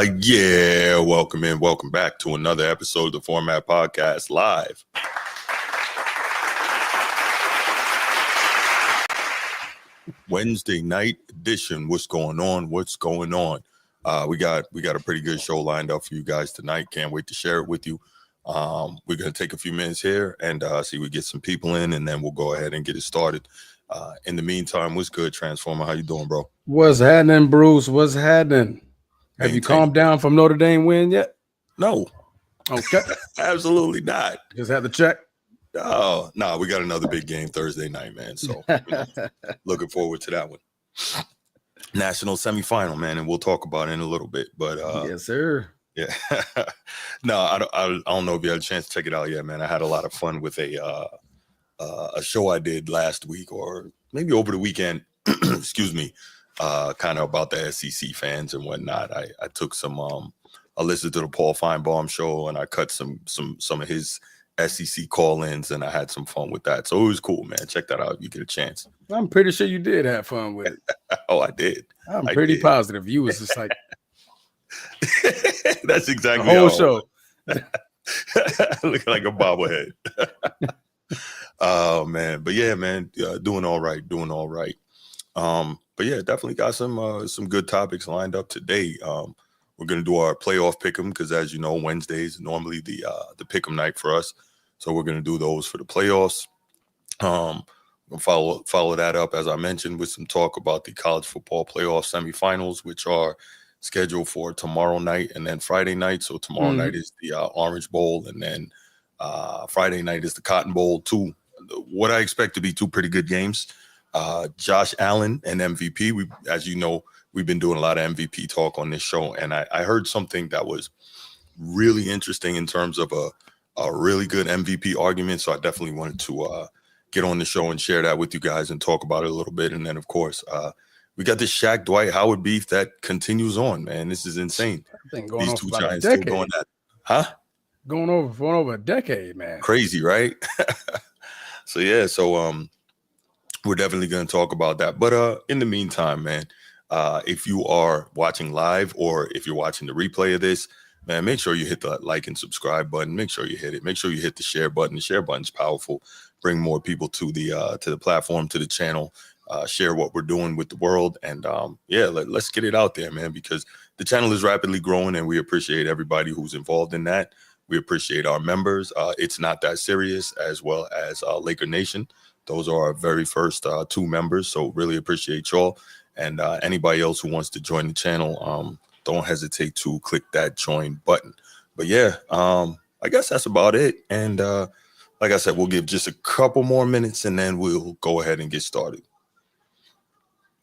Yeah, welcome back to another episode of the Format Podcast live. Wednesday night edition. What's going on? We got a pretty good show lined up for you guys tonight. Can't wait to share it with you. We're gonna take a few minutes here and see we get some people in, and then we'll go ahead and get it started. In the meantime, what's good, Transformer? How you doing, bro? What's happening, Bruce? What's happening? Have you calmed down from Notre Dame win yet? No. Okay. Absolutely not. Just had to check. Oh, no, we got another big game Thursday night, man. So looking forward to that one. National semifinal, man, and we'll talk about it in a little bit. But yes, sir. Yeah. No, I don't know if you had a chance to check it out yet, man. I had a lot of fun with a show I did last week or maybe over the weekend. Excuse me. Kind of about the SEC fans and whatnot. I took some I listened to the Paul Feinbaum show and I cut some of his SEC call-ins and I had some fun with that. So it was cool, man. Check that out if you get a chance. I'm pretty sure you did have fun with it. Oh, I did. I'm pretty positive. You was just like that's exactly the whole show. Looking like a bobblehead. Oh man. But yeah, man, doing all right. But yeah, definitely got some good topics lined up today. We're gonna do our playoff pick'em because, as you know, Wednesdays normally the pick'em night for us. So we're gonna do those for the playoffs. We'll follow that up, as I mentioned, with some talk about the college football playoff semifinals, which are scheduled for tomorrow night and then Friday night. So tomorrow night is the Orange Bowl, and then Friday night is the Cotton Bowl. What I expect to be two pretty good games. Josh Allen and MVP. As you know, we've been doing a lot of MVP talk on this show, and I heard something that was really interesting in terms of a really good MVP argument. So I definitely wanted to get on the show and share that with you guys and talk about it a little bit. And then, of course, we got this Shaq Dwight Howard beef that continues on, man. This is insane. These two giants still going at it. Huh? Going over a decade, man. Crazy, right? So we're definitely going to talk about that. But in the meantime, man, if you are watching live or if you're watching the replay of this, man, make sure you hit the like and subscribe button. Make sure you hit it. Make sure you hit the share button. The share button's powerful. Bring more people to the platform, to the channel. Share what we're doing with the world. And let's get it out there, man, because the channel is rapidly growing and we appreciate everybody who's involved in that. We appreciate our members. It's Not That Serious, as well as Laker Nation. Those are our very first two members. So really appreciate y'all. And anybody else who wants to join the channel, don't hesitate to click that join button. But yeah, I guess that's about it. And like I said, we'll give just a couple more minutes and then we'll go ahead and get started.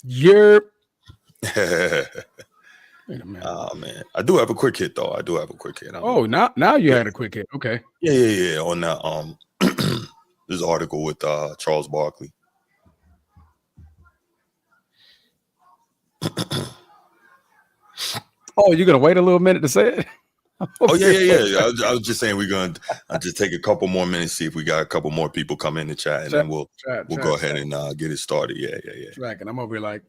Yep. Oh man, I do have a quick hit though. Now you had a quick hit. Okay. Yeah. On that this article with Charles Barkley. Oh, you're gonna wait a little minute to say it? Oh yeah. I was just saying we're gonna just take a couple more minutes, see if we got a couple more people come in the chat, and then we'll go ahead and get it started. Yeah. Tracking. I'm over here like,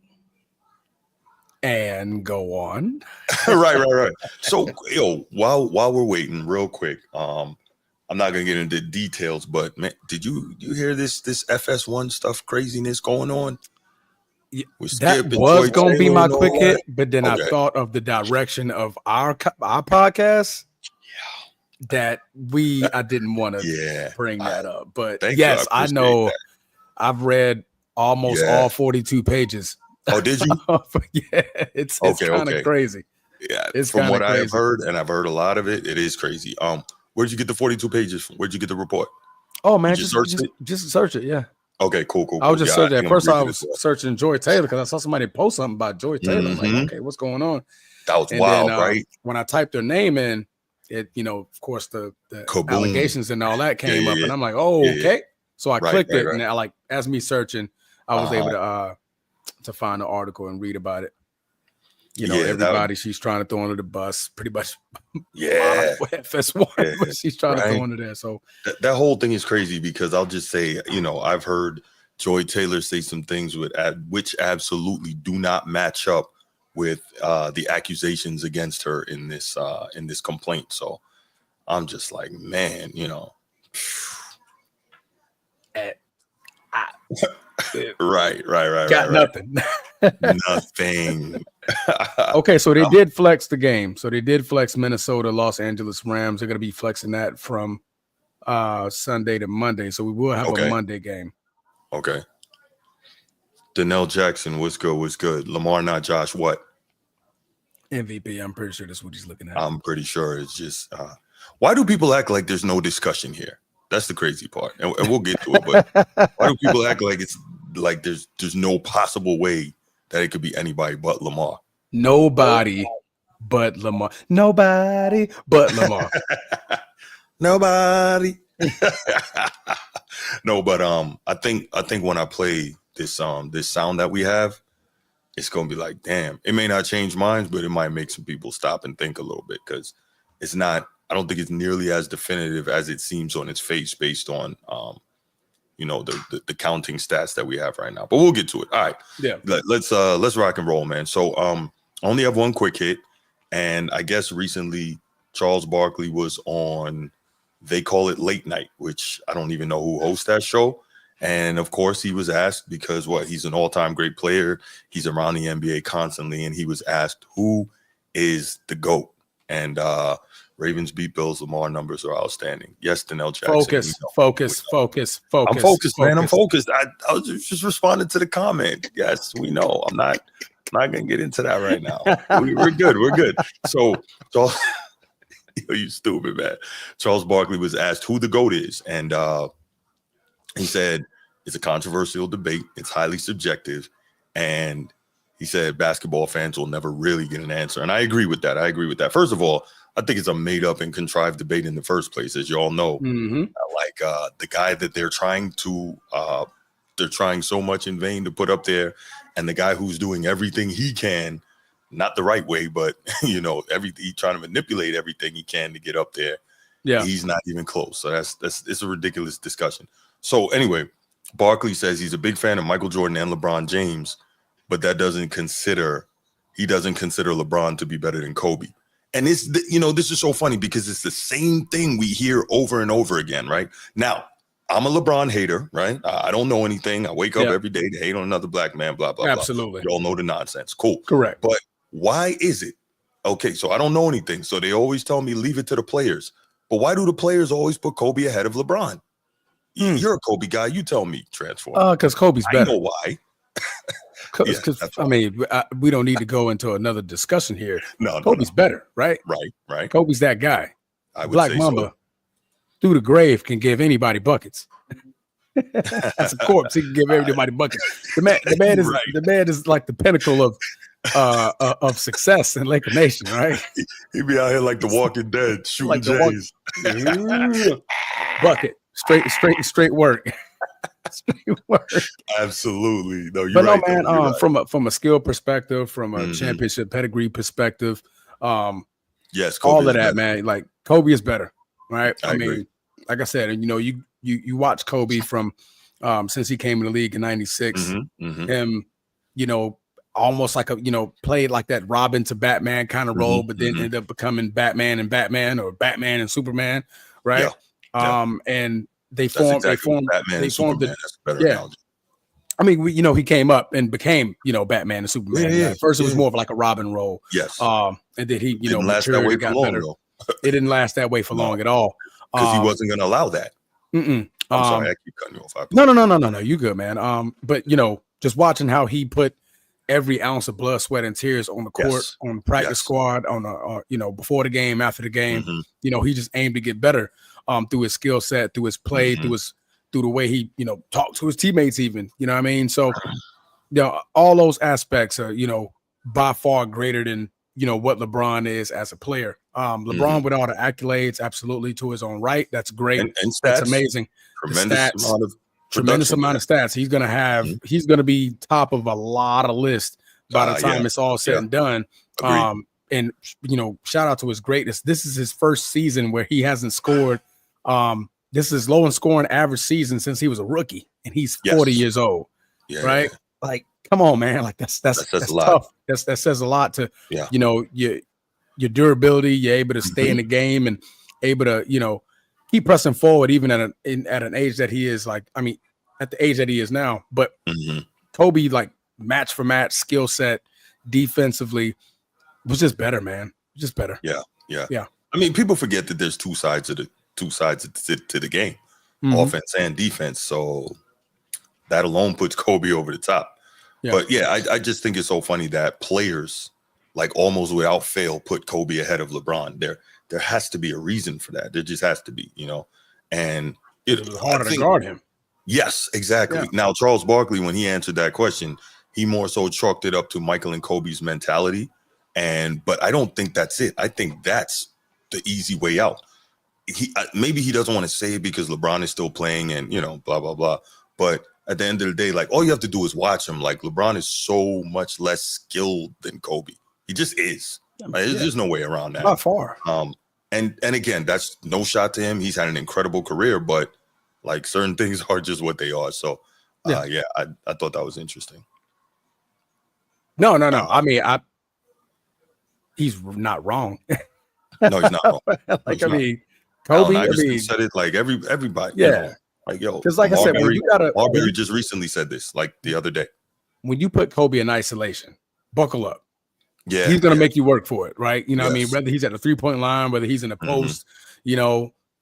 and go on. Right. So while we're waiting, real quick, I'm not gonna get into details, but man, did you hear this FS1 stuff craziness going on? That was going to be my quick hit, but then I thought of the direction of our podcast that I didn't want to bring that up. But yes, I know that. I've read almost all 42 pages. Oh, did you? Yeah, it's kind of crazy. Yeah, it's from what I have heard, and I've heard a lot of it. It is crazy. Where'd you get the 42 pages from? Where'd you get the report? Oh man, just search it. Yeah. Okay, cool. I was just searching. At first, I was searching Joy Taylor because I saw somebody post something about Joy Taylor. I'm like, okay, what's going on? That was wild, right? When I typed their name in, it, of course, the allegations and all that came up, and I'm like, okay. So I clicked it, and as me searching, I was able to find the article and read about it. Everybody she's trying to throw under the bus, pretty much. Yeah, FS1, but she's trying to throw under there. So that whole thing is crazy because I'll just say, I've heard Joy Taylor say some things which absolutely do not match up with the accusations against her in this complaint. So I'm just like, man, right. Got nothing. Nothing. Okay, so they did flex the game. So they did flex Minnesota, Los Angeles Rams. They're going to be flexing that from Sunday to Monday. So we will have a Monday game. Okay. Donnell Jackson, what's good? Lamar, not Josh, what? MVP. I'm pretty sure that's what he's looking at. I'm pretty sure it's just why do people act like there's no discussion here? That's the crazy part, and we'll get to it. But why do people act like it's like there's no possible way that it could be anybody but Lamar? Nobody but Lamar. Nobody but Lamar. Nobody. No, but I think when I play this sound that we have, it's gonna be like, damn. It may not change minds, but it might make some people stop and think a little bit, because it's not. I don't think it's nearly as definitive as it seems on its face, based on the counting stats that we have right now. But we'll get to it. All right. Yeah. Let's rock and roll, man. So I only have one quick hit, and I guess recently Charles Barkley was on, they call it Late Night, which I don't even know who hosts that show. And of course he was asked, because he's an all-time great player. He's around the NBA constantly. And he was asked, who is the GOAT? And Ravens beat Bills. Lamar numbers are outstanding. Yes, Donnell Jackson. Focus. I'm focused, man. I'm focused. I was just responding to the comment. Yes, we know. I'm not going to get into that right now. We're good. So you stupid, man. Charles Barkley was asked who the GOAT is. And he said, it's a controversial debate. It's highly subjective. And he said basketball fans will never really get an answer. And I agree with that. First of all, I think it's a made up and contrived debate in the first place, as you all know. Mm-hmm. The guy that they're trying so much in vain to put up there, and the guy who's doing everything he can, not the right way, but he's trying to manipulate everything he can to get up there. Yeah, he's not even close. So it's a ridiculous discussion. So anyway, Barkley says he's a big fan of Michael Jordan and LeBron James, but he doesn't consider LeBron to be better than Kobe. And this is so funny, because it's the same thing we hear over and over again, right? Now, I'm a LeBron hater, right? I don't know anything. I wake up every day to hate on another black man, blah, blah, Absolutely. blah. You all know the nonsense. Cool. Correct. But why is it? Okay, so I don't know anything. So they always tell me leave it to the players. But why do the players always put Kobe ahead of LeBron? You're a Kobe guy. You tell me, Transform. Because Kobe's better. I know why. We don't need to go into another discussion here. No, Kobe's better, right? Right. Kobe's that guy. I would Black say Mamba, through the grave, can give anybody buckets. That's a corpse. He can give everybody buckets. The man is like the pinnacle of success in Laker Nation, right? He be out here like the Walking Dead, shooting Jays. Bucket. Straight work. Absolutely. No, you're but right. No, man, right. From a skill perspective, from a championship pedigree perspective, yes, Kobe all of that, better. Man. Like Kobe is better, right? I mean, like I said, you watch Kobe from since he came in the league in '96, him, almost like played like that Robin to Batman kind of role, but then ended up becoming Batman and Batman, or Batman and Superman, right? Yeah. And they formed Batman and Superman. That's a better analogy. I mean, he came up and became, Batman and Superman. Yeah, at first, it was more of like a Robin role. Yes. And then he, didn't last that way for long. It didn't last that way for long at all. Because he wasn't going to allow that. I'm sorry, I keep cutting you off. No. You good, man. But just watching how he put every ounce of blood, sweat, and tears on the court, on the practice squad, on before the game, after the game. He just aimed to get better. Through his skill set, through his play, through the way he, talked to his teammates, even, you know what I mean? So, all those aspects are, by far greater than, what LeBron is as a player. LeBron with all the accolades, absolutely, to his own right. That's great. And stats, that's amazing. Tremendous amount of stats. He's going to have, he's going to be top of a lot of lists by the time it's all said and done. And, shout out to his greatness. This is his first season where he hasn't scored. This is his lowest scoring average season since he was a rookie, and he's 40 years old, right? Like, come on, man. Like that's tough. That says a lot to your durability. You're able to stay in the game and able to keep pressing forward even at an age that he is. Like, I mean, at the age that he is now. But Kobe, like, match for match skill set defensively was just better, man. Just better. Yeah. I mean, people forget that there's two sides to the game, offense and defense. So that alone puts Kobe over the top. Yeah. But I just think it's so funny that players, like, almost without fail, put Kobe ahead of LeBron. There has to be a reason for that. There just has to be, and it was harder to guard him. Yes, exactly. Yeah. Now, Charles Barkley, when he answered that question, he more so chalked it up to Michael and Kobe's mentality. But I don't think that's it. I think that's the easy way out. Maybe he doesn't want to say it because LeBron is still playing and, blah, blah, blah. But at the end of the day, like, all you have to do is watch him. Like, LeBron is so much less skilled than Kobe. He just is. Like, there's just no way around that. Not far. And again, that's no shot to him. He's had an incredible career, but like, certain things are just what they are. So, I thought that was interesting. No. I mean, he's not wrong. No, he's not wrong. Kobe. I just said it like everybody. Yeah. Like, yo, because like I said, when you Marbury just recently said this, like, the other day. When you put Kobe in isolation, buckle up. Yeah, he's gonna make you work for it, right? What I mean, whether he's at the 3-point line, whether he's in a post,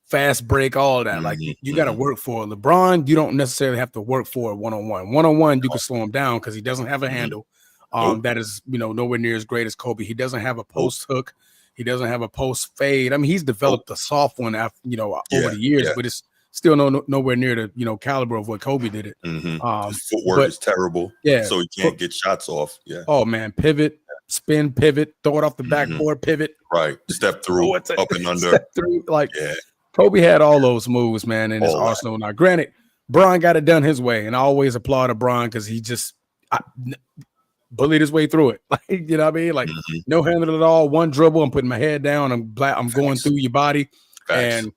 fast break, all of that. Like, you got to work for it. LeBron, you don't necessarily have to work for it one-on-one. One-on-one, you can slow him down because he doesn't have a handle. That is, nowhere near as great as Kobe. He doesn't have a post hook. He doesn't have a post fade. I mean, he's developed a soft one after, over the years, but it's still nowhere near the, caliber of what Kobe did it. His footwork is terrible. Yeah. So he can't get shots off. Yeah. Oh man. Pivot, spin, pivot, throw it off the backboard, pivot. Right. Step through, up and under. Step through, Kobe had all those moves, man, in his arsenal. Now, granted, Bron got it done his way, and I always applaud Bron because he just bullied his way through it. Like, you know what I mean? Like, no handle at all, one dribble, I'm putting my head down, I'm going through your body, and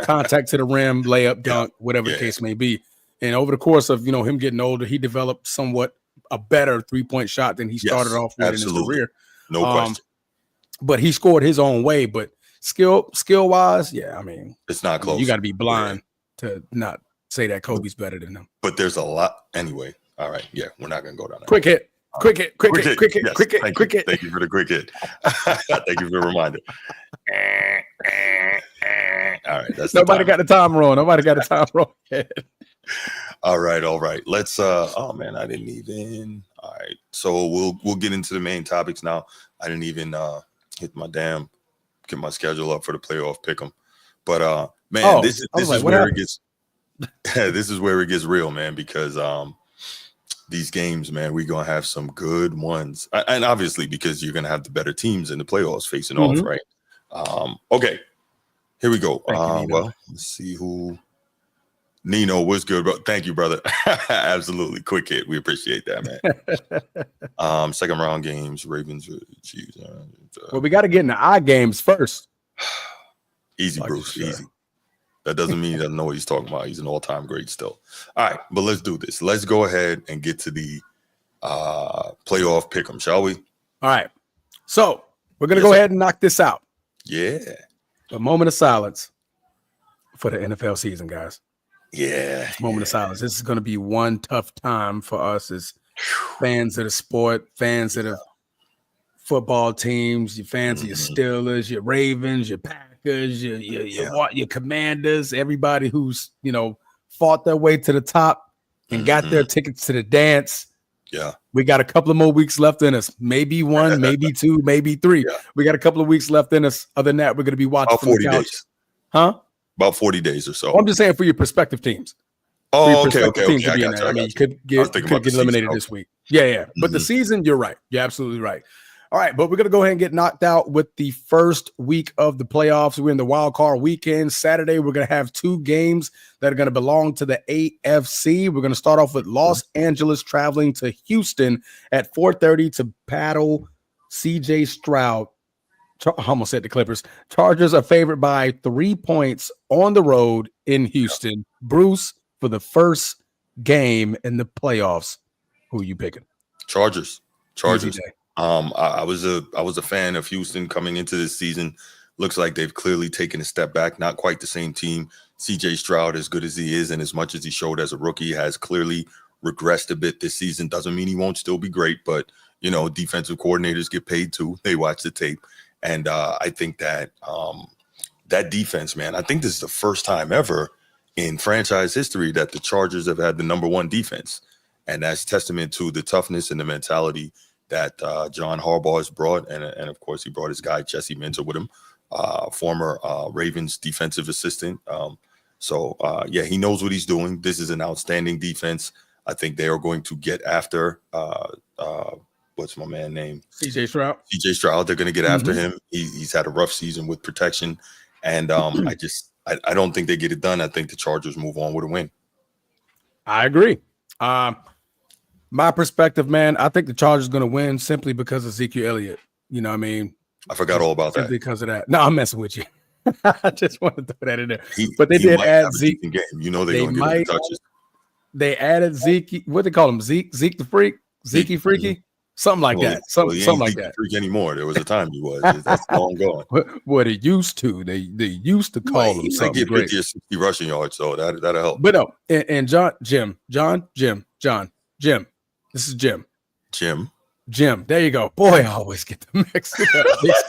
contact to the rim, layup, dunk, whatever the case may be. And over the course of, him getting older, he developed somewhat a better 3-point shot than he started off with in his career. No question. But he scored his own way, but skill wise, I mean, it's not close. You got to be blind to not say that Kobe's better than him. But there's a lot anyway. All right, we're not gonna go down there. Quick hit. Quick hit. Thank you for the quick hit. Thank you for the reminder. All right, that's nobody got the timer on. All right. Let's oh man, I didn't even. All right, so we'll get into the main topics now. I didn't even get my schedule up for the playoff pick'em. But man, this is where it gets this is where it gets real, man, because these games, man, we're gonna have some good ones. And obviously because you're gonna have the better teams in the playoffs facing off, right? Okay. Here we go. Well, let's see who. Nino, what's good, bro? Thank you, brother. Absolutely. Quick hit. We appreciate that, man. Second round games, Ravens, Chiefs. Well, we got to get into our games first. Easy, Bruce. Easy. That doesn't mean he doesn't know what he's talking about. He's an all-time great still. All right, but let's do this. Let's go ahead and get to the playoff pick'em, shall we? All right. So we're going to go ahead and knock this out. Yeah. A moment of silence for the NFL season, guys. Yeah. Moment of silence. This is going to be one tough time for us as fans of the sport, fans of the football teams, your fans of your Steelers, your Ravens, your Packers, your Commanders, everybody who's, fought their way to the top and got their tickets to the dance. Yeah. We got a couple of more weeks left in us. Maybe one, maybe two, maybe three. Yeah. We got a couple of weeks left in us. Other than that, we're going to be watching about 40 days. Huh? About 40 days or so. I'm just saying for your prospective teams. Oh, okay. I mean, you could get eliminated this week. Yeah. But the season, you're right. You're absolutely right. All right, but we're going to go ahead and get knocked out with the first week of the playoffs. We're in the wild card weekend. Saturday, we're going to have two games that are going to belong to the AFC. We're going to start off with Los Angeles traveling to Houston at 4:30 to battle CJ Stroud. I almost said the Clippers. Chargers are favored by 3 points on the road in Houston. Bruce, for the first game in the playoffs, who are you picking? Chargers. Easy day. I was a fan of Houston coming into this season. Looks like they've clearly taken a step back. Not quite the same team. CJ Stroud, as good as he is and as much as he showed as a rookie, has clearly regressed a bit this season. Doesn't mean he won't still be great, but defensive coordinators get paid too. They watch the tape. And I think that that defense, man, I think this is the first time ever in franchise history that the Chargers have had the number one defense. And that's testament to the toughness and the mentality that John Harbaugh has brought. And of course, he brought his guy, Jesse Minter, with him, former Ravens defensive assistant. Yeah, he knows what he's doing. This is an outstanding defense. I think they are going to get after what's my man name? CJ Stroud. CJ Stroud. They're going to get after him. He's had a rough season with protection. And I don't think they get it done. I think the Chargers move on with a win. I agree. My perspective, man, I think the Chargers are going to win simply because of Ezekiel Elliott. You know what I mean? I forgot all about that. Because of that. No, I'm messing with you. I just wanted to throw that in there. But they did add Zeke. Game. They're going to get him touches. They added Zeke. What they call him? Zeke the Freak? Zeke Freaky? Something like that. Something like that. Freak anymore. There was a time he was. That's long gone. What it used to. They used to call him something get great. 50 or 60 rushing yards, so that'll help. But no, and Jim. This is Jim. Jim. There you go. Boy, I always get them mixed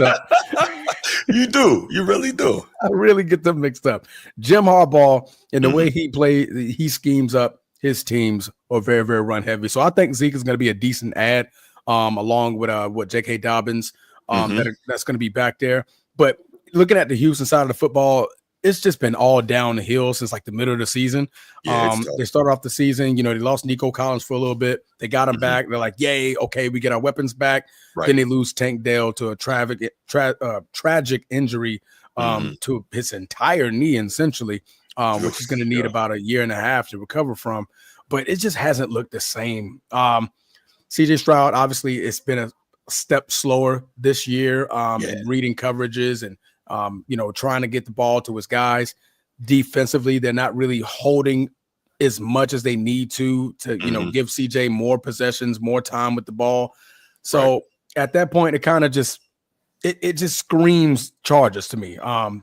up. You do. You really do. I really get them mixed up. Jim Harbaugh, and the way he schemes up his teams are very, very run heavy. So I think Zeke is going to be a decent add, along with J.K. Dobbins, that's going to be back there. But looking at the Houston side of the football, it's just been all down the hill since like the middle of the season. They started off the season, they lost Nico Collins for a little bit. They got him back. They're like, yay, okay, we get our weapons back. Right. Then they lose Tank Dell to a tragic injury to his entire knee, essentially, which he's going to need about a year and a half to recover from. But it just hasn't looked the same. CJ Stroud, obviously, it's been a step slower this year in reading coverages and trying to get the ball to his guys. Defensively, they're not really holding as much as they need to give CJ more possessions, more time with the ball. So at that point, it kind of just screams Chargers to me.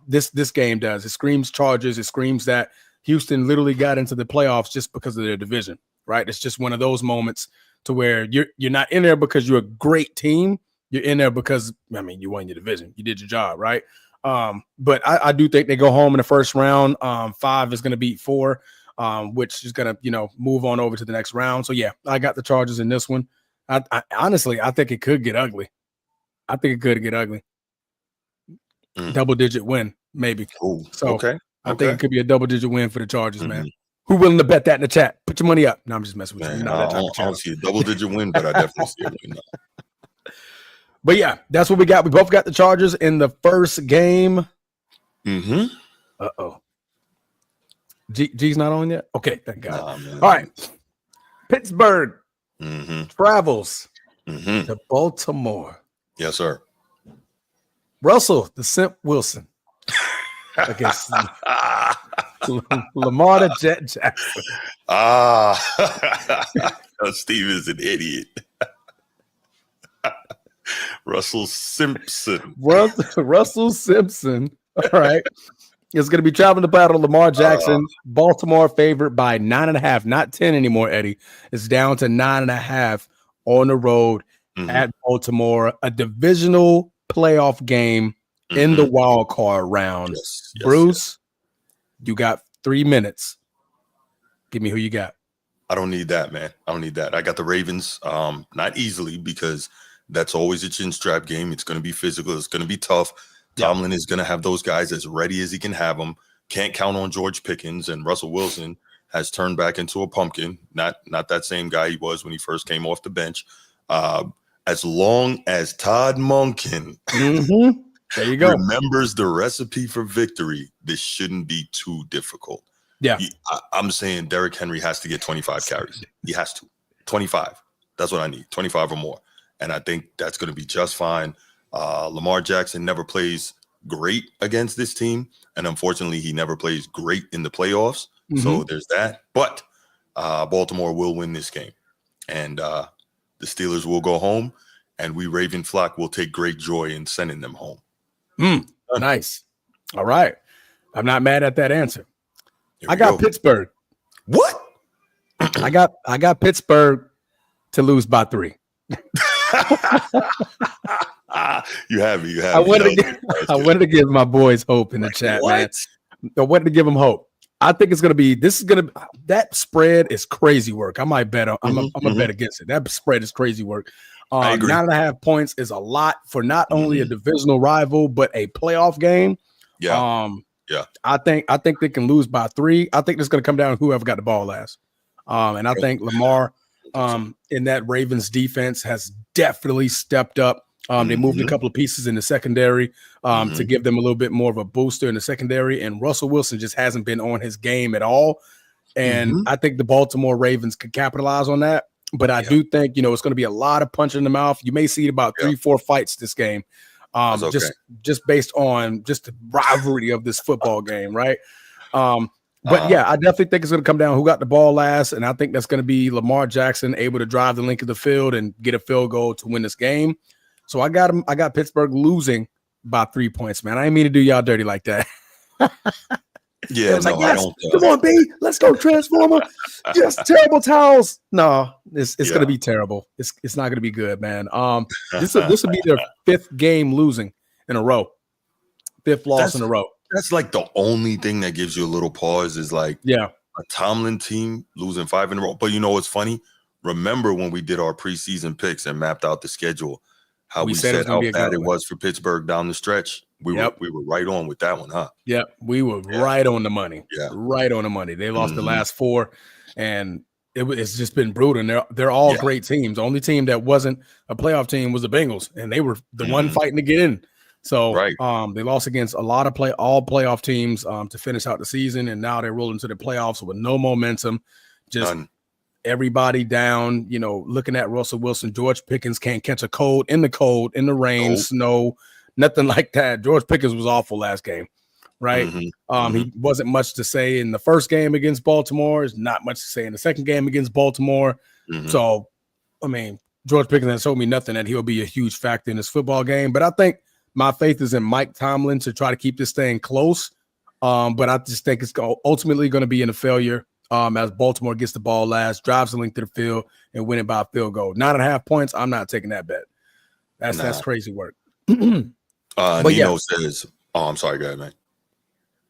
This game does. It screams Chargers. It screams that Houston literally got into the playoffs just because of their division, right? It's just one of those moments to where you're not in there because you're a great team. You're in there because, you won your division. You did your job, right? But I do think they go home in the first round. 5 is going to beat 4, which is going to, move on over to the next round. So, yeah, I got the Chargers in this one. I honestly, I think it could get ugly. Double-digit win, maybe. Ooh, so, okay. I think it could be a double-digit win for the Chargers, man. Who willing to bet that in the chat? Put your money up. No, I'm just messing with you. Man, I don't see a double-digit win, but I definitely see a win. But yeah, that's what we got. We both got the Chargers in the first game. Uh-oh. G's not on yet? Okay, thank God. All right. Pittsburgh travels to Baltimore. Yes, sir. Russell, the Simp Wilson, against Lamar the Jet Jackson. Steve is an idiot. Russell Simpson. Russell Simpson. All right. Is going to be traveling to battle Lamar Jackson. Baltimore favored by 9.5, not 10 anymore, Eddie. It's down to 9.5 on the road at Baltimore. A divisional playoff game in the wild card round. Yes, Bruce, you got 3 minutes. Give me who you got. I don't need that, man. I don't need that. I got the Ravens, not easily, because that's always a chin strap game. It's going to be physical. It's going to be tough. Tomlin is going to have those guys as ready as he can have them. Can't count on George Pickens, and Russell Wilson has turned back into a pumpkin. Not that same guy he was when he first came off the bench. As long as Todd Monken there you go. remembers the recipe for victory, this shouldn't be too difficult. Yeah, I'm saying Derrick Henry has to get 25 carries. He has to. 25. That's what I need. 25 or more. And I think that's going to be just fine. Lamar Jackson never plays great against this team, and unfortunately, he never plays great in the playoffs. So there's that. But Baltimore will win this game, and the Steelers will go home, and we Raven flock will take great joy in sending them home. Nice. All right. I'm not mad at that answer. I got Pittsburgh. What? I got Pittsburgh to lose by 3. You have me. I wanted to give my boys hope in the chat, man. I wanted to give them hope. I think it's going to be. That spread is crazy work. I might bet. I'm gonna bet against it. That spread is crazy work. I agree. 9.5 points is a lot for not only a divisional rival but a playoff game. Yeah. I think they can lose by 3. I think it's going to come down to whoever got the ball last. And I think Lamar in that Ravens defense has definitely stepped up. They moved a couple of pieces in the secondary to give them a little bit more of a booster in the secondary. And Russell Wilson just hasn't been on his game at all. And I think the Baltimore Ravens could capitalize on that. But I do think, it's going to be a lot of punch in the mouth. You may see about 3-4 fights this game. Just based on just the rivalry of this football game, right? But yeah, I definitely think it's going to come down who got the ball last, and I think that's going to be Lamar Jackson able to drive the length of the field and get a field goal to win this game. So I got Pittsburgh losing by 3 points, man. I didn't mean to do y'all dirty like that. Yeah, yes, come on, B, let's go, Transformer. Yes, terrible towels. No, it's going to be terrible. It's not going to be good, man. This will be their 5th game losing in a row, 5th loss in a row. That's like the only thing that gives you a little pause is like a Tomlin team losing 5 in a row. But you know what's funny? Remember when we did our preseason picks and mapped out the schedule, how we said how bad it was for Pittsburgh down the stretch? We were right on with that one, huh? Yeah, we were right on the money. Yeah, right on the money. They lost the last 4, and it's just been brutal. And they're all great teams. The only team that wasn't a playoff team was the Bengals, and they were the one fighting to get in. So they lost against a lot of all playoff teams to finish out the season, and now they're rolling to the playoffs with no momentum. Just everybody down, looking at Russell Wilson. George Pickens can't catch a cold, in the rain, snow, nothing like that. George Pickens was awful last game, right? He wasn't much to say in the first game against Baltimore. There's not much to say in the second game against Baltimore. So, I mean, George Pickens has told me nothing that he'll be a huge factor in this football game. But I think my faith is in Mike Tomlin to try to keep this thing close. But I just think it's ultimately going to be in a failure as Baltimore gets the ball last, drives the length of the field, and win it by a field goal. 9.5 points, I'm not taking that bet. That's crazy work. Nino says, I'm sorry, go ahead, man.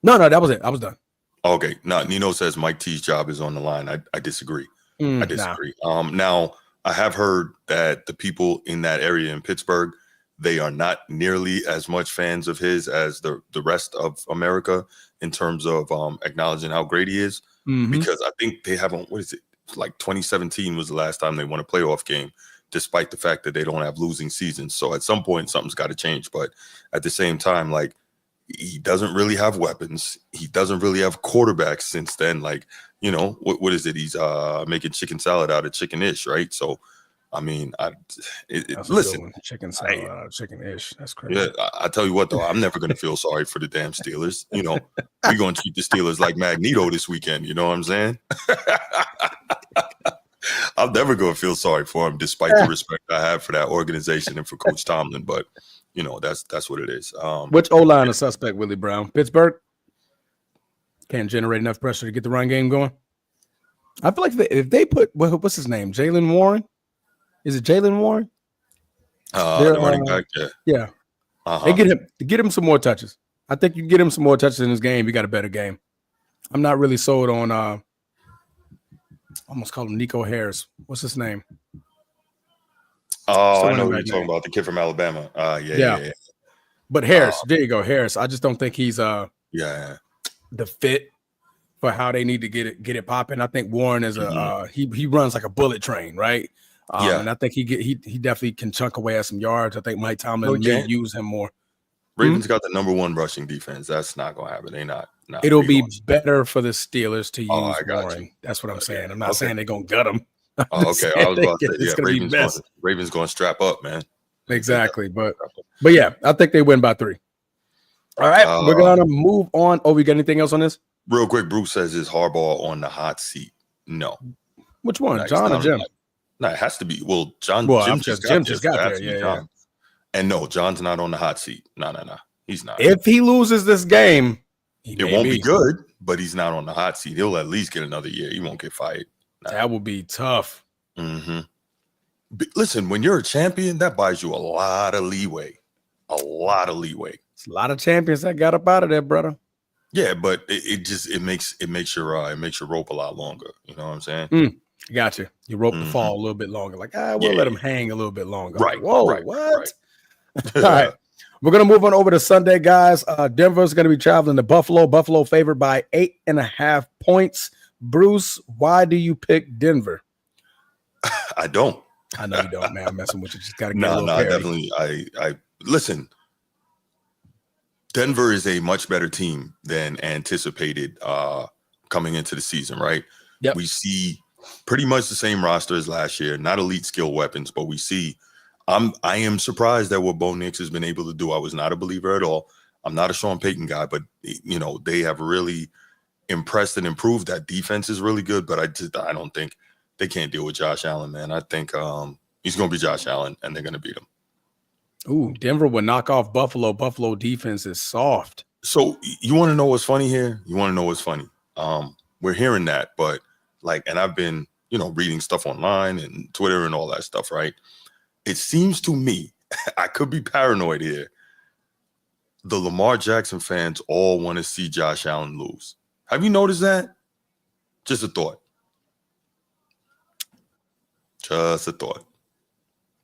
No, that was it. I was done. Okay. Nino says Mike T's job is on the line. I disagree. I disagree. Now, I have heard that the people in that area in Pittsburgh, they are not nearly as much fans of his as the rest of America in terms of acknowledging how great he is. Because I think they haven't, like 2017 was the last time they won a playoff game, despite the fact that they don't have losing seasons. So at some point, something's got to change. But at the same time, like, he doesn't really have weapons. He doesn't really have quarterbacks since then. Like, what is it? He's making chicken salad out of chicken-ish, right? So, I mean, listen. Chicken salad out of chicken-ish. That's crazy. Yeah, I tell you what, though, I'm never going to feel sorry for the damn Steelers. We're going to treat the Steelers like Magneto this weekend. You know what I'm saying? I'm never going to feel sorry for him, despite the respect I have for that organization and for Coach Tomlin. But, that's what it is. Which O-line is suspect, Willie Brown? Pittsburgh? Can't generate enough pressure to get the run game going? I feel like if they put, what's his name? Jaylen Warren? Is it Jaylen Warren? The running back, yeah. They get him some more touches. I think you get him some more touches in this game, you got a better game. I'm not really sold on almost called him Nico Harris. What's his name? Oh, I know what you're talking about. The kid from Alabama. Yeah. But Harris, there you go, Harris. I just don't think he's the fit for how they need to get it popping. I think Warren is he runs like a bullet train, right? And I think he definitely can chunk away at some yards. I think Mike Tomlin may use him more. Ravens got the number 1 rushing defense. That's not gonna happen. They not. It'll be better for the Steelers to use Warren. That's what I'm saying. I'm not saying they're gonna gut him. Oh, okay. I was about to say, Ravens going to strap up, man. Exactly. But yeah, I think they win by 3. All right. We're going to move on. Oh, we got anything else on this? Real quick, Bruce says, is Harbaugh on the hot seat? No. Which one? John or Jim? No, it has to be. Well, Jim just got Jim there. just got there. Yeah. John. And no, John's not on the hot seat. No. He's not. If he loses this game, it won't be good, but he's not on the hot seat. He'll at least get another year. He won't get fired. Nah. That would be tough. Mm-hmm. Listen, when you're a champion, that buys you a lot of leeway. A lot of leeway. It's a lot of champions that got up out of there, brother. Yeah, but it makes your rope a lot longer. You know what I'm saying? Gotcha. You rope the fall a little bit longer. Like, we'll let him hang a little bit longer. Right. Like, whoa, right, what? Right. All right. We're going to move on over to Sunday, guys. Denver's going to be traveling to Buffalo. Buffalo favored by 8.5 points. Bruce, why do you pick Denver? I don't. I know you don't, man. I'm messing with you. Just got to get a little definitely. I listen. Denver is a much better team than anticipated coming into the season, right? Yep. We see pretty much the same roster as last year, not elite skill weapons, but we see I am surprised at what Bo Nix has been able to do. I was not a believer at all. I'm not a Sean Payton guy, but they have really impressed and improved. That defense is really good, but I don't think they can't deal with Josh Allen, man. I think he's going to be Josh Allen, and they're going to beat him. Ooh, Denver would knock off Buffalo. Buffalo defense is soft. So you want to know what's funny here? We're hearing that, but and I've been, reading stuff online and Twitter and all that stuff, right? It seems to me, I could be paranoid here, the Lamar Jackson fans all want to see Josh Allen lose. Have you noticed that? Just a thought. Just a thought.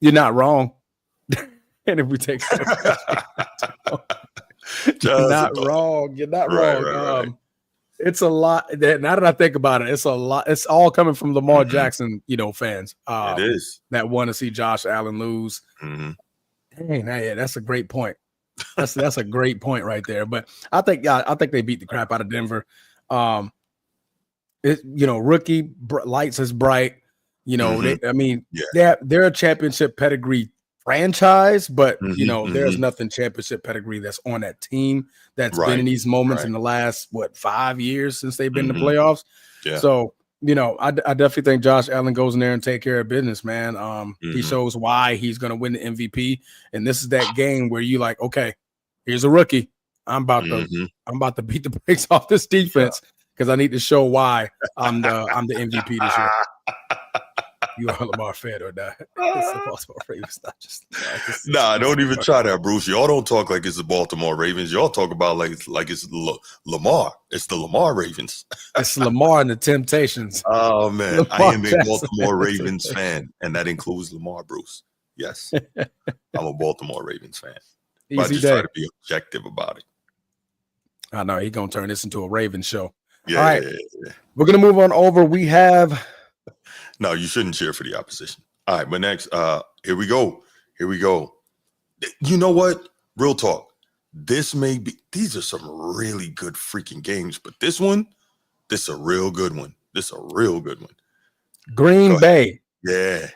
You're not wrong. And if we take you're not wrong. You're not wrong. Right. It's a lot. Now that I think about it, it's a lot. It's all coming from Lamar Jackson, fans. It is. That want to see Josh Allen lose. Mm-hmm. Dang, that's a great point. That's a great point right there. But I think they beat the crap out of Denver. Rookie lights is bright. They're a championship pedigree franchise, but there's nothing championship pedigree that's on that team that's been in these moments in the last 5 years since they've been in the playoffs. Yeah. So I definitely think Josh Allen goes in there and take care of business, man. He shows why he's going to win the MVP, and this is that game where you like, okay, here's a rookie. I'm about to beat the brakes off this defense because I need to show why I'm the MVP this year. You are a Lamar fan or not? It's the Baltimore Ravens, not just. Don't even try that, Bruce. Y'all don't talk like it's the Baltimore Ravens. Y'all talk about like it's Lamar. It's the Lamar Ravens. It's Lamar and the Temptations. Oh man, Lamar I am a Baltimore Ravens fan, and that includes Lamar, Bruce. Yes, I'm a Baltimore Ravens fan. But I just try to be objective about it. I know he's gonna turn this into a Ravens show. Yeah, all right, yeah. We're gonna move on over. We have. No, you shouldn't cheer for the opposition. All right, but next, here we go. You know what? Real talk. These are some really good freaking games, but this is a real good one. Green Bay. Yeah.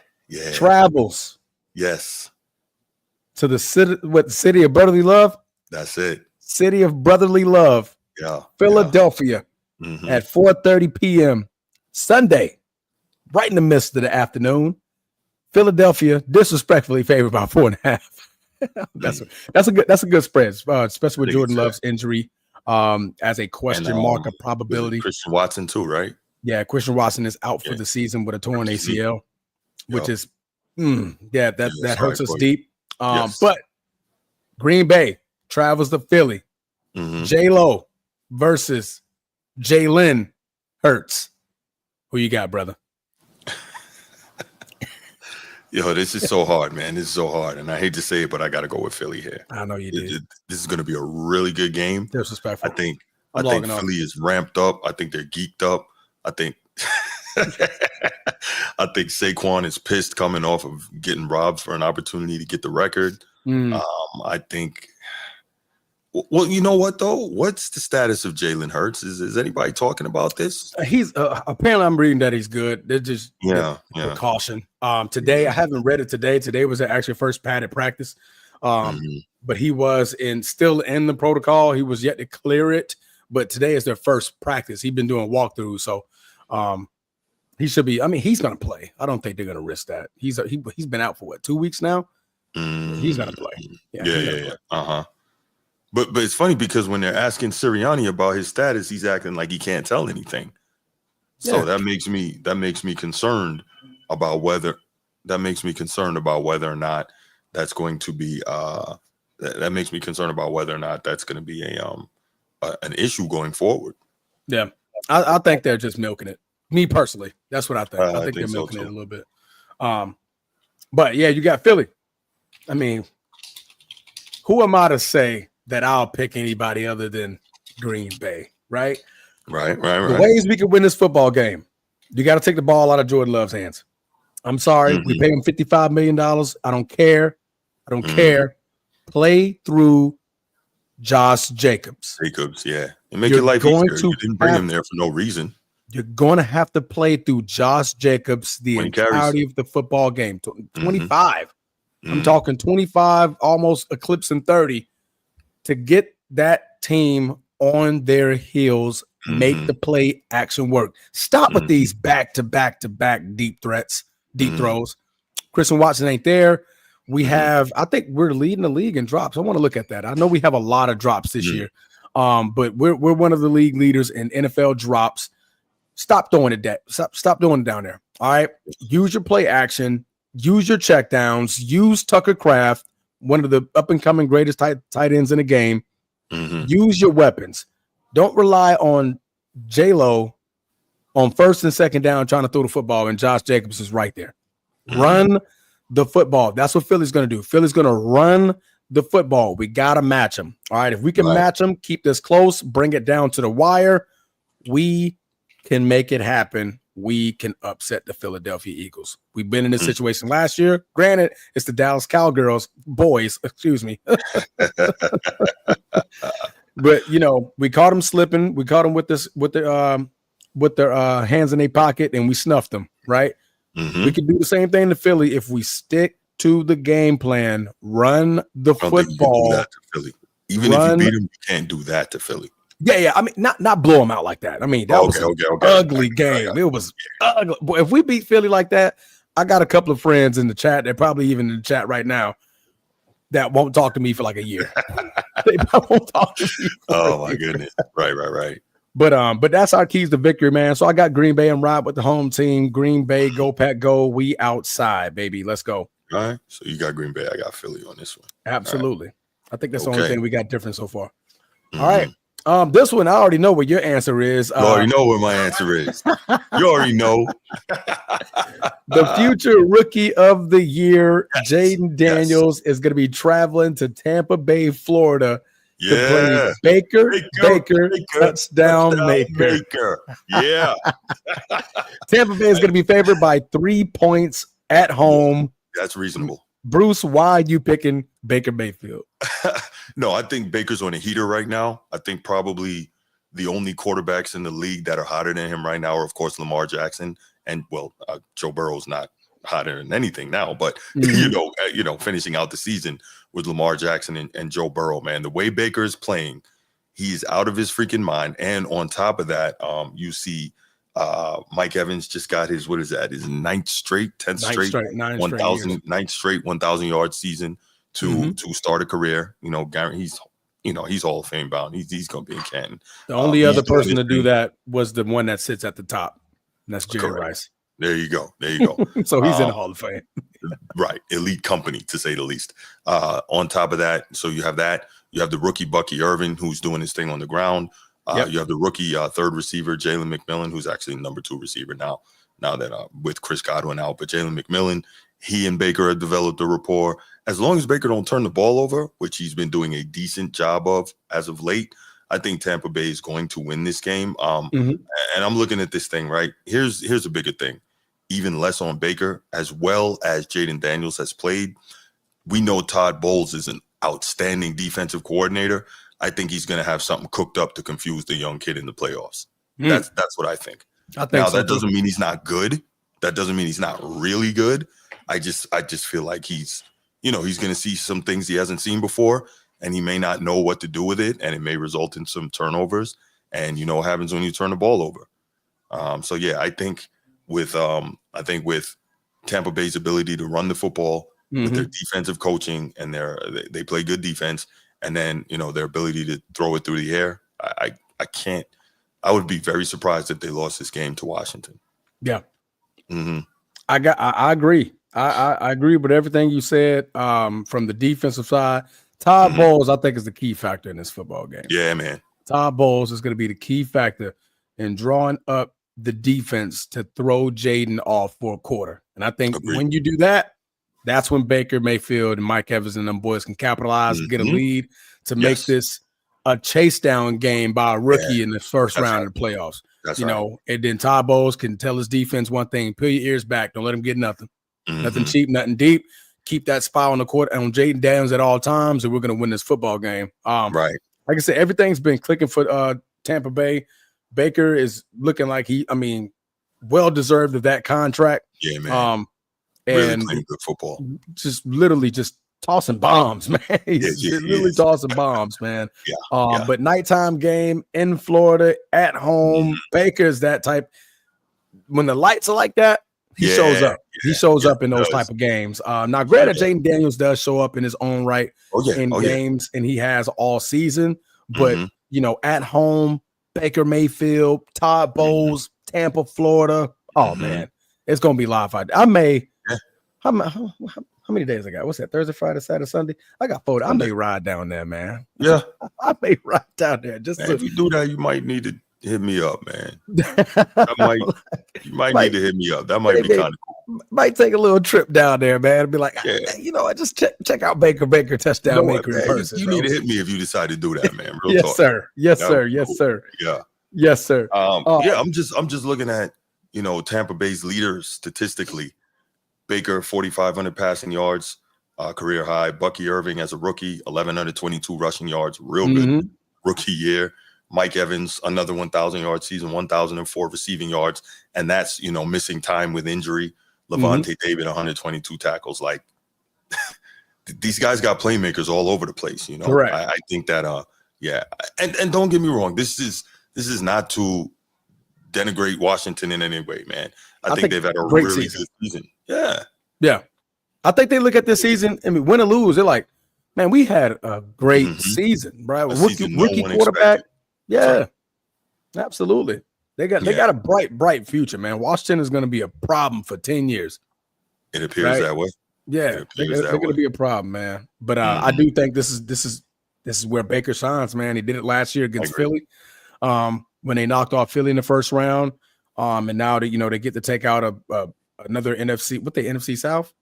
Travels. Yes. To the city of brotherly love? That's it. City of brotherly love. Yeah. Philadelphia at 4:30 p.m. Sunday. Right in the midst of the afternoon, Philadelphia disrespectfully favored by 4.5. That's a good spread, especially with Jordan Love's injury as a question mark of probability. Christian Watson too, right? Yeah, Christian Watson is out for the season with a torn ACL, which is that hurts us deep. But Green Bay travels to Philly. J-Lo versus Jalen Hurts. Who you got, brother? Yo, this is so hard, man. This is so hard. And I hate to say it, but I got to go with Philly here. I know you did. This is going to be a really good game. Disrespectful. I think Philly is ramped up. I think they're geeked up. I think Saquon is pissed coming off of getting robbed for an opportunity to get the record. I think well, you know what though? What's the status of Jalen Hurts? Is anybody talking about this? He's apparently I'm reading that he's good. They're just caution. Today I haven't read it today. Today was actually first padded practice. But he was still in the protocol. He was yet to clear it, but today is their first practice. He's been doing walkthroughs. So He should be. I mean, he's going to play. I don't think they're going to risk that. He's been out for 2 weeks now. He's going to play. Yeah. But it's funny because when they're asking Sirianni about his status, he's acting like he can't tell anything. So that makes me concerned about whether or not that's going to be that makes me concerned about whether or not that's going to be an issue going forward. Yeah, I think they're just milking it. Me personally, that's what I think. I think they're milking it a little bit. But yeah, you got Philly. I mean, who am I to say that I'll pick anybody other than Green Bay, right? Right. The ways we can win this football game, you got to take the ball out of Jordan Love's hands. I'm sorry. We pay him $55 million. I don't care. Play through Josh Jacobs. Yeah. And make your life easier. You didn't bring him there for no reason. You're going to have to play through Josh Jacobs the entirety of the football game. 25. I'm talking 25, almost eclipsing 30 to get that team on their heels, make the play action work. Stop with these back-to-back deep throws. Christian Watson ain't there. I think we're leading the league in drops. I want to look at that. I know we have a lot of drops this year, but we're one of the league leaders in NFL drops. Stop doing it. Stop doing it down there. All right. Use your play action. Use your check downs. Use Tucker Kraft, one of the up and coming greatest tight ends in the game. Use your weapons. Don't rely on J-Lo on first and second down trying to throw the football, and Josh Jacobs is right there. Run the football. That's what Philly's going to do. Philly's going to run the football. We got to match them. All right. If we can match them, keep this close, bring it down to the wire, we can make it happen. We can upset the Philadelphia Eagles. We've been in this situation last year. Granted, it's the Dallas Cowgirls boys, excuse me. But we caught them slipping. We caught them with their hands in their pocket, and we snuffed them. Right? We can do the same thing to Philly if we stick to the game plan. Run the football. That to Philly. Even if you beat them, you can't do that to Philly. Yeah. I mean, not blow them out like that. I mean, that was an ugly game. It was ugly. Boy, if we beat Philly like that, I got a couple of friends in the chat. They're probably even in the chat right now that won't talk to me for like a year. They won't talk to me. Oh my goodness! Right. But that's our keys to victory, man. So I got Green Bay and ride with the home team. Green Bay, go Pack, go. We outside, baby. Let's go. All right. So you got Green Bay. I got Philly on this one. Absolutely. Right. I think that's the only thing we got different so far. All right. This one, I already know what your answer is. You already know what my answer is. You already know. The future rookie of the year, Jaden Daniels, is going to be traveling to Tampa Bay, Florida to play Baker, touchdown maker. Yeah. Tampa Bay is going to be favored by 3 points at home. That's reasonable. Bruce, why are you picking Baker Mayfield? No, I think Baker's on a heater right now. I think probably the only quarterbacks in the league that are hotter than him right now are, of course, Lamar Jackson. And, Joe Burrow's not hotter than anything now. But, finishing out the season with Lamar Jackson and Joe Burrow, man, the way Baker is playing, he's out of his freaking mind. And on top of that, you see Mike Evans just got his 10th straight 1,000-yard season to start a career. He's Hall of Fame bound. He's going to be in Canton. The only other person to do that was the one that sits at the top, and that's Jerry Rice. There you go. So he's in the Hall of Fame. Right. Elite company, to say the least. On top of that, so you have that. You have the rookie Bucky Irvin, who's doing his thing on the ground. You have the rookie third receiver, Jalen McMillan, who's actually number 2 receiver now that with Chris Godwin out. But Jalen McMillan, he and Baker have developed a rapport. As long as Baker don't turn the ball over, which he's been doing a decent job of as of late, I think Tampa Bay is going to win this game. And I'm looking at this thing, right? Here's a bigger thing. Even less on Baker, as well as Jaden Daniels has played. We know Todd Bowles is an outstanding defensive coordinator. I think he's going to have something cooked up to confuse the young kid in the playoffs. That's what I think. That doesn't mean he's not good. That doesn't mean he's not really good. I just feel like he's going to see some things he hasn't seen before, and he may not know what to do with it, and it may result in some turnovers. And what happens when you turn the ball over. I think with I think with Tampa Bay's ability to run the football, with their defensive coaching, and they play good defense, and then their ability to throw it through the air. I would be very surprised if they lost this game to Washington. Yeah. I agree. I agree with everything you said. From the defensive side, Todd Bowles, I think, is the key factor in this football game. Yeah, man. Todd Bowles is going to be the key factor in drawing up the defense to throw Jaden off for a quarter. And I think when you do that, that's when Baker Mayfield and Mike Evans and them boys can capitalize, get a lead to make this a chase down game by a rookie in the first round of the playoffs. And then Todd Bowles can tell his defense one thing: peel your ears back, don't let him get nothing. Nothing cheap, nothing deep. Keep that spy on the court on Jaden Daniels at all times, and we're going to win this football game. Like I said, everything's been clicking for Tampa Bay. Baker is looking like well deserved of that contract. Yeah, man. And really playing good football. Just literally just tossing bombs, man. He's literally tossing bombs, man. But nighttime game in Florida at home. Baker's that type. When the lights are like that, he shows up. He shows up in those type of games. Now, granted, Jaden Daniels does show up in his own right in games, and he has all season. But at home, Baker Mayfield, Todd Bowles, Tampa, Florida. Oh man, it's gonna be live. I may. How many days I got? What's that? Thursday, Friday, Saturday, Sunday. I got 4. I may ride down there, man. Yeah, I may ride down there. If you do that, you might need to hit me up, man. You might need to hit me up. That might be kind of cool. Might take a little trip down there, man. And be like, I just check out Baker touchdown maker in person. You need to hit me if you decide to do that, man. Real yes, talk. Sir. Yes, sir. Yes, cool. Sir. Yeah. Yes, sir. I'm just looking at Tampa Bay's leaders statistically. Baker 4,500 passing yards, career high. Bucky Irving as a rookie 1,122 rushing yards, real good rookie year. Mike Evans, another 1,000 yard season, 1,004 receiving yards, and that's missing time with injury. Levante David 122 tackles. Like these guys got playmakers all over the place. Correct. I think that and don't get me wrong, this is not to denigrate Washington in any way, man. I think they've had a really good season. Yeah. I think they look at this season. Win or lose, they're like, man, we had a great season, right? Rookie quarterback. Expected. Yeah, absolutely. They got a bright future, man. Washington is going to be a problem for 10 years. It appears that way. Yeah, they're going to be a problem, man. But I do think this is where Baker shines, man. He did it last year against Philly, when they knocked off Philly in the first round. And now that they get to take out another NFC. What the NFC South?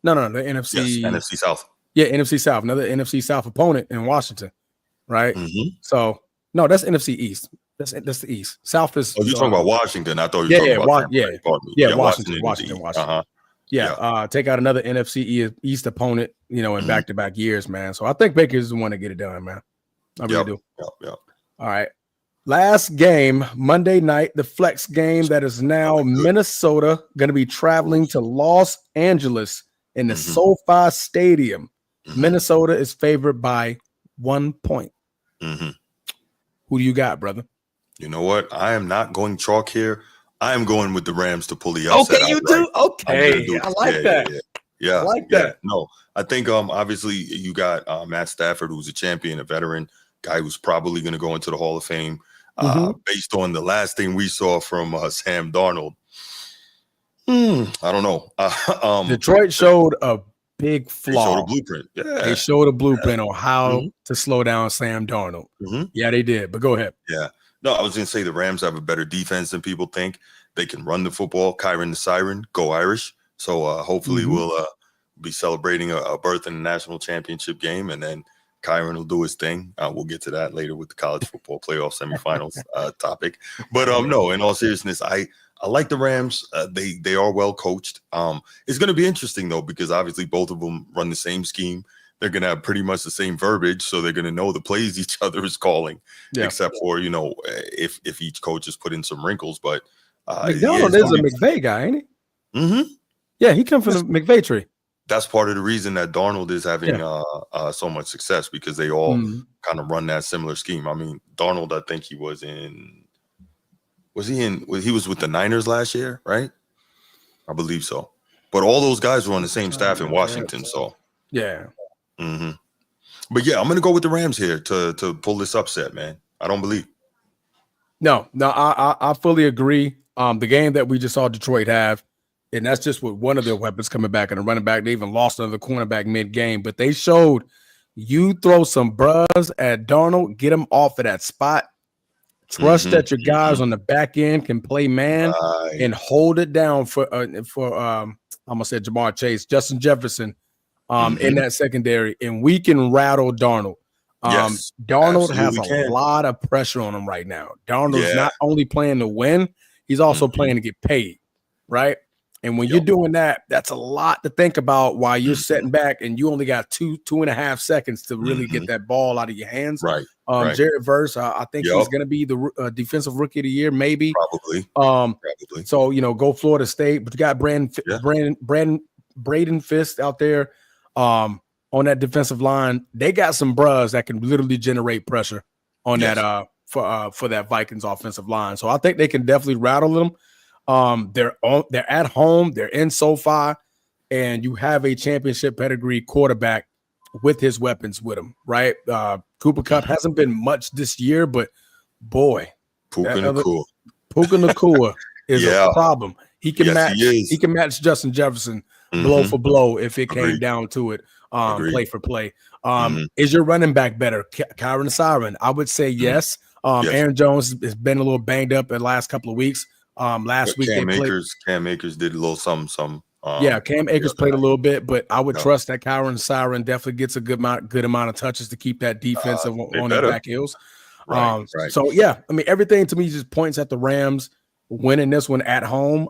No, the NFC. Yes, NFC South. Yeah, NFC South. Another NFC South opponent in Washington, right? So. No, that's NFC East. That's the East. South is. Oh, you're talking about Washington. I thought you were talking about Washington. Take out another NFC East opponent, in back-to-back years, man. So I think Baker is the one to get it done, man. I really do. Yep. All right. Last game, Monday night, the flex game that is now Minnesota going to be traveling to Los Angeles in the SoFi Stadium. Minnesota is favored by 1 point. Who do you got, brother? You know what? I am not going chalk here. I am going with the Rams to pull the upset. Okay, you do? Okay. I like that. Yeah. I like that. No, I think obviously you got Matt Stafford, who's a champion, a veteran, guy who's probably going to go into the Hall of Fame. Based on the last thing we saw from Sam Darnold. I don't know. Detroit showed a big flaw. They showed a blueprint. Yeah. They showed a blueprint on how to slow down Sam Darnold. Yeah, they did. But go ahead. Yeah. No, I was going to say the Rams have a better defense than people think. They can run the football. Kyron the Siren, go Irish. So hopefully we'll be celebrating a berth in the national championship game, and then Kyron will do his thing. We'll get to that later with the college football playoff semifinals topic. But no, in all seriousness, I like the Rams. They are well coached. It's going to be interesting, though, because obviously both of them run the same scheme. They're going to have pretty much the same verbiage, so they're going to know the plays each other is calling, except for, if each coach has put in some wrinkles. But McDonald is a McVay guy, ain't he? Yeah, he comes from the McVay tree. That's part of the reason that Darnold is having so much success, because they all kind of run that similar scheme. I mean, Darnold, I think he was with the Niners last year, right? I believe so. But all those guys were on the same staff in Washington, so yeah. Mm-hmm. But yeah, I'm gonna go with the Rams here to pull this upset, man. I don't believe. No, I fully agree. The game that we just saw Detroit have, and that's just with one of their weapons coming back and a running back. They even lost another cornerback mid-game, but they showed you throw some buzz at Darnold, get him off of that spot. Trust that your guys on the back end can play man and hold it down for I'm gonna say Jamar Chase, Justin Jefferson, in that secondary, and we can rattle Darnold. Yes, Darnold has a lot of pressure on him right now. Darnold's not only playing to win, he's also playing to get paid, right? And when you're doing that, that's a lot to think about while you're setting back and you only got 2.5 seconds to really get that ball out of your hands. Right. Jared Verse, I think he's going to be the defensive rookie of the year, maybe. Probably. So, go Florida State, but you got Braden Fist out there on that defensive line. They got some bros that can literally generate pressure on that for that Vikings offensive line. So I think they can definitely rattle them. They're at home, they're in SoFi, and you have a championship pedigree quarterback with his weapons with him, right? Cooper Kupp hasn't been much this year, but boy, Puka Nacua is a problem. He can match Justin Jefferson blow for blow if it came down to it, play for play. Is your running back better? Kyron Siren? I would say yes. Aaron Jones has been a little banged up in the last couple of weeks. Last week Cam Akers did a little something. Cam Akers played a little bit, but I would trust that Kyron Siren definitely gets a good amount of touches to keep that defense on their back heels. Right. So yeah, I mean, everything to me just points at the Rams winning this one at home.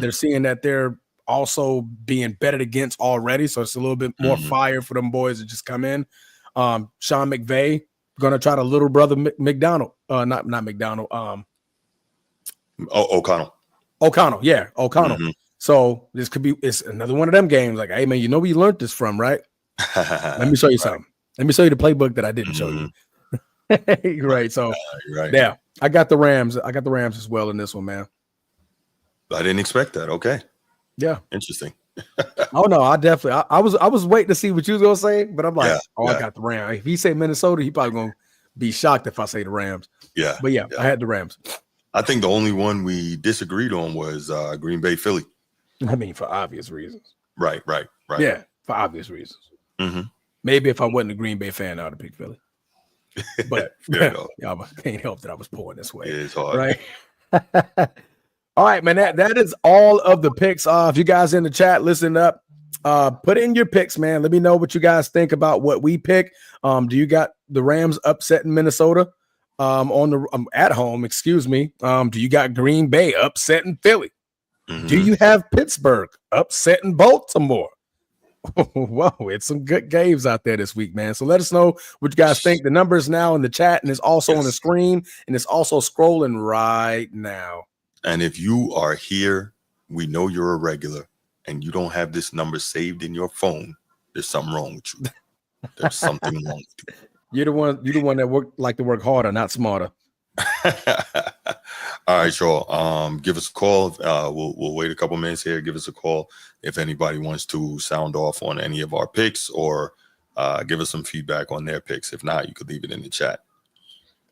They're seeing that they're also being betted against already, so it's a little bit more fire for them boys to just come in. Sean McVay gonna try to little brother McDonald, not McDonald. O'Connell. So this could be another one of them games. Like, hey man, you know where you learned this from, right? Let me show you something. Let me show you the playbook that I didn't show you. Right. So yeah, I got the Rams. I got the Rams as well in this one, man. I didn't expect that. Okay. Yeah. Interesting. Oh no, I definitely I was waiting to see what you was gonna say, but I'm like, I got the Rams. If he say Minnesota, he probably gonna be shocked if I say the Rams. Yeah. But yeah, I had the Rams. I think the only one we disagreed on was Green Bay, Philly. I mean, for obvious reasons. Right. Yeah, for obvious reasons. Maybe if I wasn't a Green Bay fan, I would have picked Philly. But I can't help that I was born this way. It's hard. Right? All right, man. That is all of the picks. If you guys in the chat, listen up. Put in your picks, man. Let me know what you guys think about what we pick. Do you got the Rams upsetting Minnesota on the at home? Excuse me. Do you got Green Bay upsetting Philly? Do you have Pittsburgh upsetting Baltimore? Whoa, it's some good games out there this week, man. So let us know what you guys think. The number is now in the chat, and it's also on the screen, and it's also scrolling right now. And if you are here, we know you're a regular, and you don't have this number saved in your phone. There's something wrong with you. There's something wrong with you. You're the one that like to work harder, not smarter. All right, sure. Give us a call. We'll wait a couple minutes here. Give us a call if anybody wants to sound off on any of our picks or give us some feedback on their picks. If not, you could leave it in the chat.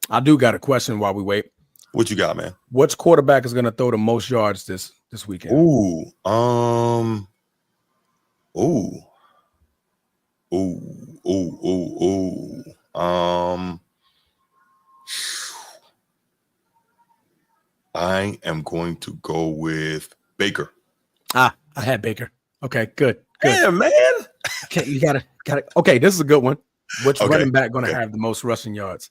I do got a question while we wait. What you got, man? Which quarterback is going to throw the most yards this weekend? I am going to go with Baker. I had Baker. Okay, good. Yeah, man. Okay, you gotta. Okay, this is a good one. Which running back going to have the most rushing yards?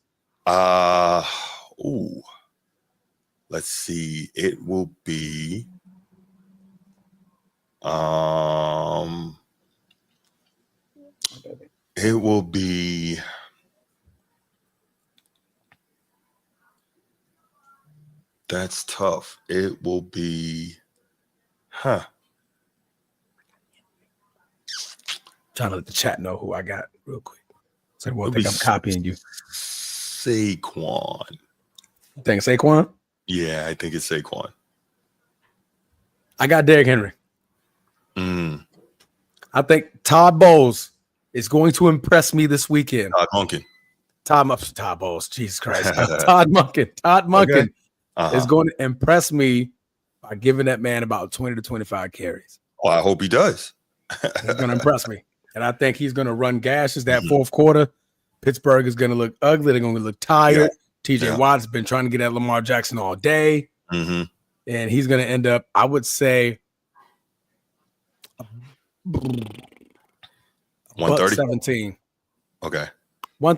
Let's see. It will be. It will be. That's tough. It will be. Trying to let the chat know who I got real quick. So they won't think I'm copying you. Saquon. You think Saquon? Yeah, I think it's Saquon. I got Derrick Henry. I think Todd Bowles is going to impress me this weekend. Todd Bowles, Jesus Christ. Todd Monken is going to impress me by giving that man about 20 to 25 carries. Oh, I hope he does. He's going to impress me. And I think he's going to run gashes that fourth quarter. Pittsburgh is going to look ugly. They're going to look tired. TJ Watt's been trying to get at Lamar Jackson all day. And he's going to end up, I would say, 130? 17. Okay.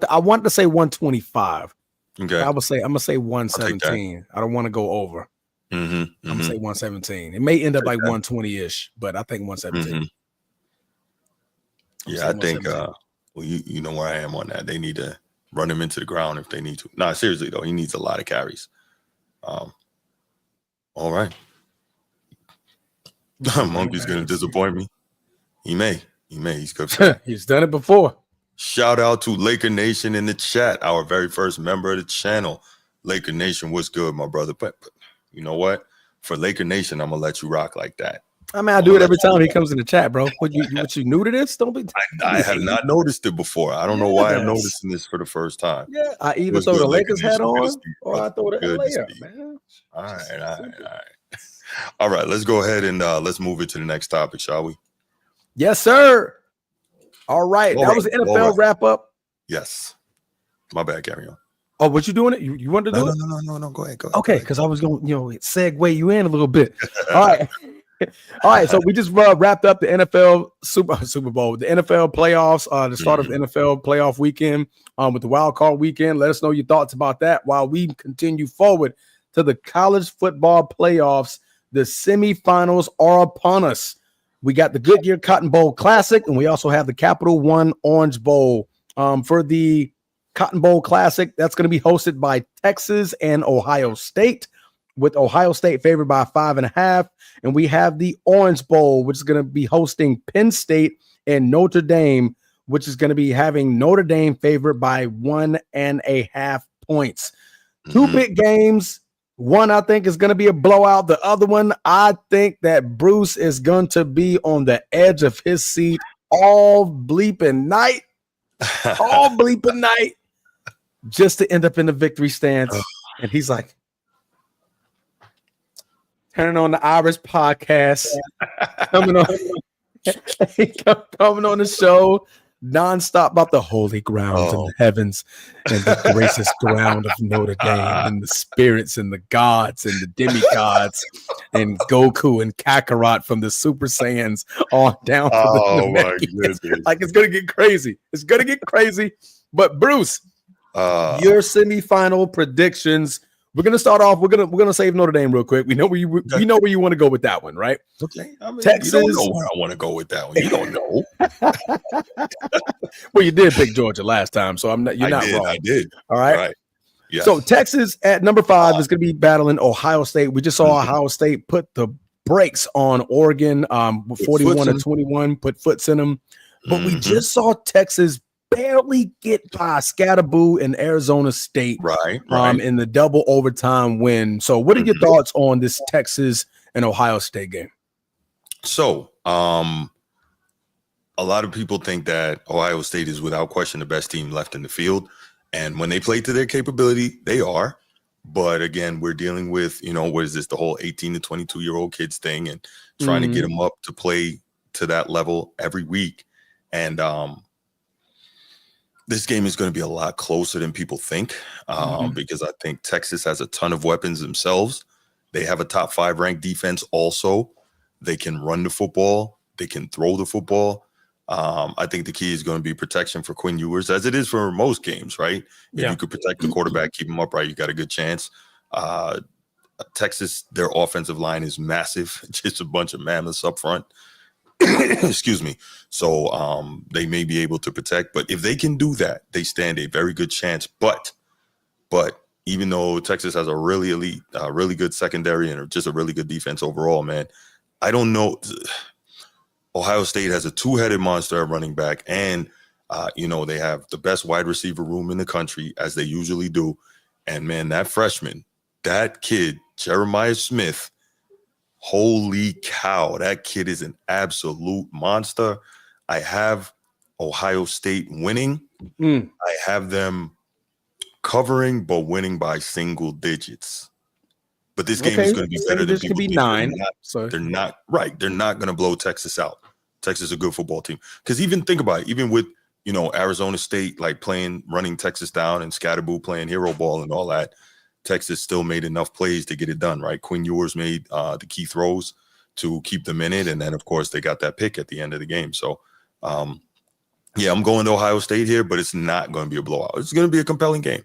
I want to say 125. Okay. I'm going to say 117. I don't want to go over. I'm going to say 117. It may end up like 120-ish, but I think 117. Yeah, I think well, you know where I am on that. They need to run him into the ground if they need to. Nah, seriously though, he needs a lot of carries. All right. Monkey's gonna disappoint me. He may. He's good for that. He's done it before. Shout out to Laker Nation in the chat, our very first member of the channel. Laker Nation, what's good, my brother? But you know what? For Laker Nation, I'm gonna let you rock like that. I mean, I do it every time he comes in the chat, bro. What you new to this? Don't be. I have not noticed it before. I don't know why I'm noticing this for the first time. Yeah, I either throw the Lakers hat on or I throw the LA up, man. All right. All right, let's go ahead and let's move it to the next topic, shall we? Yes, sir. All right. That was the NFL wrap up. Yes. My bad, carry on. Oh, what you doing it? You wanted to do it? No. Go ahead. Okay, because I was going to, segue you in a little bit. All right. All right, so we just wrapped up the NFL Super Bowl, the NFL playoffs, the start of the NFL playoff weekend with the wild card weekend. Let us know your thoughts about that while we continue forward to the college football playoffs. The semifinals are upon us. We got the Goodyear Cotton Bowl Classic, and we also have the Capital One Orange Bowl. For the Cotton Bowl Classic, that's going to be hosted by Texas and Ohio State, with Ohio State favored by 5.5. And we have the Orange Bowl, which is going to be hosting Penn State and Notre Dame, which is going to be having Notre Dame favored by 1.5 points. Two big games. One, I think, is going to be a blowout. The other one, I think that Bruce is going to be on the edge of his seat all bleeping night. Just to end up in the victory stance. And he's like, turning on the Irish podcast, coming on the show nonstop about the holy ground and the heavens and the gracious ground of Notre Dame and the spirits and the gods and the demigods and Goku and Kakarot from the Super Saiyans on down to the Namekians. Like, it's gonna get crazy. But Bruce, your semifinal predictions. We're gonna start off. We're gonna save Notre Dame real quick. We know where you want to go with that one, right? Okay. I mean, Texas. You don't know where I want to go with that one. You don't know. Well, you did pick Georgia last time, so you're not wrong. I did. All right. Yeah. So Texas at number 5 is going to be battling Ohio State. We just saw Ohio State put the brakes on Oregon, 41-21, put foots in them. But we just saw Texas barely get by Scatterboo and Arizona State, right. in the double overtime win. So, what are your thoughts on this Texas and Ohio State game? So, a lot of people think that Ohio State is without question the best team left in the field, and when they play to their capability, they are. But again, we're dealing with, what is this, the whole 18 to 22-year-old kids thing, and trying to get them up to play to that level every week, and this game is going to be a lot closer than people think, because I think Texas has a ton of weapons themselves. They have a top 5 ranked defense also. They can run the football. They can throw the football. I think the key is going to be protection for Quinn Ewers, as it is for most games, right? If you could protect the quarterback, keep him upright, you got a good chance. Texas, their offensive line is massive. Just a bunch of mammoths up front. Excuse me. So they may be able to protect, but if they can do that, they stand a very good chance. But even though Texas has a really elite, really good secondary and just a really good defense overall, man, I don't know. Ohio State has a 2-headed monster at running back, and they have the best wide receiver room in the country, as they usually do. And man, that freshman, that kid, Jeremiah Smith, Holy cow, that kid is an absolute monster. I have Ohio State winning. I have them covering, but winning by single digits. But this game is going to be better than people think. 9. They're not right. They're not going to blow Texas out. Texas is a good football team. Because even think about it, even with Arizona State like running Texas down and Scatterboo playing hero ball and all that, Texas still made enough plays to get it done, right? Quinn Ewers made the key throws to keep them in it. And then, of course, they got that pick at the end of the game. So, yeah, I'm going to Ohio State here, but it's not going to be a blowout. It's going to be a compelling game.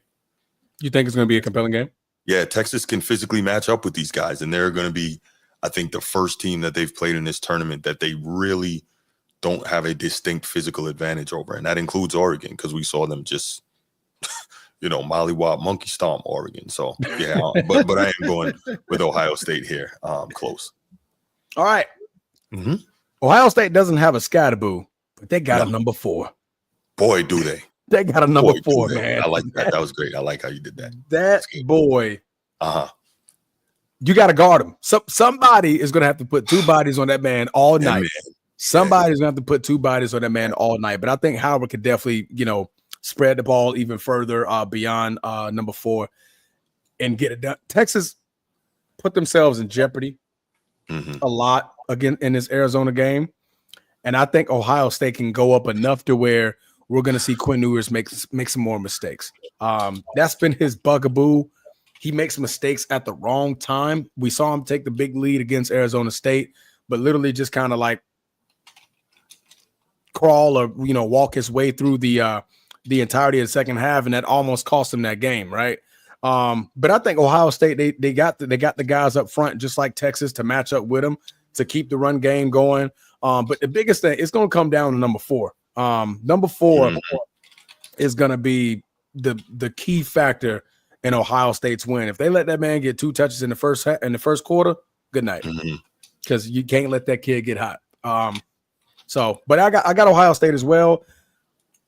You think it's going to be a compelling game? Yeah, Texas can physically match up with these guys, and they're going to be, I think, the first team that they've played in this tournament that they really don't have a distinct physical advantage over, and that includes Oregon because we saw them just, mollywop, monkey stomp Oregon. So yeah, but I am going with Ohio State here. Close. All right. Mm-hmm. Ohio State doesn't have a Scatterboo, but they got a number 4. Boy, do they! They got a number 4, man. I like that. That was great. I like how you did that. That boy. You got to guard him. Somebody is going to have to put 2 bodies on that man all night. Man. Somebody's going to have to put 2 bodies on that man all night. But I think Howard could definitely, spread the ball even further beyond number 4 and get it done. Texas put themselves in jeopardy a lot again in this Arizona game. And I think Ohio State can go up enough to where we're going to see Quinn Ewers make some more mistakes. That's been his bugaboo. He makes mistakes at the wrong time. We saw him take the big lead against Arizona State, but literally just kind of like crawl or walk his way through the entirety of the second half, and that almost cost him that game, right? But I think Ohio State they got the guys up front just like Texas to match up with them to keep the run game going. But the biggest thing, it's going to come down to number 4. Number 4 is going to be the key factor in Ohio State's win. If they let that man get 2 touches in the first quarter, good night, because you can't let that kid get hot. But I got Ohio State as well.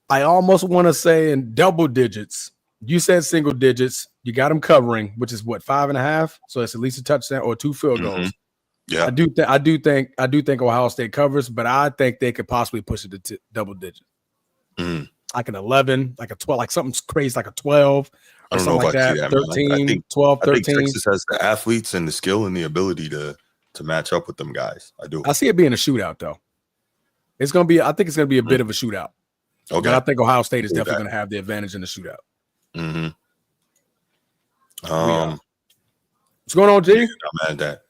I almost want to say in double digits. You said single digits. You got them covering, which is what, 5.5. So it's at least a touchdown or 2 field goals. Yeah, I do think Ohio State covers, but I think they could possibly push it to double digits, like an 11, like a 12, like something crazy, like a 12. I don't know if I see that. 13, 12, 13. I think Texas has the athletes and the skill and the ability to match up with them guys. I do. I see it being a shootout though. It's gonna be. I think it's gonna be a bit of a shootout. Okay. But I think Ohio State is definitely gonna have the advantage in the shootout. What's going on, G? I'm mad at that.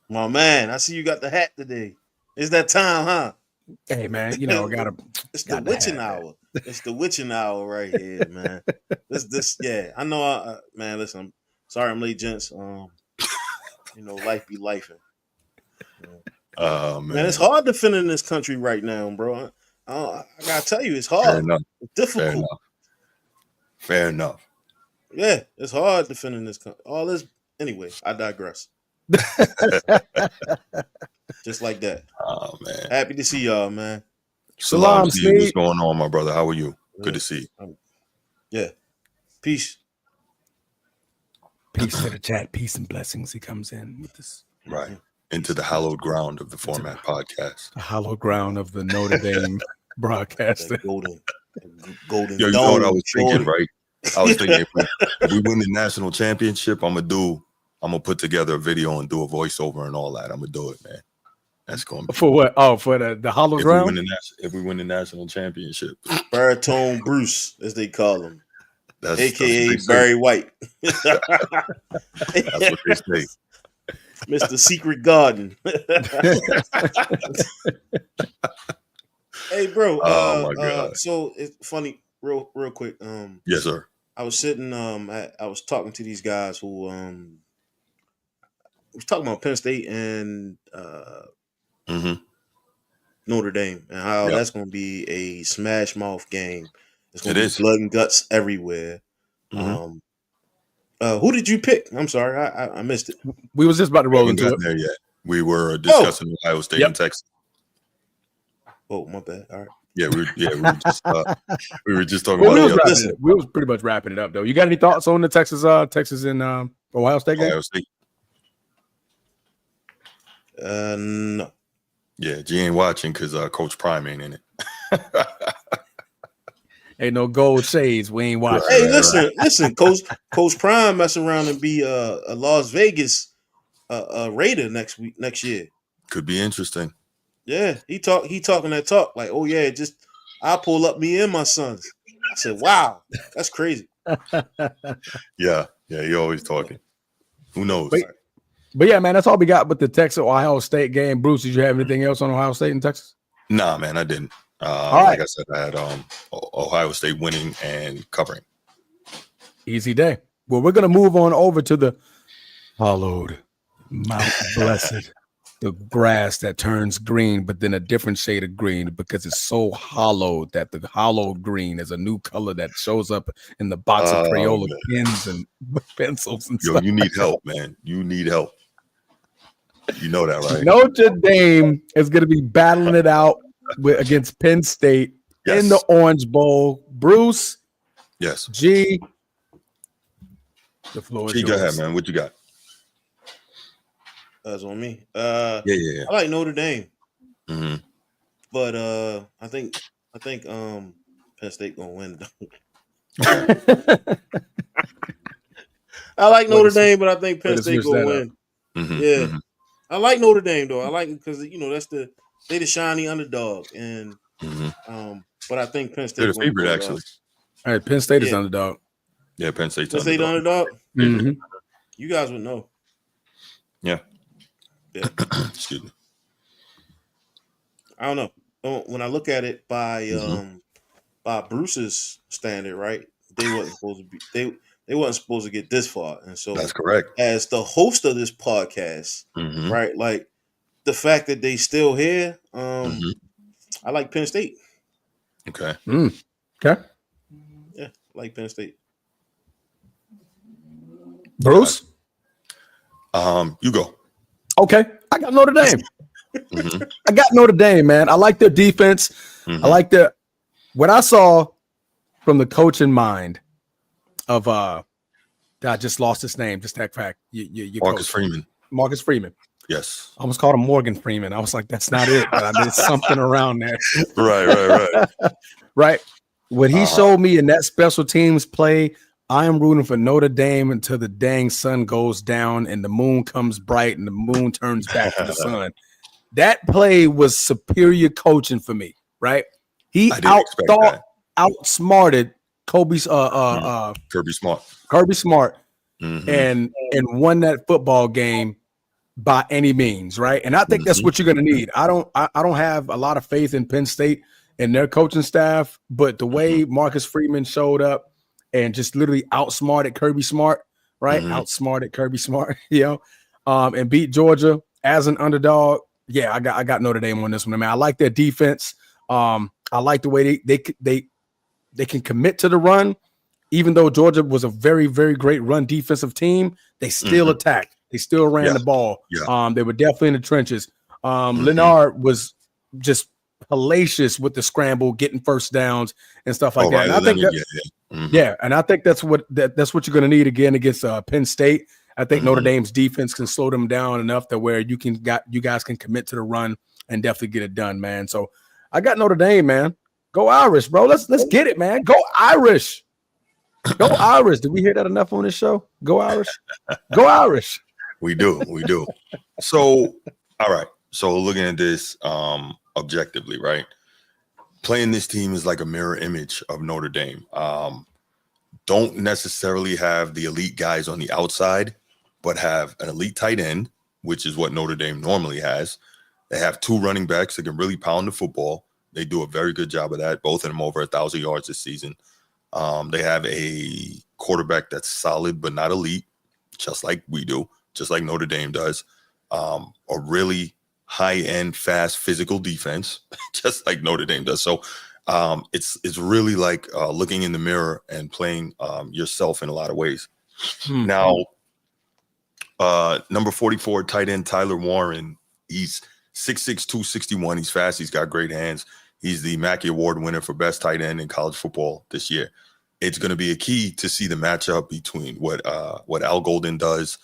My man, I see you got the hat today. It's that time, huh? Hey, man, I gotta. It's the witching hour. It's the witching hour right here, man. This, yeah. I know, man. Listen, I'm sorry I'm late, gents. Life be lifing. Man, it's hard to fit in this country right now, bro. I gotta tell you, it's hard. It's difficult. Fair enough. Yeah, it's hard to fit in this country. All this, anyway. I digress. Just like that. Oh man, happy to see y'all, man. Salam, Steve. What's going on, my brother? How are you? Good to see you. Yeah, peace to the chat. Peace and blessings. He comes in with this right into the hallowed ground of the Format Podcast, the hallowed ground of the Notre Dame broadcaster. Golden. Yo, you know what I was thinking, right? I was thinking if we win the national championship, I'm gonna put together a video and do a voiceover and all that. I'm gonna do it, man. That's going to be for what? Oh, for the hollow ground. If we win the national championship, Baritone Bruce, as they call him, AKA Barry White. That's what they say. Mr. Secret Garden. Hey, bro. Oh my God. So it's funny, real quick. Yes, sir. I was sitting. I was talking to these guys who was talking about Penn State and Notre Dame and how that's going to be a smash mouth game. It's going to be blood and guts everywhere. Who did you pick? I'm sorry, I missed it. We was just about to roll into it. There yet. We were discussing Ohio State and Texas. Oh, my bad. All right. Yeah, we were just talking about it. We was pretty much wrapping it up though. You got any thoughts on the Texas and Ohio State game? Ohio State. No. Yeah, G ain't watching because Coach Prime ain't in it. Ain't no gold shades. We ain't watching. Hey, listen, Coach Prime messing around and be a Las Vegas Raider next year. Could be interesting. Yeah, he talking that talk like, oh yeah, just I'll pull up me and my sons. I said, wow, that's crazy. Yeah, you're always talking. Who knows? But yeah, man, that's all we got with the Texas Ohio State game. Bruce, did you have anything else on Ohio State and Texas? Nah, man, I didn't. All right. Like I said, I had Ohio State winning and covering. Easy day. Well, we're gonna move on over to the hallowed Mount Blessed, the grass that turns green, but then a different shade of green because it's so hollowed that the hollowed green is a new color that shows up in the box of Crayola pens and pencils and stuff. You need help, man. You need help. You know that, right? Notre Dame is going to be battling it out against Penn State in the Orange Bowl. Bruce, yes. G, the floor is yours. Go ahead, man. What you got? That's on me. Yeah. I like Notre Dame, but I think Penn State gonna win. I like Notre Dame, but I think Penn State gonna win. Yeah. I like Notre Dame though. I like it because they the shiny underdog, and but I think Penn State. They're the favorite actually. All right, Penn State is underdog. Yeah, Penn State's underdog. Mm-hmm. You guys would know. Yeah. Excuse me. I don't know. When I look at it by Bruce's standard, right? They wasn't supposed to be. They wasn't supposed to get this far, and so that's correct. As the host of this podcast, right? Like the fact that they still here, I like Penn State. Okay. Okay. Yeah, I like Penn State. Bruce, you go. Okay, I got Notre Dame. I got Notre Dame, man. I like their defense. I like what I saw from the coaching mind of I just lost his name. Just that fact. Marcus Freeman. Marcus Freeman. Yes. I almost called him Morgan Freeman. I was like, that's not it. But I did something around there. Right. Right. What he showed me in that special teams play, I am rooting for Notre Dame until the dang sun goes down and the moon comes bright and the moon turns back to the sun. That play was superior coaching for me, right? He outsmarted Kirby Smart and won that football game by any means, right? And I think that's what you're going to need. I don't have a lot of faith in Penn State and their coaching staff, but the way Marcus Freeman showed up and just literally outsmarted Kirby Smart, right? Outsmarted Kirby Smart, and beat Georgia as an underdog. Yeah, I got Notre Dame on this one, man. I like their defense. I like the way they can commit to the run, even though Georgia was a very, very great run defensive team. They still attacked. They still ran the ball. Yeah. They were definitely in the trenches. Leonard was just hellacious with the scramble, getting first downs and stuff like that. And I think and I think that's what you're going to need again against Penn State. I think Notre Dame's defense can slow them down enough to where you guys can commit to the run and definitely get it done, man. So I got Notre Dame, man. Go Irish, bro. Let's get it, man. Go Irish. Go Irish. Did we hear that enough on this show? Go Irish. Go Irish. We do. So, all right. So looking at this objectively, right? Playing this team is like a mirror image of Notre Dame. Don't necessarily have the elite guys on the outside, but have an elite tight end, which is what Notre Dame normally has. They have two running backs that can really pound the football. They do a very good job of that. Both of them over 1,000 yards this season. They have a quarterback that's solid, but not elite, just like we do, just like Notre Dame does. A really high-end, fast, physical defense, just like Notre Dame does. So it's really like looking in the mirror and playing yourself in a lot of ways. Now, number 44, tight end Tyler Warren, he's 6'6", 261. He's fast. He's got great hands. He's the Mackey Award winner for best tight end in college football this year. It's going to be a key to see the matchup between what Al Golden does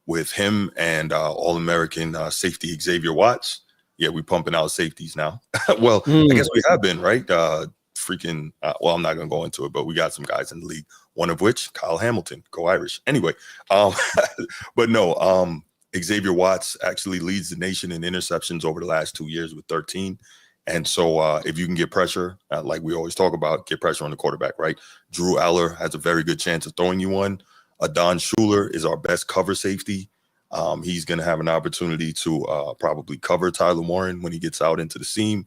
with him and All-American safety Xavier Watts. Yeah, we pumping out safeties now. Well, I guess we have been, right? Well, I'm not going to go into it, but we got some guys in the league, one of which, Kyle Hamilton, go Irish. Anyway, but no, Xavier Watts actually leads the nation in interceptions over the last 2 years with 13. And so if you can get pressure, like we always talk about, get pressure on the quarterback, right? Drew Aller has a very good chance of throwing you one. Don Schuler is our best cover safety. He's going to have an opportunity to probably cover Tyler Warren when he gets out into the seam.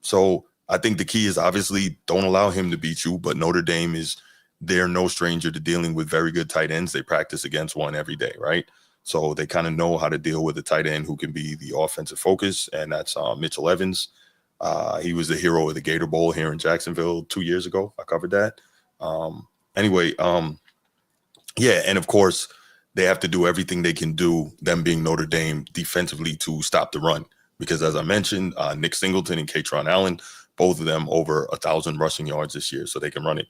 So I think the key is obviously don't allow him to beat you, but Notre Dame they're no stranger to dealing with very good tight ends. They practice against one every day, right? So they kind of know how to deal with a tight end who can be the offensive focus, and that's Mitchell Evans. He was the hero of the Gator Bowl here in Jacksonville 2 years ago. I covered that. Anyway, yeah, and of course, they have to do everything they can do, them being Notre Dame, defensively to stop the run. Because as I mentioned, Nick Singleton and Katron Allen, both of them over 1,000 rushing yards this year, so they can run it.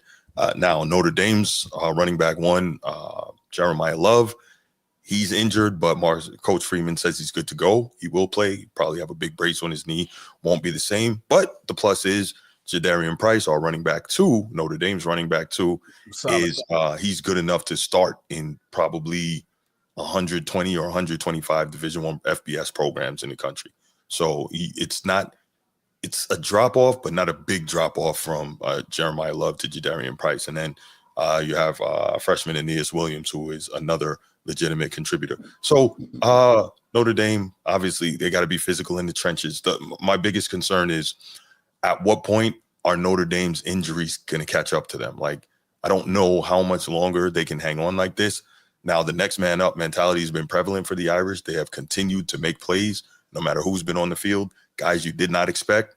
Now, Notre Dame's running back one, Jeremiah Love, he's injured, but Coach Freeman says he's good to go. He will play, probably have a big brace on his knee, won't be the same. But the plus is Jadarian Price, our running back two, Notre Dame's running back two, is he's good enough to start in probably 120 or 125 Division I FBS programs in the country. So it's a drop off, but not a big drop off from Jeremiah Love to Jadarian Price. And then you have freshman Aeneas Williams, who is another legitimate contributor. So Notre Dame, obviously, they got to be physical in the trenches. My biggest concern is at what point are Notre Dame's injuries going to catch up to them? Like, I don't know how much longer they can hang on like this. Now, the next man up mentality has been prevalent for the Irish. They have continued to make plays, no matter who's been on the field, guys you did not expect.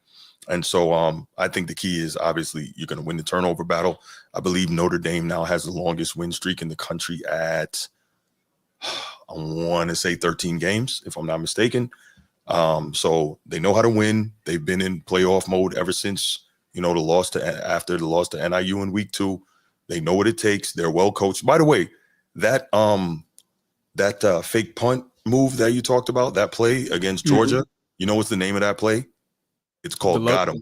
And so I think the key is obviously you're going to win the turnover battle. I believe Notre Dame now has the longest win streak in the country at, I want to say 13 games, if I'm not mistaken. So they know how to win. They've been in playoff mode ever since, after the loss to NIU in week 2. They know what it takes. They're well coached. By the way, that fake punt move that you talked about, that play against Georgia, you know what's the name of that play? It's called Got 'em.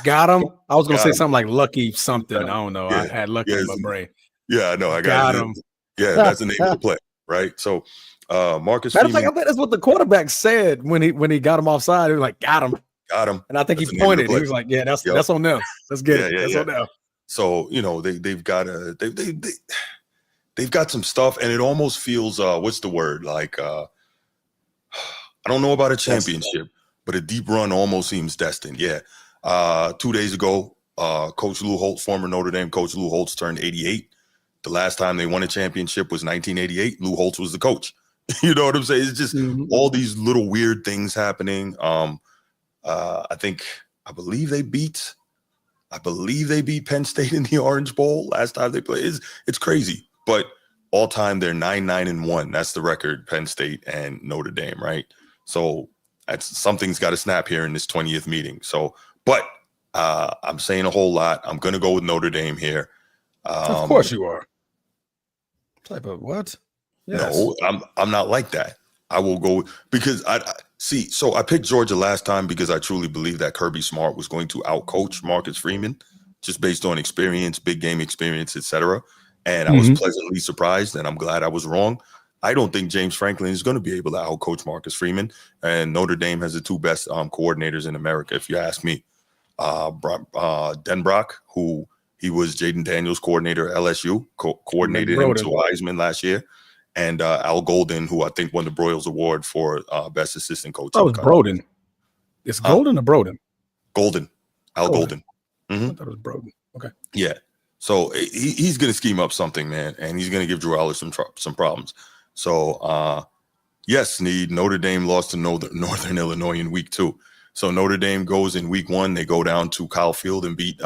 Got him. I was going to say something like lucky something. I don't know. Yeah. I had lucky in my brain. Yeah, I know. I got him. Yeah, that's the name of the play, right? So Marcus Freeman. I think that's what the quarterback said when he got him offside. He was like, got him. And I think he pointed. He was like, yeah, that's on them. Let's get it. That's on them. So, they've got they've got some stuff, and it almost feels what's the word? Like I don't know about a championship, but a deep run almost seems destined. Yeah. 2 days ago, Coach Lou Holtz, former Notre Dame coach Lou Holtz, turned 88. The last time they won a championship was 1988. Lou Holtz was the coach. You know what I'm saying? It's just all these little weird things happening. I believe they beat Penn State in the Orange Bowl last time they played. It's crazy, but all time they're 9-1. That's the record, Penn State and Notre Dame, right? So something's got to snap here in this 20th meeting. So, but I'm saying a whole lot. I'm going to go with Notre Dame here. Of course you are. Type of what? Yes. No, I'm not like that. I will go because I picked Georgia last time because I truly believe that Kirby Smart was going to outcoach Marcus Freeman just based on experience, big game experience, etc. And I was pleasantly surprised, and I'm glad I was wrong. I don't think James Franklin is going to be able to outcoach Marcus Freeman, and Notre Dame has the two best coordinators in America, if you ask me. Denbrock, who he was Jaden Daniels' coordinator at LSU, coordinated him to Heisman last year. And Al Golden, who I think won the Broyles Award for best assistant coach. That was Broden. It's Golden or Broden? Golden. Al Golden. I thought it was Broden. Okay. Yeah. So he's going to scheme up something, man, and he's going to give Drew Aller some problems. So, yes, Snead, Notre Dame lost to Northern Illinois in week 2. So Notre Dame goes in week 1. They go down to Kyle Field and beat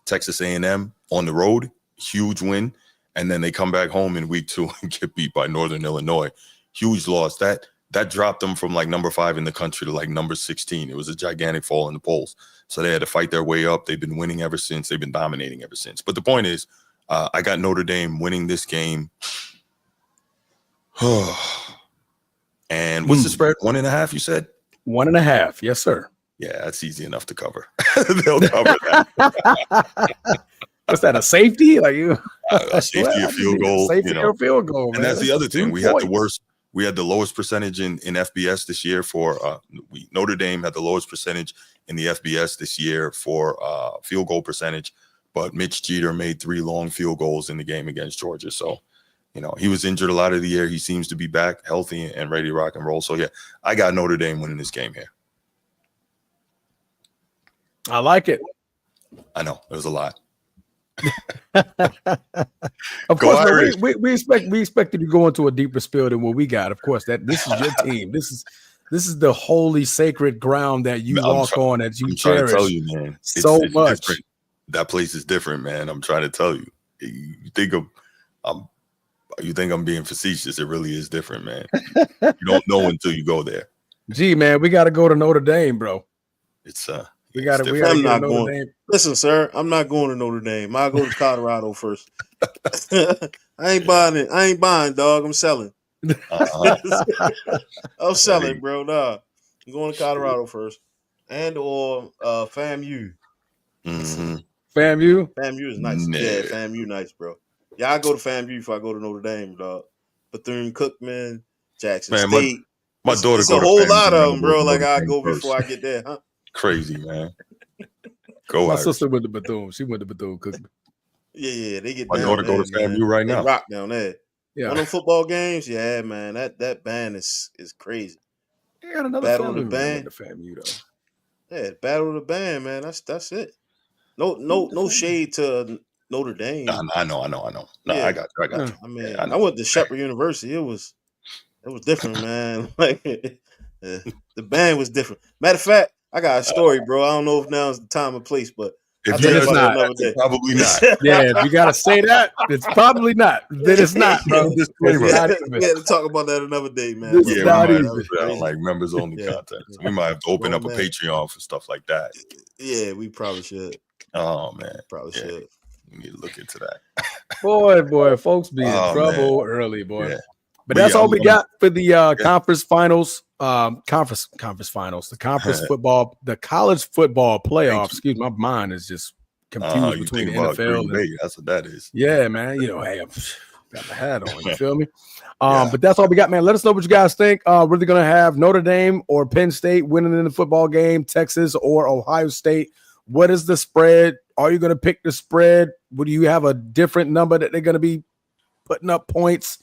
Texas A&M on the road. Huge win. And then they come back home in week 2 and get beat by Northern Illinois. Huge loss. That dropped them from like number 5 in the country to like number 16. It was a gigantic fall in the polls. So they had to fight their way up. They've been winning ever since. They've been dominating ever since. But the point is, I got Notre Dame winning this game And what's the spread? 1.5, you said? 1.5. Yes, sir. Yeah, that's easy enough to cover. They'll cover that. What's that? A safety? Like you? A safety, a field goal. Safety or field goal, man. And that's the other thing. We had the lowest percentage in FBS this year for Notre Dame had the lowest percentage in the FBS this year for field goal percentage, but Mitch Jeter made 3 long field goals in the game against Georgia. So, he was injured a lot of the year. He seems to be back healthy and ready to rock and roll. So yeah, I got Notre Dame winning this game here. I like it. I know it was a lot. Of course, man, we expected to go into a deeper spiel than what we got. Of course, this is your team. This is the holy sacred ground that you walk on, that you cherish. I'm trying to tell you, man, it's much. Different. That place is different, man. I'm trying to tell you. You think I'm being facetious? It really is different, man. You don't know until you go there. Gee, man, we got to go to Notre Dame, bro. We got to. I'm not going. Dame. Listen, sir, I'm not going to Notre Dame. I'll go to Colorado first. I ain't buying it. I ain't buying, dog. I'm selling. I'm selling, bro. Nah, I'm going to Colorado first, or FAMU. Mm-hmm. FAMU is nice. No. Yeah, FAMU nice, bro. Yeah, I go to FAMU if I go to Notre Dame, dog. Bethune-Cookman, Jackson State. My daughter. It's a whole lot of them, bro. Like I go before I get there, huh? Crazy, man. My sister went to Bethune. She went to Bethune-Cookman. Yeah, they get. My daughter go to FAMU right now. They rock down there. Yeah, one of them football games. Yeah, man, that band is crazy. They got another Battle of the Band. The FAMU though. Yeah, Battle of the Band, man. That's it. No shade to Notre Dame. I know. No, yeah. I got you. I mean, I went to Shepherd University. It was different, man. Like the band was different. Matter of fact, I got a story, bro. I don't know if now's the time and place, but if it's not, probably not. Yeah, if you gotta say that, it's probably not. Then it's not, bro. We had to talk about that another day, man. This we might like members only content. So we might have to open up a Patreon for stuff like that. Yeah, we probably should. Oh man, probably should. We need to look into that. boy, folks be in trouble early, boy. Yeah. But that's all we got for the conference finals. Conference finals. The conference football, the college football playoffs. Excuse me, my mind is just confused between the NFL and that's what that is. Yeah, man. Hey, I've got my hat on. You feel me? But that's all we got, man. Let us know what you guys think. We're going to have Notre Dame or Penn State winning in the football game, Texas or Ohio State. What is the spread? Are you going to pick the spread? Would you have a different number that they're going to be putting up points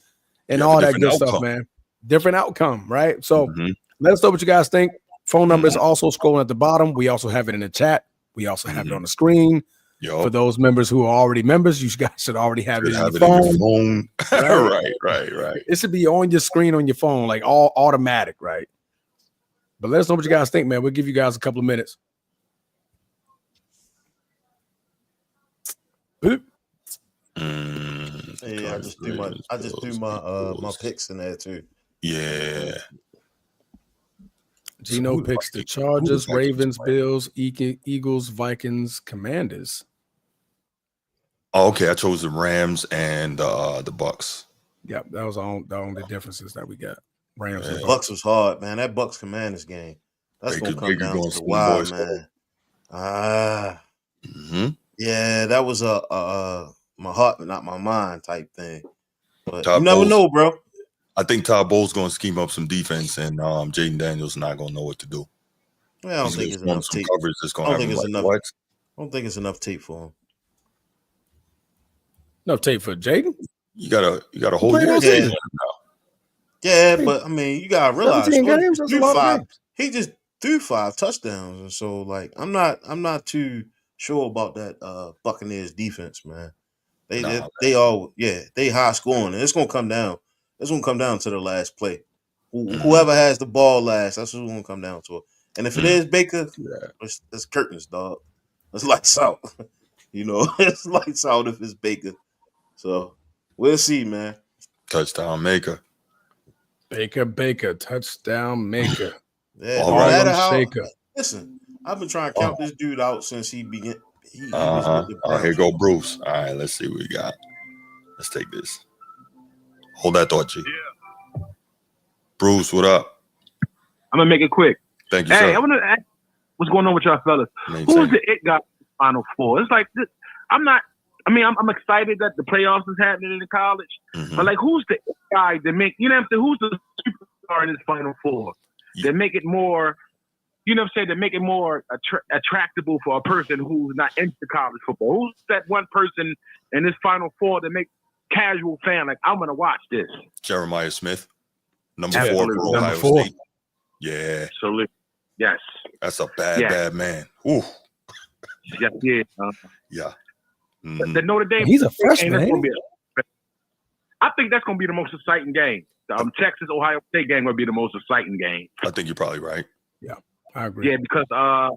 and all that good stuff, man? Different outcome, right? So let us know what you guys think. Phone number is also scrolling at the bottom. We also have it in the chat. We also have it on the screen. For those members who are already members, you guys should already have it in your phone. Right. It should be on your screen on your phone, like all automatic, right? But let us know what you guys think, man. We'll give you guys a couple of minutes. Yeah, I just do my picks in there too. Yeah. Gino picks the Chargers, Ravens, Bills, Eagles, Vikings, Commanders. Oh, okay. I chose the Rams and the Bucks. Yeah, that was the only differences that we got. Rams and Bucks was hard, man. That Bucks Commanders game. That's gonna come down to the wire, man. Yeah, that was my heart, not my mind type thing. But you never know, bro. I think Todd Bowles going to scheme up some defense, and Jaden Daniels not going to know what to do. Well, I don't think it's enough tape. I don't think it's enough tape for him. Enough tape for Jaden? You got a whole year now. Yeah, but I mean, you gotta realize he just threw 5 touchdowns, and so like I'm not too sure about that Buccaneers defense, man. They high scoring, and it's gonna come down. It's gonna come down to the last play. Whoever has the ball last, that's what's gonna come down to it. And if it is Baker, it's curtains, dog. It's lights out. It's lights out if it's Baker. So we'll see, man. Touchdown maker. Baker, touchdown maker. Yeah, no matter how. Listen, I've been trying to count this dude out since he began. Here go Bruce. All right, let's see what we got. Let's take this. Hold that thought, G. Bruce, what up? I'm gonna make it quick. Thank you, sir. Hey, I want to ask what's going on with y'all fellas. Who's the it guy in the Final Four? It's like this, I'm excited that the playoffs is happening in the college, but like, who's the it guy that make, you know what I'm saying? Who's the superstar in this Final Four that make it more, you know what I'm saying, that make it more attractable for a person who's not into college football? Who's that one person in this Final Four that make casual fan like, I'm gonna watch this? Jeremiah Smith, number 4 for Ohio State. Yeah. Absolutely. Yes. That's a bad man. Ooh. Yeah. Yeah. The Notre Dame. He's a freshman. I think that's going to be the most exciting game. Texas Ohio State game will be the most exciting game. I think you're probably right. Yeah, I agree. Yeah, because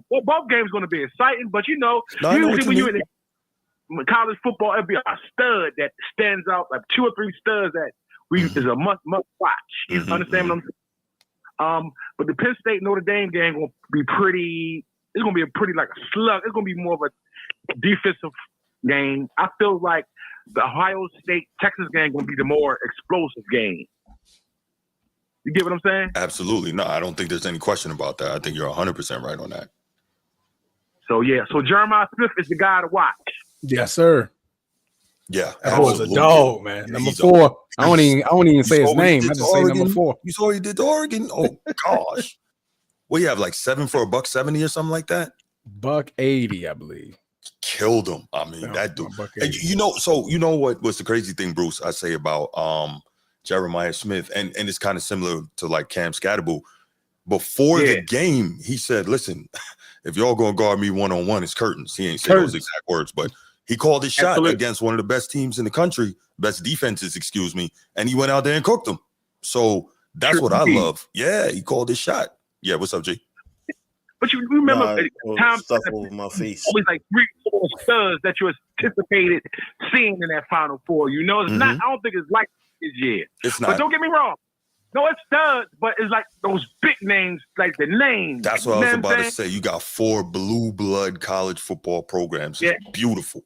both games going to be exciting, but usually when you're in college football, it'll be a stud that stands out, like 2 or 3 studs that is a must watch. You understand what I'm saying? But the Penn State Notre Dame game going to be pretty. It's going to be a pretty like a slug. It's going to be more of a defensive game. I feel like the Ohio State Texas game going to be the more explosive game. You get what I'm saying? Absolutely. No, I don't think there's any question about that. I think you're 100% right on that. So Jeremiah Smith is the guy to watch. Yes, sir. Yeah, that was a dog, man. Number 4. I won't even say his name. I just say number 4. You saw he did to Oregon? Oh gosh. What you have, like 7 for $170 or something like that? $180, I believe. Killed him. I mean, that dude. You know what was the crazy thing, Bruce, I say about Jeremiah Smith, and it's kind of similar to like Cam Scatterbull. Before the game, he said, listen, if y'all gonna guard me one-on-one, it's curtains. He ain't saying those exact words, but he called his shot against one of the best teams in the country, best defenses, excuse me, and he went out there and cooked them. So that's what I love. Yeah, he called his shot. Yeah, what's up, G? But you remember time stuff over my face. Always like 3 or 4 studs that you anticipated seeing in that Final Four. You know, it's not. I don't think it's like this year. It's not. But don't get me wrong. No, it's studs, but it's like those big names, like the names. That's what I was about to say. You got 4 blue blood college football programs. It's beautiful.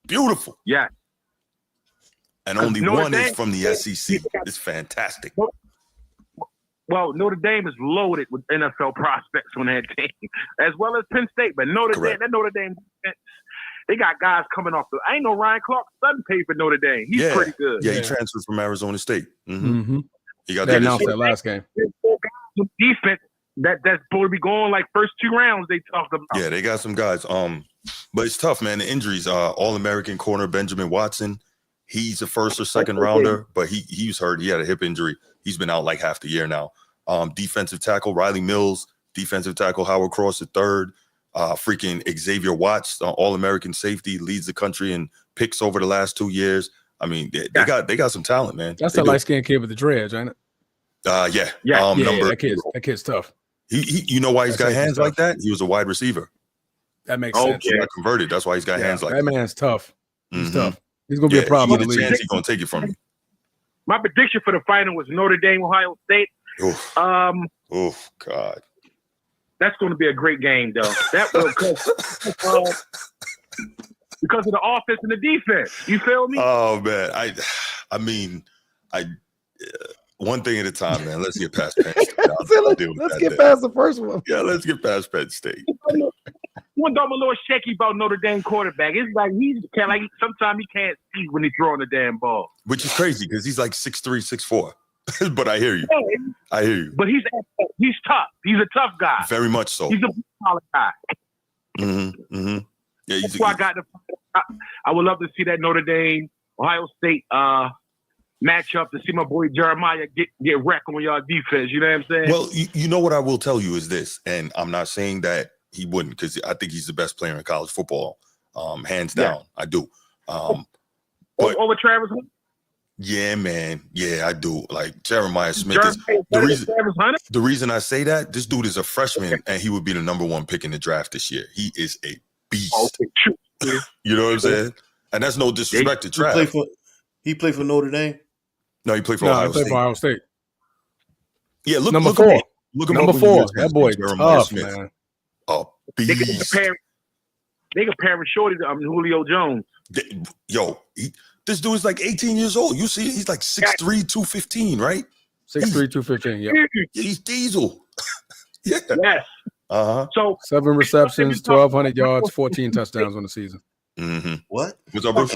Beautiful. Yeah. And only one is from the SEC. It's fantastic. Well, Notre Dame is loaded with NFL prospects on that team, as well as Penn State. But Notre Dame, they got guys coming off I ain't no Ryan Clark Sutton paid for Notre Dame. He's pretty good. Yeah, he transferred from Arizona State. He got announced that last game. Defense that's supposed to be going like first 2 rounds. They talked about. Yeah, they got some guys. But it's tough, man. The injuries. All-American corner Benjamin Watson. He's a first or second rounder, but he was hurt. He had a hip injury. He's been out like half the year now. Defensive tackle Riley Mills, defensive tackle Howard Cross III, freaking Xavier Watts, All-American safety, leads the country in picks over the last 2 years. I mean, they got some talent, man. That's the light-skinned kid with the dreads, ain't it? Yeah. That kid's tough. He you know why he's got hands like that? He was a wide receiver. That makes sense. He got converted. That's why he's got hands like that. That man's tough. He's tough. He's gonna be a problem in the league. He's gonna take it from you. My prediction for the final was Notre Dame, Ohio State. Oof. God. That's going to be a great game, though. That will because of the offense and the defense. You feel me? Oh man, I mean, one thing at a time, man. Let's get past Penn State. Let's get past the first one. Yeah, let's get past Penn State. One thing I'm a little shaky about Notre Dame quarterback. It's like sometimes he can't see when he's throwing the damn ball. Which is crazy because he's like 6'3", 6'4". But I hear you. I hear you. But he's tough. He's a tough guy. Very much so. He's a solid guy. Yeah, that's why I would love to see that Notre Dame, Ohio State matchup to see my boy Jeremiah get wrecked on y'all defense. You know what I'm saying? Well, you know what I will tell you is this, and I'm not saying that he wouldn't because I think he's the best player in college football, hands down. I do. But over Travis Hunter? Yeah, man. Yeah, I do. Like Jeremiah Smith is the reason I say that. This dude is a freshman, and he would be the #1 pick in the draft this year. He is a beast. You know what I'm saying? And that's no disrespect to Travis. He played for Notre Dame. No, he played for Ohio State. Yeah, look number 4. Look number 4. That boy tough, man. Oh, beast. They compare Shorty to Julio Jones. This dude is like 18 years old. You see, he's like 6'3", 215, right? 6'3", 215. Yep. He's diesel. Yes. So 7 receptions, 1,200 yards, 14 touchdowns on the season. Mm-hmm. What? What's up, Bruce?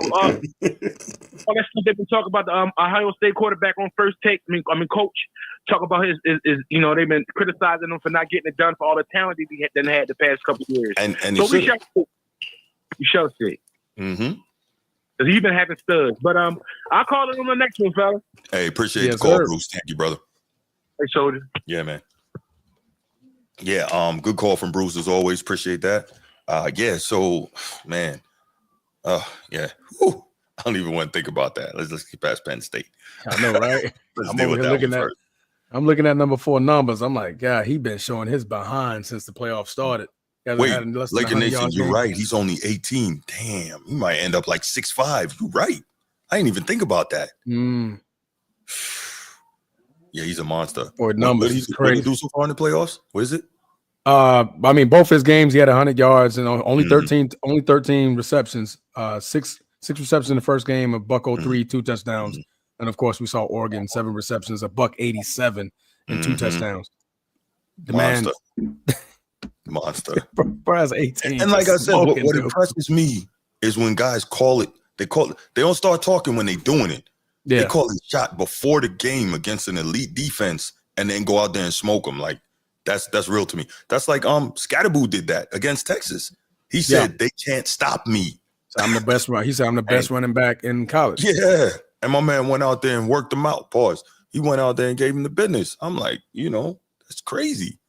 Let's talk about the Ohio State quarterback on First Take. I mean, coach. Talk about his they've been criticizing him for not getting it done for all the talent that he had the past couple of years. And so we shall see. Mm-hmm. Because he's been having studs. But I'll call it on the next one, fella. Hey, appreciate the call, Bruce. Thank you, brother. Hey, Shoulder. Yeah, man. Yeah, good call from Bruce as always. Appreciate that. So, man. Yeah. Whew. I don't even want to think about that. Let's get past Penn State. I know, right? I'm over here looking at. I'm looking at number 4 numbers. I'm like, God, he's been showing his behind since the playoffs started. Wait, Laker Nation, you're right. He's only 18. Damn, he might end up like 6'5". You're right. I didn't even think about that. Yeah, he's a monster. For numbers, he's crazy. What did he do so far in the playoffs? What is it? I mean, both his games, he had 100 yards and only 13 receptions. 6 receptions in the first game, $103, 2 touchdowns. And of course, we saw Oregon 7 receptions, $187 and 2 touchdowns. The monster. Monster. Bro, 18. And like I said, what impresses me is when guys call it. They don't start talking when they're doing it. Yeah. They call it shot before the game against an elite defense, and then go out there and smoke them. Like that's real to me. That's like Scatterboo did that against Texas. He said they can't stop me. So I'm the best. He said I'm the best running back in college. Yeah. And my man went out there and worked him out. Pause. He went out there and gave him the business. I'm like, that's crazy.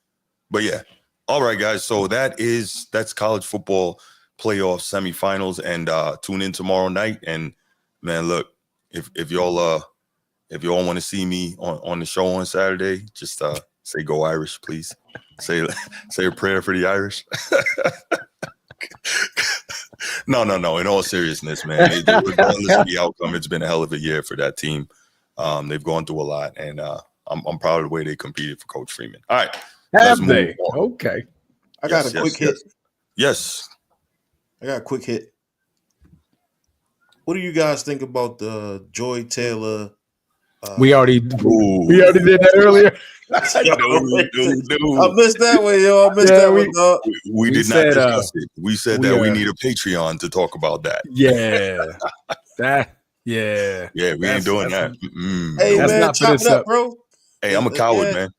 But yeah. All right, guys. So that's college football playoff semifinals, and tune in tomorrow night. And man, look, if y'all want to see me on the show on Saturday, just say go Irish, please. Say a prayer for the Irish. No. In all seriousness, man, regardless of the outcome, it's been a hell of a year for that team. They've gone through a lot, and I'm proud of the way they competed for Coach Freeman. All right. Have they? Okay. I got a quick hit. Yes. I got a quick hit. What do you guys think about the Joy Taylor? We already did that earlier. No. I missed that one, yo. I missed that one, dog. We did not discuss it. We said that we need a Patreon to talk about that. Yeah. Yeah, we ain't doing that. Hey, that's man, chop it up, bro. Hey, I'm a coward, man.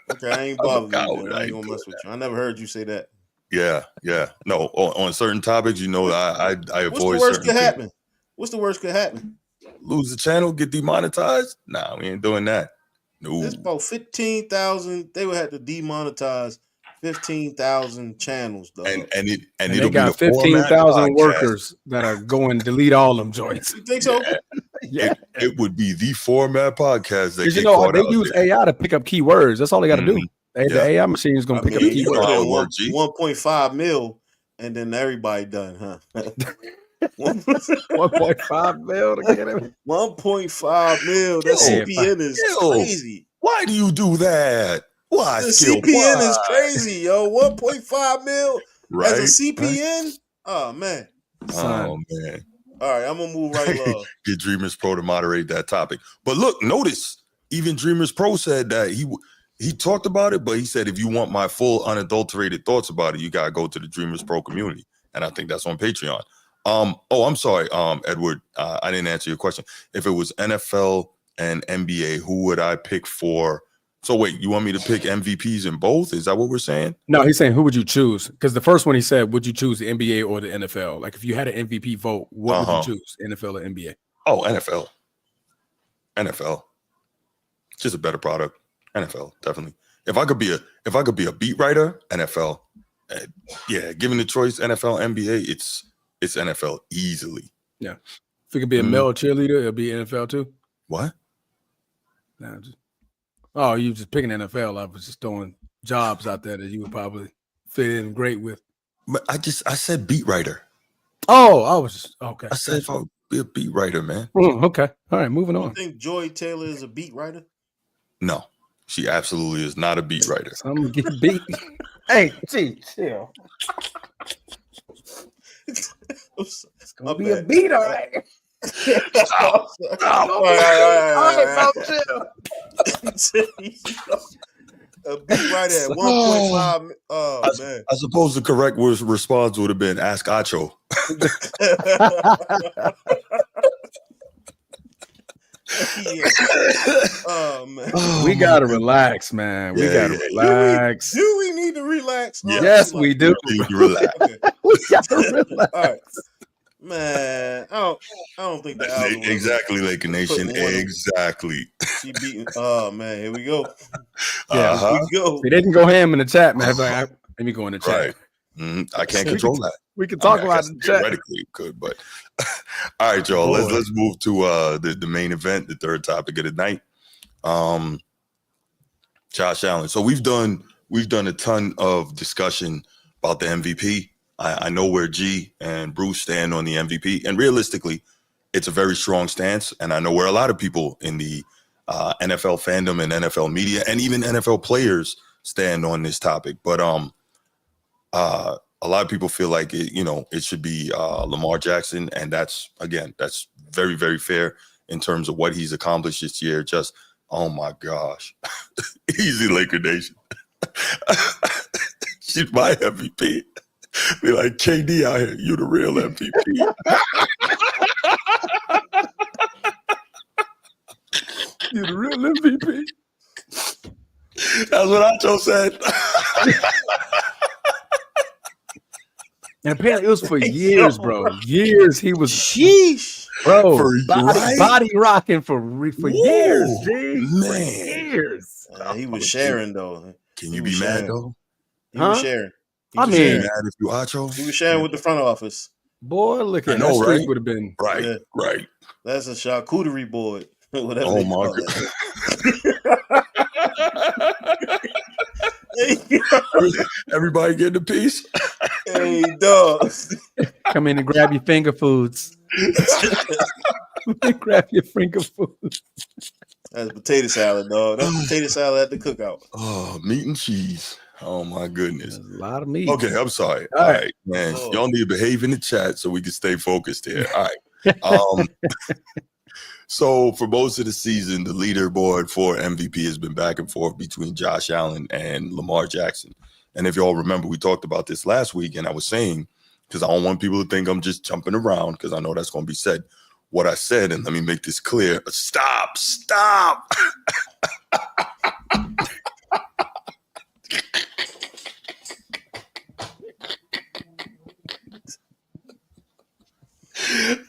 Okay, I ain't bothering you. I ain't gonna mess with you. I never heard you say that. Yeah. No, on certain topics, I avoid. What's the worst could happen? What's the worst could happen? Lose the channel, get demonetized? Nah, we ain't doing that. No. It's about 15,000. They would have to demonetize 15,000 channels, dog. And they got 15,000 workers that are going to delete all them joints. You think so? Yeah. It would be the Format Podcast that they use AI to pick up keywords. That's all they got to do. The AI machine is going to pick up keywords. 1.5 mil, and then everybody done, huh? 1.5 mil to get him. 1.5 mil. That CPN is crazy. Why do you do that? Why? The CPN is crazy, yo. 1.5 mil as a CPN. Right? Oh man. Oh man. All right, I'm gonna move right along. Get Dreamers Pro to moderate that topic. But look, notice even Dreamers Pro said that he talked about it, but he said if you want my full unadulterated thoughts about it, you gotta go to the Dreamers Pro community, and I think that's on Patreon. I'm sorry, Edward. I didn't answer your question. If it was NFL and NBA, who would I pick for? So wait, you want me to pick MVPs in both? Is that what we're saying? No, he's saying who would you choose? Because the first one he said, would you choose the NBA or the NFL? Like if you had an MVP vote, what would you choose, NFL or NBA? Oh, NFL. Just a better product. NFL, definitely. If I could be a beat writer, NFL. Given the choice, NFL, NBA, it's NFL easily. Yeah. If it could be a male cheerleader, it'll be NFL too. What? No, you just picking NFL. I was just throwing jobs out there that you would probably fit in great with. But I said beat writer. Oh, I was just okay. I said if I would be a beat writer, man. Okay. All right, moving on. You think Joy Taylor is a beat writer? No, she absolutely is not a beat writer. I'm gonna get beat. Hey, chill. It's gonna be a beat, all right. Stop. All right, bro, chill. A beat right at 1.5. Oh, man. I suppose the correct response would have been ask Acho. Yeah. Oh, man. We gotta relax, man. We gotta relax. Do we need to relax? Yes, we do. We need to relax. Okay. We gotta relax. All right. Man, I don't think the album exactly, Laker Nation. Exactly. She beating. Oh man, here we go. Yeah, here we go. See, they can go ham in the chat, man. Let me go in the chat. Right. I can't control that. We can talk about it in the chat. Theoretically, it could, but all right, y'all. Let's move to the main event, the third topic of the night. Josh Allen. So we've done a ton of discussion about the MVP. I know where G and Bruce stand on the MVP, and realistically, it's a very strong stance. And I know where a lot of people in the NFL fandom and NFL media and even NFL players stand on this topic. But a lot of people feel like it should be Lamar Jackson, and that's very, very fair in terms of what he's accomplished this year. Just oh my gosh, easy Laker Nation. She's my MVP. Be like, KD out here, you the real MVP. You the real MVP. That's what Acho said. And apparently it was for years, bro. Years he was, bro, body rocking for years, G. Man. For years. He was sharing though. Can you be mad though? He was sharing. I mean, mad if you Acho. He was sharing with the front office. Boy, look at that streak would have been right. That's a charcuterie board. Whatever. Oh my god! Everybody getting a piece. Hey, dog. Come in and grab your finger foods. Grab your finger foods. That's potato salad, dog. That's potato salad at the cookout. Oh, meat and cheese. Oh my goodness. There's a lot of meat. Okay, I'm sorry. All right, man. Y'all need to behave in the chat so we can stay focused here. All right. So for most of the season, the leaderboard for MVP has been back and forth between Josh Allen and Lamar Jackson. And if y'all remember, we talked about this last week, and I was saying, because I don't want people to think I'm just jumping around, because I know that's going to be said. What I said, and let me make this clear. Stop.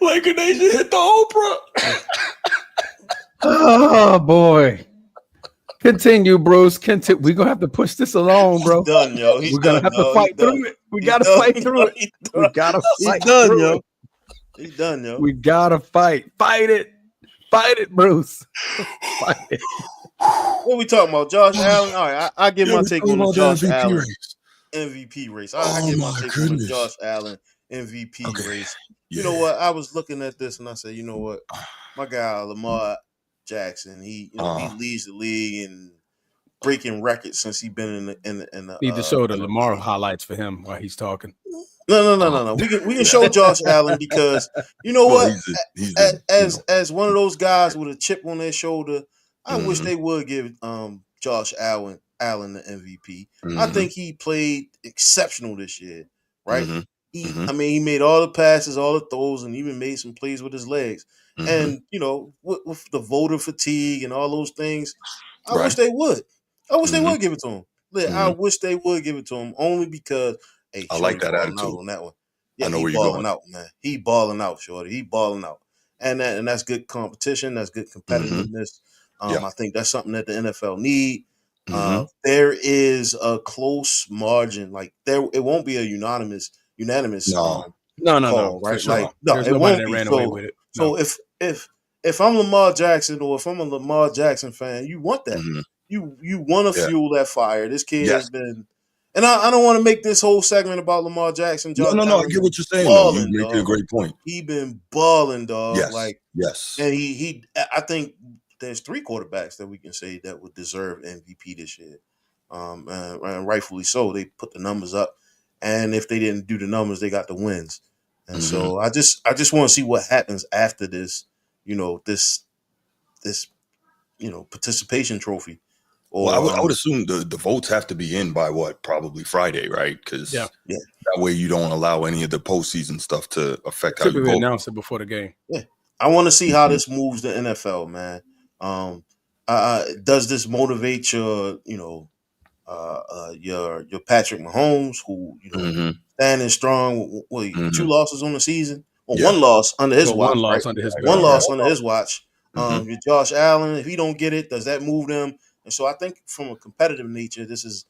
Laker Nation hit the Oprah. Oh boy. Continue, Bruce. We're gonna have to push this along, bro. He's done, yo. We're gonna have to fight through it. We gotta fight through it. We gotta fight through it. He's done, yo. We gotta fight. Fight it. Fight it, Bruce. Fight it. What we talking about? Josh Allen? All right, I give my take on the Josh Allen MVP race. I give my take on the Josh Allen MVP race. You know what? I was looking at this and I said, you know what? My guy Lamar Jackson, he leads the league in breaking records since he's been in the need to show the Lamar highlights for him while he's talking. No. We can show Josh Allen because you know what? As one of those guys with a chip on their shoulder, I wish they would give Josh Allen the MVP. I think he played exceptional this year, right? I mean, he made all the passes, all the throws, and even made some plays with his legs. And you know, with the voter fatigue and all those things, I wish they would. I wish they would give it to him. I wish they would give it to him only because. Hey, I like that attitude on that one. Yeah, I know he balling out, man. He balling out, Shorty. He balling out, and that's good competition. That's good competitiveness. I think that's something that the NFL need. There is a close margin, like it won't be a unanimous. No, right? Sure. Like no, it won't be. Away with it. No. So if I'm Lamar Jackson or if I'm a Lamar Jackson fan, you want that. You want to fuel that fire. This kid has been. And I don't want to make this whole segment about Lamar Jackson. No, I get what you're saying. Balling, you make a great point. He been balling, dog. Yes. And he I think there's 3 quarterbacks that we can say that would deserve MVP this year. And rightfully so. They put the numbers up. And if they didn't do the numbers, they got the wins. And so I just want to see what happens after this, this participation trophy. Or I would assume the votes have to be in by what, probably Friday, right? Because that way you don't allow any of the postseason stuff to affect how you vote. Announce it before the game. Yeah, I want to see how this moves the NFL, man. Does this motivate your Patrick Mahomes, who standing strong? Wait, 2 losses on the season, or 1 loss under his watch, one loss right? under his belt. 1 loss under his watch. Your Josh Allen, if he don't get it, does that move them? And so I think from a competitive nature, this is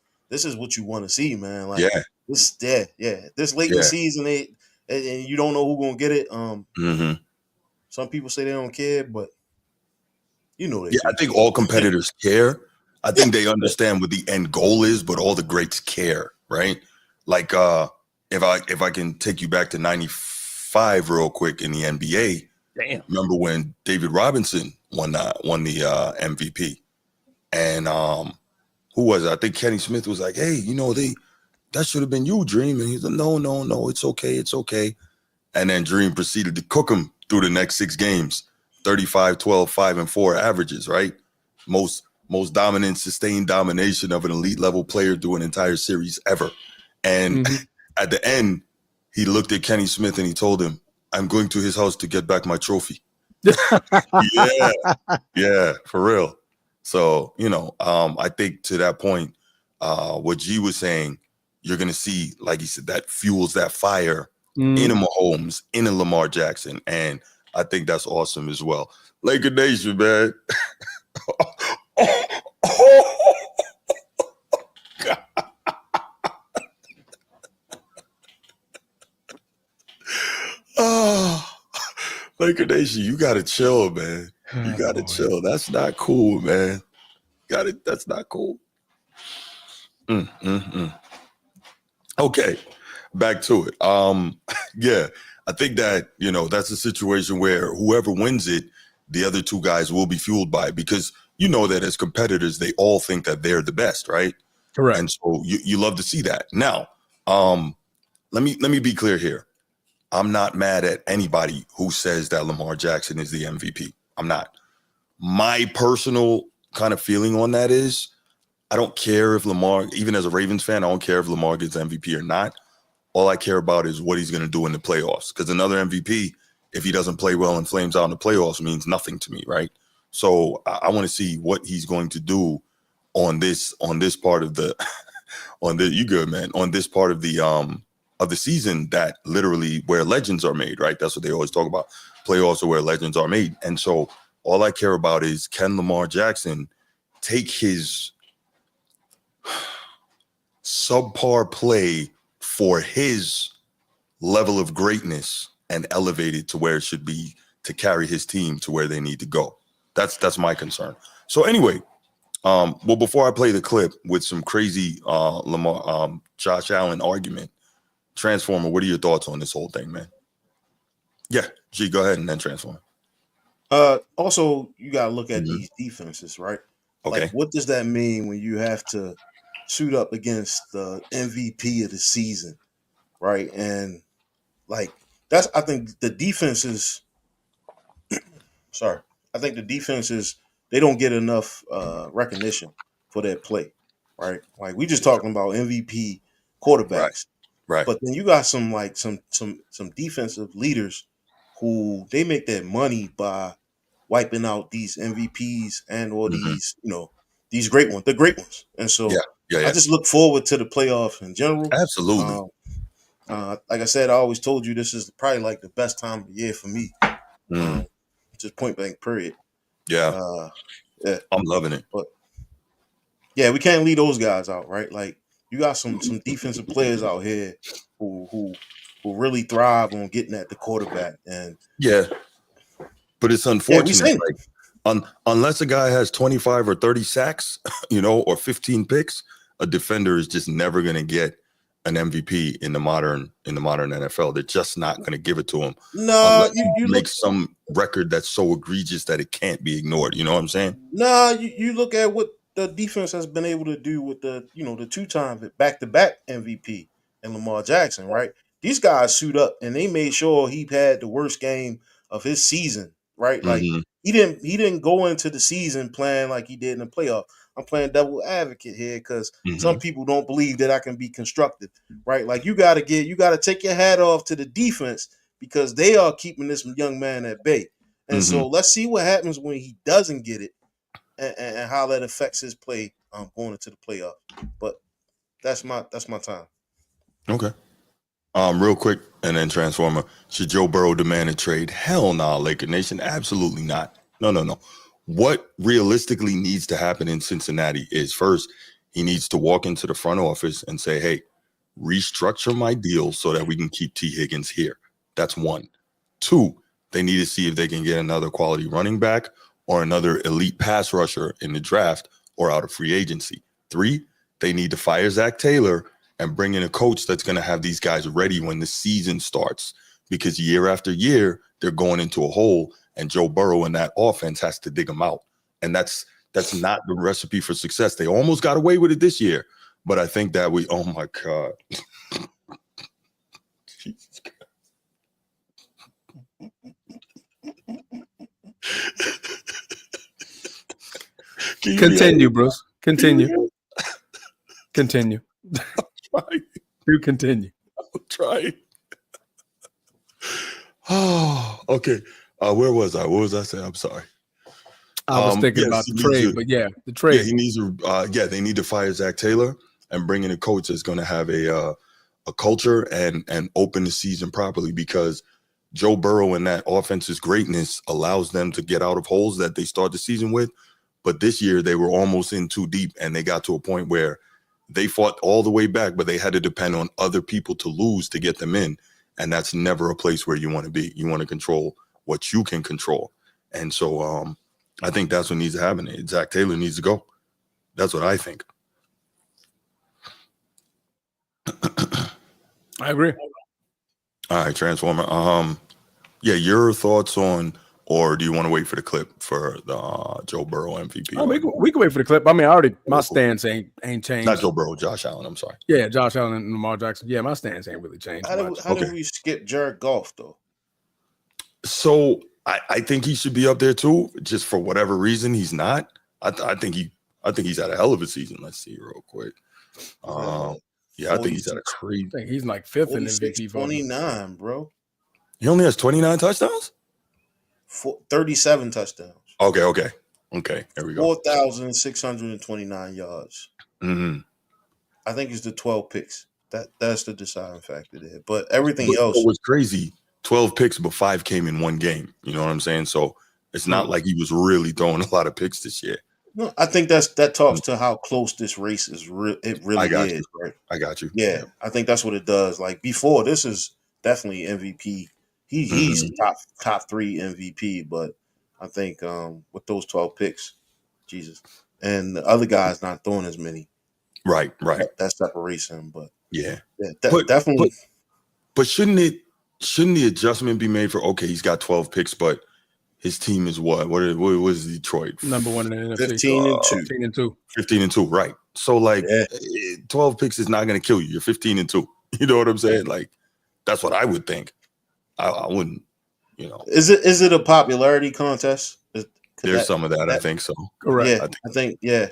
what you want to see, man. Like this late in the season, and you don't know who's gonna get it. Some people say they don't care, but they I think all competitors care. I think they understand what the end goal is, but all the greats care, right? Like if I can take you back to 95 real quick in the NBA. Damn. Remember when David Robinson won the MVP? And who was it? I think Kenny Smith was like, hey, that should have been you, Dream. And he's like, no, it's okay. And then Dream proceeded to cook him through the next 6 games, 35, 12, 5, and 4 averages, right? Most dominant, sustained domination of an elite level player through an entire series ever. And at the end, he looked at Kenny Smith and he told him, I'm going to his house to get back my trophy. Yeah, for real. So, I think to that point, what G was saying, you're going to see, like he said, that fuels that fire in a Mahomes, in a Lamar Jackson. And I think that's awesome as well. Laker Nation, man. Laker Nation, you got to chill, man. You got to chill. That's not cool, man. That's not cool. Okay, back to it. I think that, that's a situation where whoever wins it, the other 2 guys will be fueled by it, because that as competitors, they all think that they're the best, right? Correct. And so you love to see that. Now, let me be clear here. I'm not mad at anybody who says that Lamar Jackson is the MVP. I'm not. My personal kind of feeling on that is, I don't care if Lamar, even as a Ravens fan, I don't care if Lamar gets MVP or not. All I care about is what he's going to do in the playoffs. Because another MVP, if he doesn't play well and flames out in the playoffs, means nothing to me, right? So I want to see what he's going to do on this part of the you good, man, on this part of the season, that literally where legends are made, right? That's what they always talk about. Playoffs are where legends are made. And so all I care about is, can Lamar Jackson take his subpar play for his level of greatness and elevate it to where it should be to carry his team to where they need to go. That's my concern. So anyway, before I play the clip with some crazy Lamar Josh Allen argument, Transformer, what are your thoughts on this whole thing, man? Yeah, G, go ahead and then Transformer. Also, you gotta look at these defenses, right? Okay. Like, what does that mean when you have to suit up against the MVP of the season, right? And I think the defenses. I think the defenses, they don't get enough recognition for their play, right? Like, we just talking about MVP quarterbacks, right? But then you got some defensive leaders who they make their money by wiping out these MVPs and or these great ones, the great ones. And so I just look forward to the playoffs in general. Absolutely. Like I said, I always told you this is probably like the best time of the year for me. Just point blank, period. Yeah. I'm loving it. But yeah, we can't leave those guys out, right? Like, you got some defensive players out here who really thrive on getting at the quarterback. And but it's unfortunate. Unless a guy has 25 or 30 sacks, or 15 picks, a defender is just never going to get an MVP in the modern NFL. They're just not going to give it to him. No, you make some record that's so egregious that it can't be ignored. You know what I'm saying? No, you look at what the defense has been able to do with the 2-time back-to-back MVP and Lamar Jackson, right? these guys suit up and they made sure he had the worst game of his season, right? Like he didn't go into the season playing like he did in the playoff. I'm playing devil advocate here because some people don't believe that I can be constructive, right? Like you got to take your hat off to the defense because they are keeping this young man at bay. And so let's see what happens when he doesn't get it and how that affects his play going into the playoff. But that's my time. Okay. Real quick, and then Transformer. Should Joe Burrow demand a trade? Hell no, Laker Nation. Absolutely not. No. What realistically needs to happen in Cincinnati is first, he needs to walk into the front office and say, hey, restructure my deal so that we can keep T. Higgins here. That's one. Two, they need to see if they can get another quality running back or another elite pass rusher in the draft or out of free agency. Three, they need to fire Zach Taylor and bring in a coach that's going to have these guys ready when the season starts, because year after year, they're going into a hole and Joe Burrow and that offense has to dig them out. And that's not the recipe for success. They almost got away with it this year, but I think that oh my God. Jesus God. Continue, Bruce. Continue. Continue. You continue. I'm trying. Oh, okay. Where was I? What was I saying? I'm sorry. I was thinking about the trade, but the trade. Yeah, he needs to. They need to fire Zach Taylor and bring in a coach that's going to have a culture and open the season properly, because Joe Burrow and that offense's greatness allows them to get out of holes that they start the season with. But this year they were almost in too deep, and they got to a point where they fought all the way back, but they had to depend on other people to lose to get them in. And that's never a place where you want to be. You want to control what you can control. And so I think that's what needs to happen. Zach Taylor needs to go. That's what I think. I agree. All right, Transformer. Your thoughts on, or do you want to wait for the clip for the Joe Burrow MVP? Oh, we can wait for the clip. I mean, my stance ain't changed. Not Joe Burrow, Josh Allen. I'm sorry. Yeah, Josh Allen and Lamar Jackson. Yeah, my stance ain't really changed. How did we skip Jared Goff though? So I think he should be up there too. Just for whatever reason, he's not. I think he's had a hell of a season. Let's see real quick. I think he's had a crazy. I think he's like fifth in MVP. 29, bro. He only has 29 touchdowns. 37 touchdowns. Okay. Here we go. 4,629 yards. I think it's the 12 picks. That's the deciding factor there. But everything else was crazy. 12 picks, but 5 came in one game. You know what I'm saying? So it's not like he was really throwing a lot of picks this year. No, I think that talks to how close this race is. It really is. Right? I got you. Yeah, I think that's what it does. Like before, this is definitely MVP. He's top 3 MVP, but I think with those 12 picks, Jesus, and the other guys not throwing as many. Right. That separates him, but definitely. But shouldn't the adjustment be made for, okay, he's got 12 picks, but his team is what? What was Detroit? Number 1 in the NFC. 15 and 2. Right. So 12 picks is not going to kill you. You're 15 and 2. You know what I'm saying? Like, that's what I would think. I wouldn't, Is it a popularity contest? There's some of that. I think so. Correct. Yeah,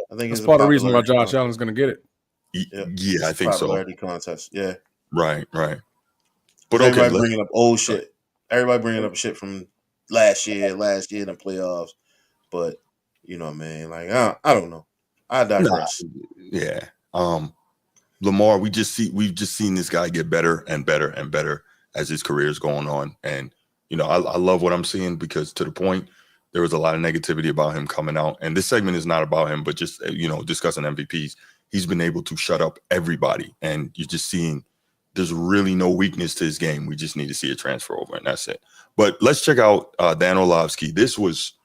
I think it's part of the reason why Josh Allen's going to get it. Yeah, I think so. Popularity contest. Yeah. Right. But everybody bringing up old shit. Everybody bringing up shit from last year in the playoffs. But man, like I don't know. I digress. Yeah. Lamar, we've just seen this guy get better and better and better as his career is going on. And, I love what I'm seeing, because to the point, there was a lot of negativity about him coming out. And this segment is not about him, but just, discussing MVPs. He's been able to shut up everybody. And you're just seeing there's really no weakness to his game. We just need to see a transfer over, and that's it. But let's check out Dan Orlovsky. This was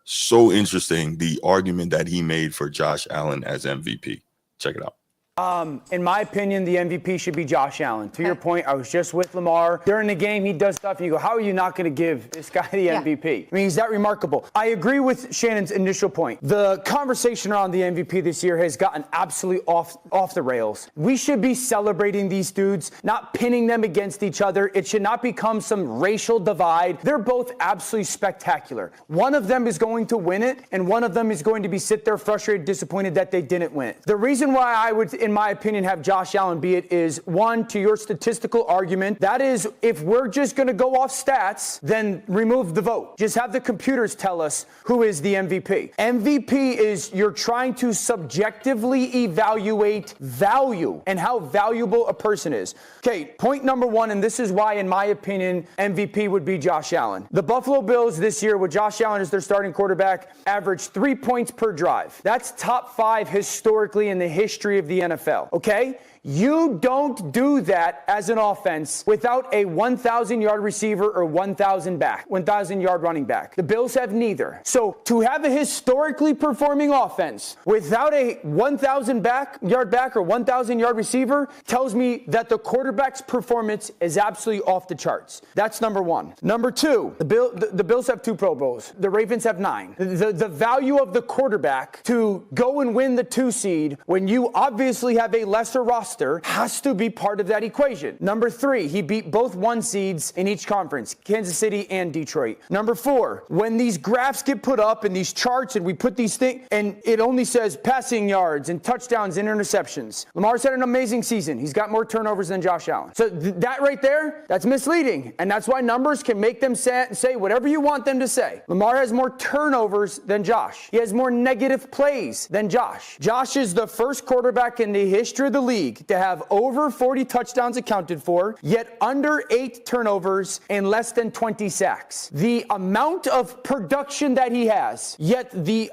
so interesting, the argument that he made for Josh Allen as MVP. Check it out. In my opinion, the MVP should be Josh Allen. To your point, I was just with Lamar. During the game, he does stuff, and you go, how are you not going to give this guy the MVP? I mean, he's that remarkable. I agree with Shannon's initial point. The conversation around the MVP this year has gotten absolutely off the rails. We should be celebrating these dudes, not pinning them against each other. It should not become some racial divide. They're both absolutely spectacular. One of them is going to win it, and one of them is going to be sit there frustrated, disappointed that they didn't win it. The reason why I would, in my opinion, have Josh Allen be it is, one, to your statistical argument, that is, if we're just going to go off stats, then remove the vote. Just have the computers tell us who is the MVP. MVP is you're trying to subjectively evaluate value and how valuable a person is. Okay, point number one, and this is why, in my opinion, MVP would be Josh Allen. The Buffalo Bills this year, with Josh Allen as their starting quarterback, averaged 3 points per drive. That's top 5 historically in the history of the NFL. Okay? You don't do that as an offense without a 1,000-yard receiver or 1,000-yard running back. The Bills have neither. So to have a historically performing offense without a 1,000-yard back or 1,000-yard receiver tells me that the quarterback's performance is absolutely off the charts. That's number one. Number two, the Bills have 2 Pro Bowls. The Ravens have 9. The value of the quarterback to go and win the 2 seed when you obviously have a lesser roster has to be part of that equation. Number 3, he beat both 1 seeds in each conference, Kansas City and Detroit. Number 4, when these graphs get put up and these charts and we put these things and it only says passing yards and touchdowns and interceptions. Lamar's had an amazing season. He's got more turnovers than Josh Allen. So that right there, that's misleading. And that's why numbers can make them say whatever you want them to say. Lamar has more turnovers than Josh. He has more negative plays than Josh. Josh is the first quarterback in the history of the league to have over 40 touchdowns accounted for, yet under 8 turnovers and less than 20 sacks. The amount of production that he has, yet the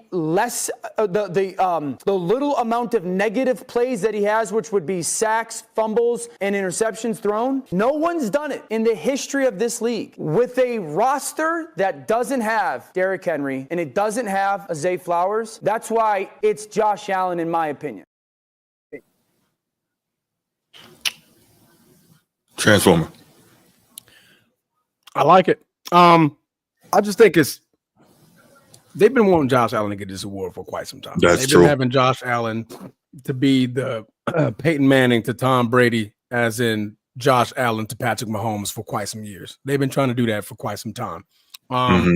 little amount of negative plays that he has, which would be sacks, fumbles, and interceptions thrown, no one's done it in the history of this league. With a roster that doesn't have Derrick Henry and it doesn't have Zay Flowers, that's why it's Josh Allen in my opinion. Transformer. I like it. I just think they've been wanting Josh Allen to get this award for quite some time. They've been having Josh Allen to be the Peyton Manning to Tom Brady, as in Josh Allen to Patrick Mahomes, for quite some years. They've been trying to do that for quite some time. I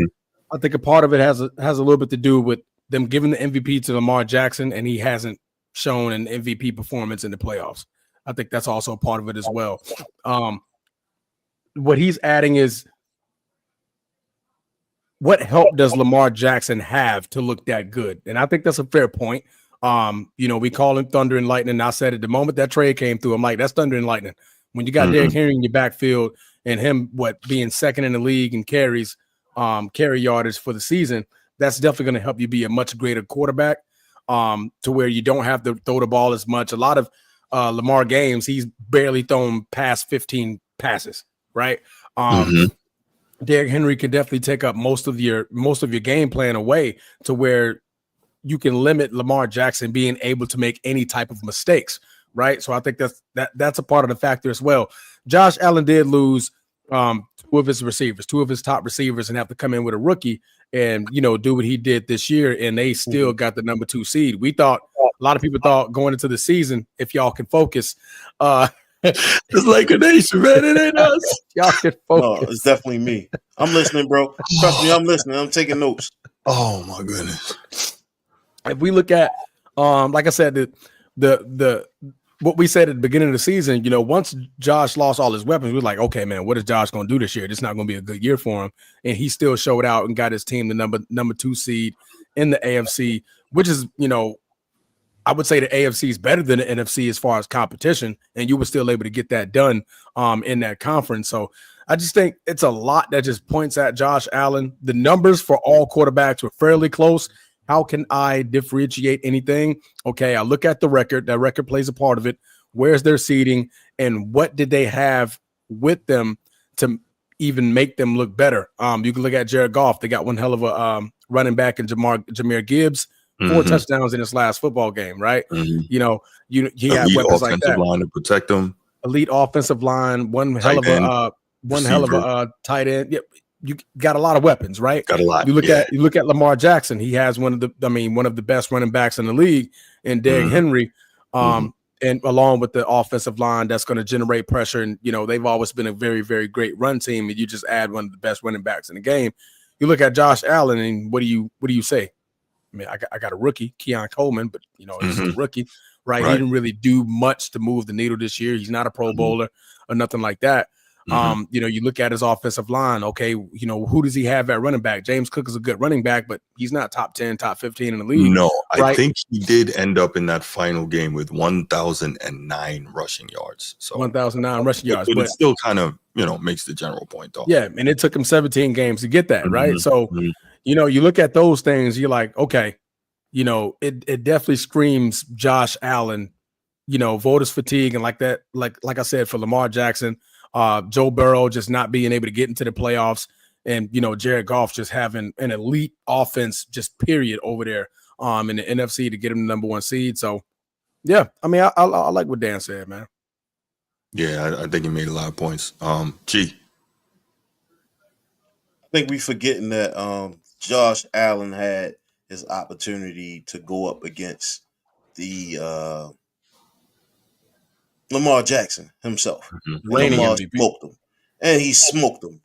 think a part of it has a little bit to do with them giving the MVP to Lamar Jackson, and he hasn't shown an MVP performance in the playoffs. I think that's also a part of it as well. What he's adding is, what help does Lamar Jackson have to look that good? And I think that's a fair point. We call him thunder and lightning. I said it the moment that trade came through, I'm like, that's thunder and lightning. When you got Derrick Henry in your backfield and him being second in the league in carries, carry yardage for the season, that's definitely going to help you be a much greater quarterback, to where you don't have to throw the ball as much. A lot of Lamar games, he's barely thrown past 15 passes, right? Derrick Henry can definitely take up most of your game plan away, to where you can limit Lamar Jackson being able to make any type of mistakes, right? So I think that's a part of the factor as well. Josh Allen did lose 2 of his receivers, 2 of his top receivers, and have to come in with a rookie and do what he did this year, and they still got the number 2 seed. A lot of people thought going into the season, if y'all can focus, it's like a nation, man. It ain't us. Y'all can focus. No, it's definitely me. I'm listening, bro. Trust me, I'm listening. I'm taking notes. Oh my goodness. If we look at, like I said, the what we said at the beginning of the season, once Josh lost all his weapons, we were like, okay, man, what is Josh going to do this year? This is not going to be a good year for him. And he still showed out and got his team the number 2 seed in the AFC, which is, I would say the AFC is better than the NFC as far as competition, and you were still able to get that done in that conference. So I just think it's a lot that just points at Josh Allen. The numbers for all quarterbacks were fairly close. How can I differentiate anything? Okay, I look at the record. That record plays a part of it. Where's their seeding, and what did they have with them to even make them look better? You can look at Jared Goff. They got one hell of a running back in Jahmyr Gibbs, 4 touchdowns in his last football game, right? You know, you had elite weapons like offensive that. line to protect them. Elite offensive line, one hell of a tight end. Yep. You got a lot of weapons, right? Got a lot. You look at Lamar Jackson. He has one of the best running backs in the league in Derrick Henry. And along with the offensive line that's going to generate pressure. And, you know, they've always been a very, very great run team. And you just add one of the best running backs in the game. You look at Josh Allen, and what do you say? I mean, I got a rookie, Keon Coleman, but, you know, he's a rookie, right? He didn't really do much to move the needle this year. He's not a Pro Bowler or nothing like that. You know, you look at his offensive line. Okay, you know, who does he have at running back? James Cook is a good running back, but he's not top 10, top 15 in the league. No, right? I think he did end up in that final game with 1,009 rushing yards. So 1,009 rushing yards, but it still kind of, you know, makes the general point though. Yeah, and it took him 17 games to get that, right? So, you know, you look at those things, you're like, okay, you know, it definitely screams Josh Allen, you know, voters fatigue, and like that, like I said, for Lamar Jackson, Joe Burrow just not being able to get into the playoffs, and, you know, Jared Goff just having an elite offense, just period, over there in the NFC to get him the number 1 seed. So, yeah, I mean, I like what Dan said, man. Yeah, I think he made a lot of points. G. I think we forgetting that Josh Allen had his opportunity to go up against the Lamar Jackson himself. And Lamar smoked him. And he smoked him.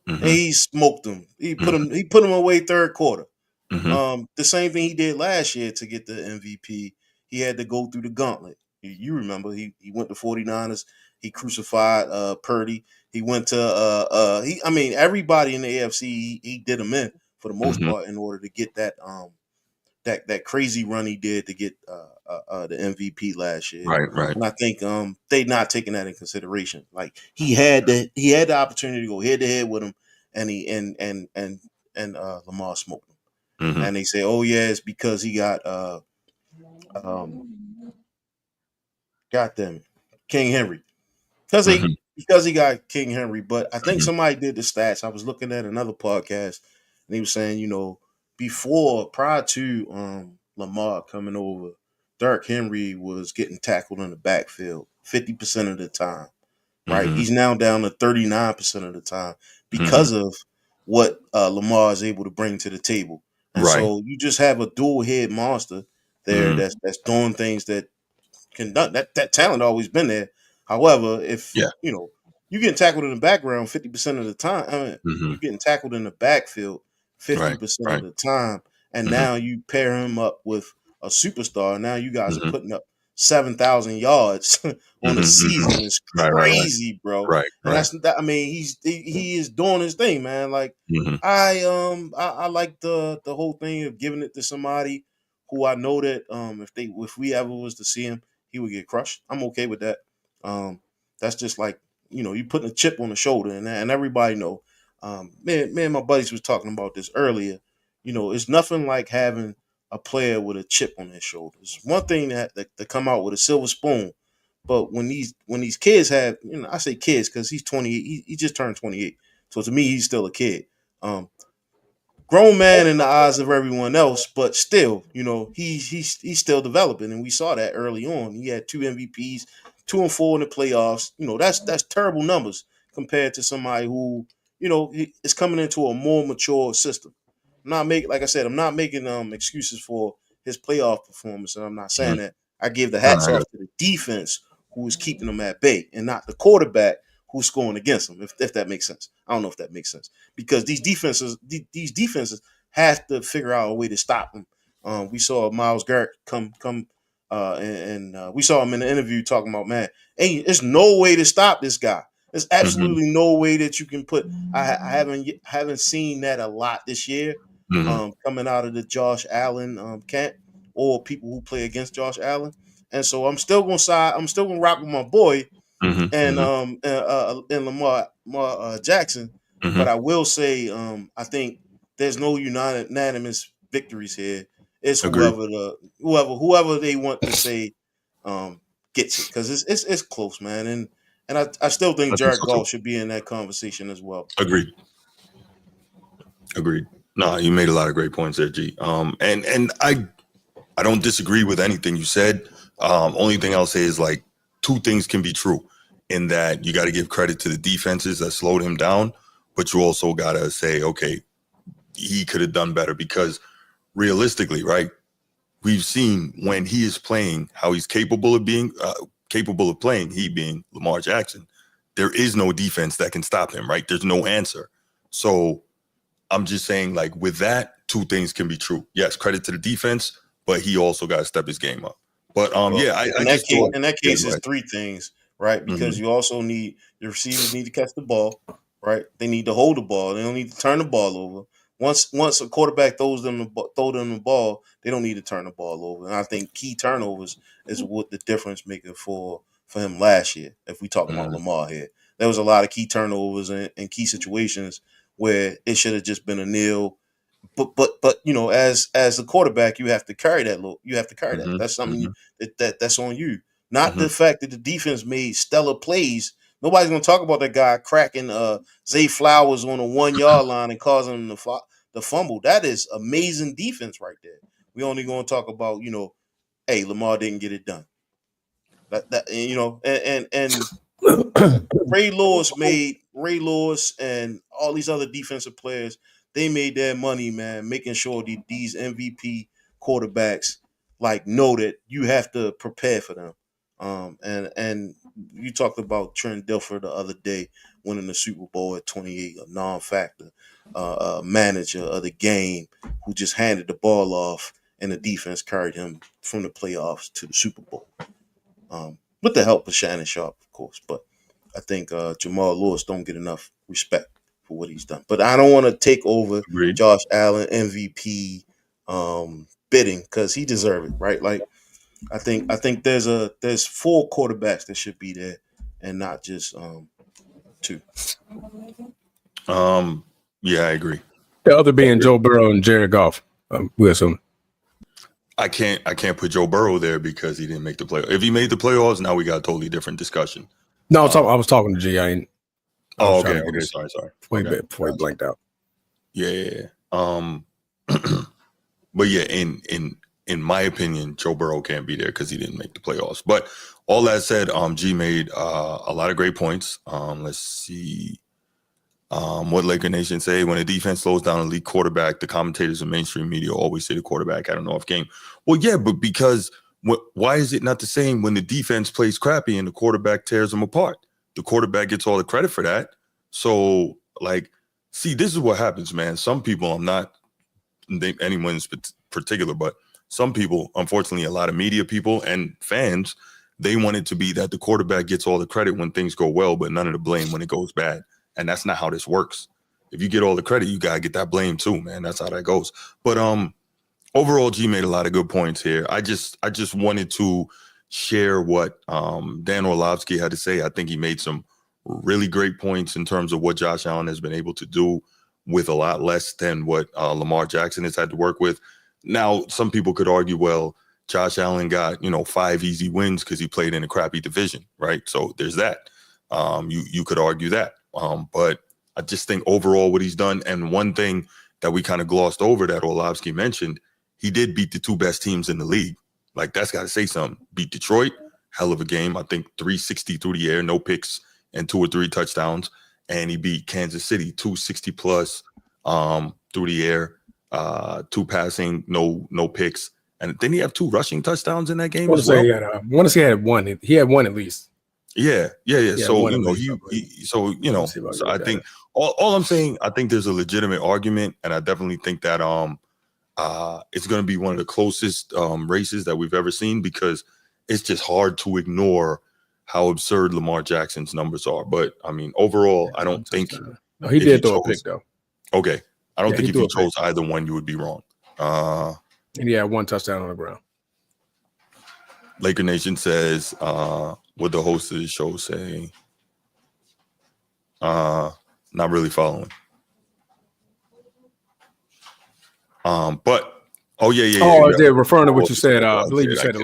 And he smoked him. He put him away third quarter. The same thing he did last year to get the MVP. He had to go through the gauntlet. You remember, he went to 49ers. He crucified Purdy. He went to everybody in the AFC, he did them in for the most part in order to get that that crazy run he did to get the MVP last year. Right. And I think they not taking that in consideration. Like he had the opportunity to go head to head with him, and Lamar smoked him. And they say, oh yeah, it's because he got King Henry. Because he got King Henry. But I think somebody did the stats. I was looking at another podcast, and he was saying, you know, prior to Lamar coming over, Derrick Henry was getting tackled in the backfield 50% of the time. Right? He's now down to 39% of the time because of what Lamar is able to bring to the table. And so you just have a dual head monster there that's doing things that can done. That talent always been there. However, if you know you're getting tackled in the background 50% of the time, you're getting tackled in the backfield 50% of the time, and now you pair him up with a superstar. Now you guys are putting up 7,000 yards on a season. It's crazy, bro. And that's that. I mean, he is doing his thing, man. Like I like the whole thing of giving it to somebody who I know that if we ever was to see him, he would get crushed. I'm okay with that. That's just like, you know, you putting a chip on the shoulder, and everybody know. Me and my buddies was talking about this earlier. You know, it's nothing like having a player with a chip on their shoulders. One thing that come out with a silver spoon, but when these kids have, you know, I say kids because he's 28. He just turned 28, so to me he's still a kid. Grown man in the eyes of everyone else, but still, you know, he's still developing, and we saw that early on. He had 2 MVPs, 2 and 4 in the playoffs. You know, that's terrible numbers compared to somebody who, you know, is coming into a more mature system. I'm not making excuses for his playoff performance, and I'm not saying that. I give the hats off to the defense who is keeping them at bay, and not the quarterback who's scoring against them. If that makes sense, I don't know if that makes sense, because these defenses have to figure out a way to stop them. We saw Myles Garrett come, and we saw him in the interview talking about, man, hey, there's no way to stop this guy. There's absolutely no way that you can put. I haven't seen that a lot this year, coming out of the Josh Allen camp or people who play against Josh Allen. And so I'm still gonna rock with my boy and Lamar Jackson. But I will say, I think there's no unanimous victories here. It's whoever they want to say gets it, because it's close, man. And I still think Jared Goff should be in that conversation as well. Agreed. No, you made a lot of great points there, G. And I don't disagree with anything you said. Only thing I'll say is like two things can be true in that you got to give credit to the defenses that slowed him down, but you also got to say, okay, he could have done better because realistically, right? We've seen when he is playing how he's capable of playing, he being Lamar Jackson. There is no defense that can stop him, right? There's no answer. So I'm just saying, like, with that, two things can be true. Yes, credit to the defense, but he also got to step his game up. But in that case, it's three things, right? Because you also need the receivers need to catch the ball, right? They need to hold the ball. They don't need to turn the ball over. Once a quarterback throw them the ball, they don't need to turn the ball over. And I think key turnovers is what the difference maker for him last year. If we talk about Lamar here, there was a lot of key turnovers and key situations where it should have just been a nil. But you know, as a quarterback, you have to carry that. You have to carry that. That's something that's on you. Not the fact that the defense made stellar plays. Nobody's gonna talk about that guy cracking Zay Flowers on the 1 yard line and causing him the fumble. That is amazing defense right there. We only gonna talk about, you know, hey, Lamar didn't get it done. That you know, and Ray Lewis and all these other defensive players, they made their money, man, making sure these MVP quarterbacks like know that you have to prepare for them. And you talked about Trent Dilfer the other day winning the Super Bowl at 28, a non-factor manager of the game who just handed the ball off, and the defense carried him from the playoffs to the Super Bowl. With the help of Shannon Sharp, of course, but I think Jamal Lewis don't get enough respect for what he's done. But I don't want to take over Josh Allen MVP bidding because he deserves it, right? Like I think there's 4 quarterbacks that should be there and not just 2. Yeah, I agree. The other being Joe Burrow and Jared Goff. We assume. I can't put Joe Burrow there because he didn't make the playoffs. If he made the playoffs, now we got a totally different discussion. No, I was talking to G. Okay. Sorry. Before he blanked out. Yeah. But yeah, in my opinion, Joe Burrow can't be there because he didn't make the playoffs. But all that said, G made a lot of great points. Let's see. What Laker Nation say, when a defense slows down a elite quarterback, the commentators and mainstream media always say the quarterback had an off game. Well, yeah, but because why is it not the same when the defense plays crappy and the quarterback tears them apart? The quarterback gets all the credit for that. So, like, see, this is what happens, man. Some people, I'm not anyone in particular, but some people, unfortunately, a lot of media people and fans, they want it to be that the quarterback gets all the credit when things go well, but none of the blame when it goes bad. And that's not how this works. If you get all the credit, you got to get that blame too, man. That's how that goes. But overall, G made a lot of good points here. I just wanted to share what Dan Orlovsky had to say. I think he made some really great points in terms of what Josh Allen has been able to do with a lot less than what Lamar Jackson has had to work with. Now, some people could argue, well, Josh Allen got, 5 easy wins because he played in a crappy division, right? So there's that. You could argue that. But I just think overall what he's done, and one thing that we kind of glossed over that Orlovsky mentioned, he did beat the 2 best teams in the league. Like, that's got to say something. Beat Detroit, hell of a game. I think 360 through the air, no picks, and 2 or 3 touchdowns. And he beat Kansas City, 260 plus through the air, 2 passing, no picks. And didn't he have 2 rushing touchdowns in that game as well? I want to say he had 1. He had 1 at least. Yeah. So, so I think all I'm saying, I think there's a legitimate argument, and I definitely think that it's going to be one of the closest races that we've ever seen, because it's just hard to ignore how absurd Lamar Jackson's numbers are. But I mean, overall, I don't think he did throw a pick though. Okay. I don't think if you chose either one, you would be wrong. And he had 1 touchdown on the ground. Laker Nation says, what the host of the show say? Not really following. But they're referring to what you said. I believe you said the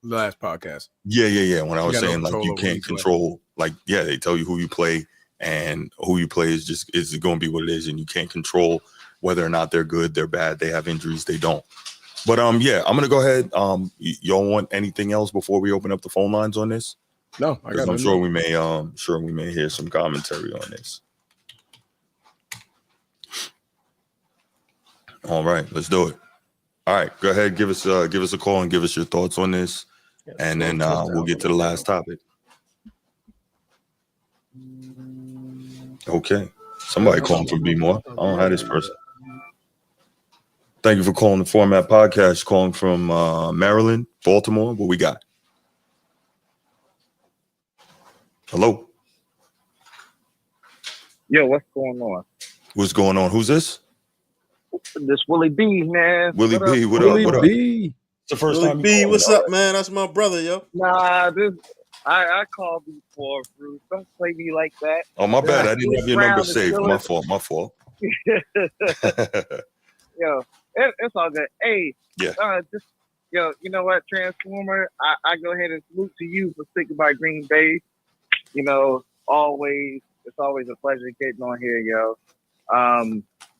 last podcast. Yeah. When I was saying like you can't control, they tell you who you play, and who you play is going to be what it is, and you can't control whether or not they're good, they're bad, they have injuries, they don't. But yeah, I'm gonna go ahead. Y'all want anything else before we open up the phone lines on this? No, because I'm sure we may hear some commentary on this. All right, let's do it. All right, go ahead, give us a call and give us your thoughts on this, and then we'll get to the last topic. Okay, somebody calling from B More. I don't have this person. Thank you for calling the Format Podcast. Calling from Maryland, Baltimore. What we got? Hello. Yo, what's going on? What's going on? Who's this? This Willie B, man. Willie B, what Willie up? What up? B. It's the first Willie time you B, called. what's up, man? That's my brother, yo. Nah, I called before, Bruce. Don't play me like that. Oh, my bad. I didn't have your number saved. My fault. Yo, it's all good. Hey, yeah. You know what, Transformer? I go ahead and salute to you for sticking by Green Bay. You know, it's always a pleasure getting on here, yo.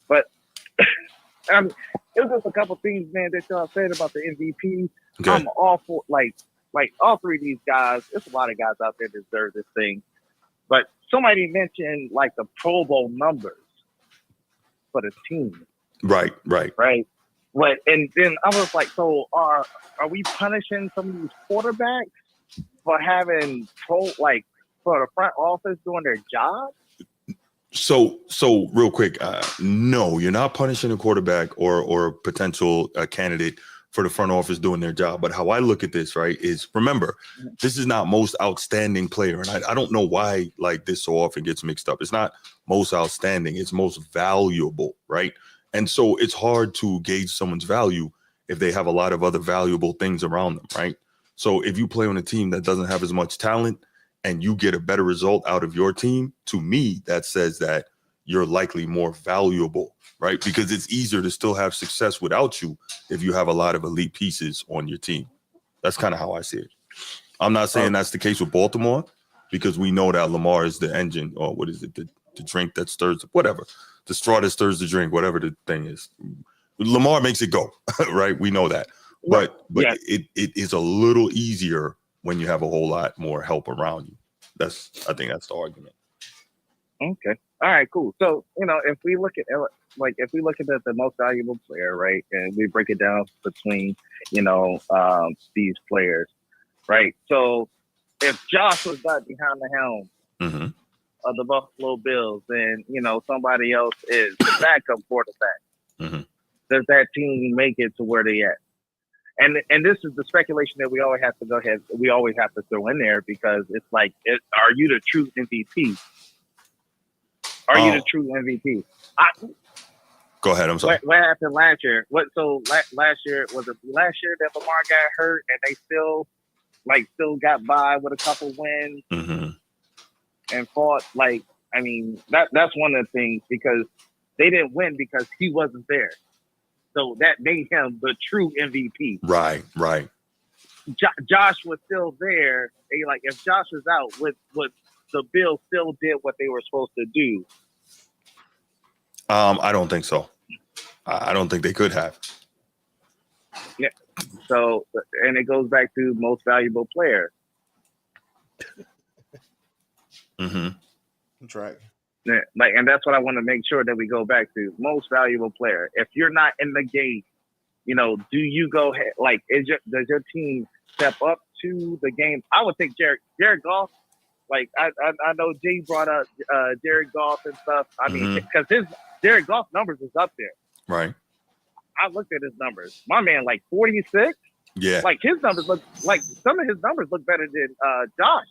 But it was just a couple things, man, that y'all said about the MVP. Okay. I'm all for like all three of these guys. There's a lot of guys out there that deserve this thing. But somebody mentioned like the Pro Bowl numbers for the team. Right. What? And then I was like, so are we punishing some of these quarterbacks for having for the front office doing their job? So real quick, no, you're not punishing a quarterback or potential candidate for the front office doing their job. But how I look at this, right, is remember, this is not most outstanding player. And I don't know why like this so often gets mixed up. It's not most outstanding. It's most valuable, right? And so it's hard to gauge someone's value if they have a lot of other valuable things around them, right? So if you play on a team that doesn't have as much talent and you get a better result out of your team, to me, that says that you're likely more valuable, right? Because it's easier to still have success without you if you have a lot of elite pieces on your team. That's kind of how I see it. I'm not saying that's the case with Baltimore because we know that Lamar is the engine, or what is it, the drink that stirs, whatever. The straw that stirs the drink, whatever the thing is. Lamar makes it go, right? We know that. But yeah. it is a little easier when you have a whole lot more help around you. I think that's the argument. Okay. All right, cool. So, if we look at the most valuable player, right, and we break it down between, these players, right? So if Josh was not behind the helm of the Buffalo Bills, then, somebody else is the backup quarterback. Does that team make it to where they at? And this is the speculation that we always have to throw in there because it's like, are you the true MVP? Are you the true MVP? Go ahead. I'm sorry. What happened last year? Last year that Lamar got hurt and they still got by with a couple wins and fought? That's one of the things because they didn't win because he wasn't there. So that made him the true MVP. Right. Josh was still there. If Josh was out, would the Bills still did what they were supposed to do? I don't think so. I don't think they could have. Yeah. So, and it goes back to most valuable player. That's right. Yeah, and that's what I want to make sure that we go back to. Most valuable player. If you're not in the game, do you go ahead? Does your team step up to the game? I would think Jared Goff. I know Jay brought up Jared Goff and stuff. I mean, because his Jared Goff numbers is up there. Right. I looked at his numbers. My man, 46. Yeah. His numbers look some of his numbers look better than Josh.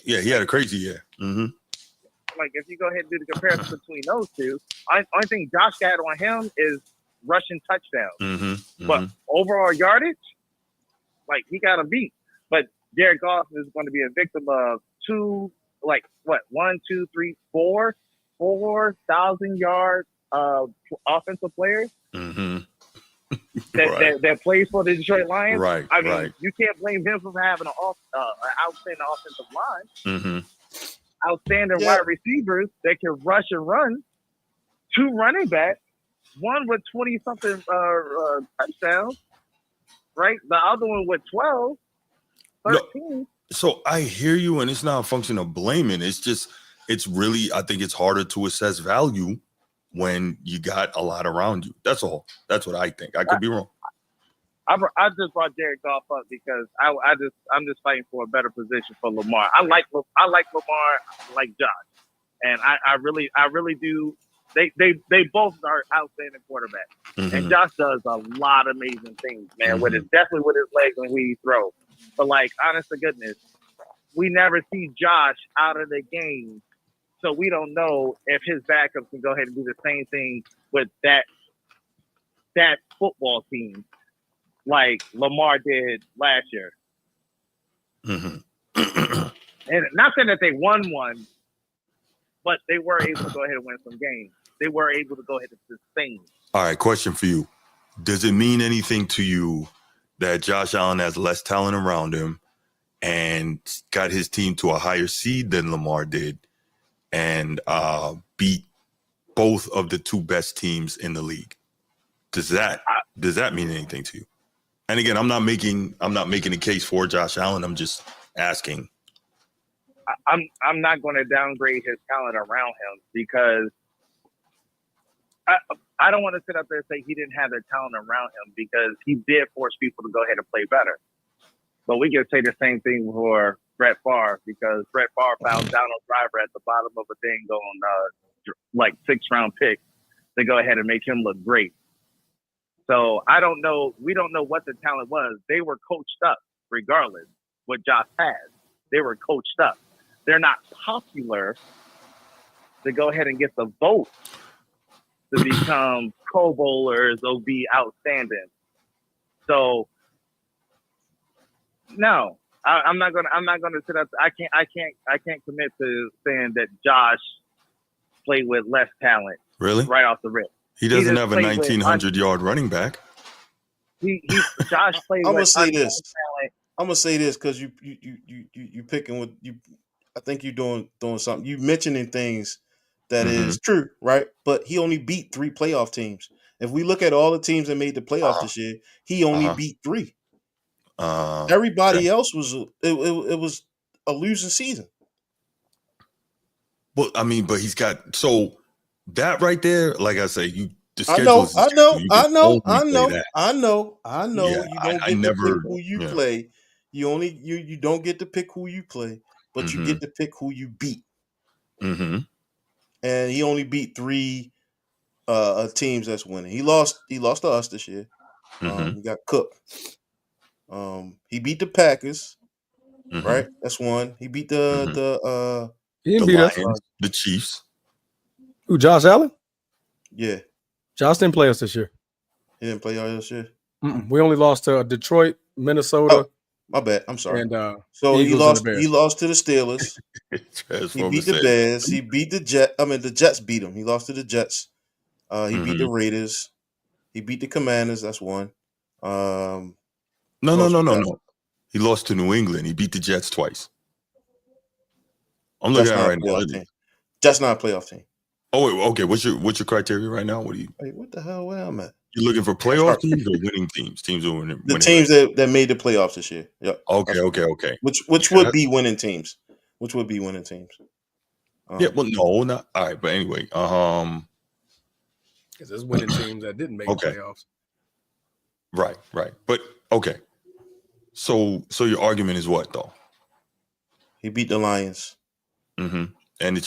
He had a crazy year. If you go ahead and do the comparison between those two, only thing Josh got on him is rushing touchdowns. But overall yardage, he got a beat. But Jared Goff is going to be a victim of 4,000 yards of offensive players that plays for the Detroit Lions. Right. I mean, you can't blame him for having an outstanding offensive line. Outstanding wide receivers that can rush and run, 2 running backs, one with 20-something touchdowns, right? The other one with 12, 13. No, so I hear you, and it's not a function of blaming. It's really, I think it's harder to assess value when you got a lot around you. That's all. That's what I think. I could be wrong. I just brought Jared Goff up because I'm just fighting for a better position for Lamar. I like Lamar, I like Josh, and I really do. They both are outstanding quarterbacks, and Josh does a lot of amazing things, man. Definitely with his legs and when he throws. But like, honest to goodness, we never see Josh out of the game, so we don't know if his backup can go ahead and do the same thing with that football team like Lamar did last year. And not saying that they won one, but they were able to go ahead and win some games. They were able to go ahead and sustain. All right, question for you. Does it mean anything to you that Josh Allen has less talent around him and got his team to a higher seed than Lamar did and beat both of the two best teams in the league? Does that mean anything to you? And again, I'm not making a case for Josh Allen. I'm just asking. I'm not going to downgrade his talent around him because I don't want to sit up there and say he didn't have the talent around him because he did force people to go ahead and play better. But we can say the same thing for Brett Favre because Brett Favre found Donald Driver at the bottom of a dang on 6th-round pick to go ahead and make him look great. So I don't know. We don't know what the talent was. They were coached up regardless what Josh has. They were coached up. They're not popular to go ahead and get the vote to become Pro Bowlers or be outstanding. So no, I'm not gonna sit up. I can't commit to saying that Josh played with less talent. Really? Right off the rip. He doesn't have a 1,900-yard running back. Josh played. I'm gonna say this. I'm gonna say this because you picking with you. I think you're doing something. You mentioning things that is true, right? But he only beat 3 playoff teams. If we look at all the teams that made the playoffs this year, he only beat 3. Everybody else was it was a losing season. Well, I mean, but he's got that right there. Like I say, I know. Yeah, You don't get to pick who you play. You don't get to pick who you play, but you get to pick who you beat. And he only beat 3 teams that's winning. He lost to us this year. He got cooked. He beat the Packers, right? That's one. He beat the Lions, the Chiefs. Who, Josh Allen? Yeah. Josh didn't play us this year. He didn't play us this year? We only lost to Detroit, Minnesota. Oh, my bad. I'm sorry. And so Eagles he lost to the Steelers. He beat the Bears. He beat the Jets. The Jets beat him. He lost to the Jets. He beat the Raiders. He beat the Commanders. That's one. No. He lost to New England. He beat the Jets twice. I'm looking at it right now. Jets not a playoff team. Oh, wait, okay. What's your criteria right now? What the hell? Where I'm at? You're looking for playoff teams or winning teams? Teams who are winning. The teams that made the playoffs this year. Yep. Okay. Which would be winning teams? Which would be winning teams? Yeah. Well, no, not all right. But anyway, because there's winning teams that didn't make the playoffs. Right. But okay. So your argument is what though? He beat the Lions. And the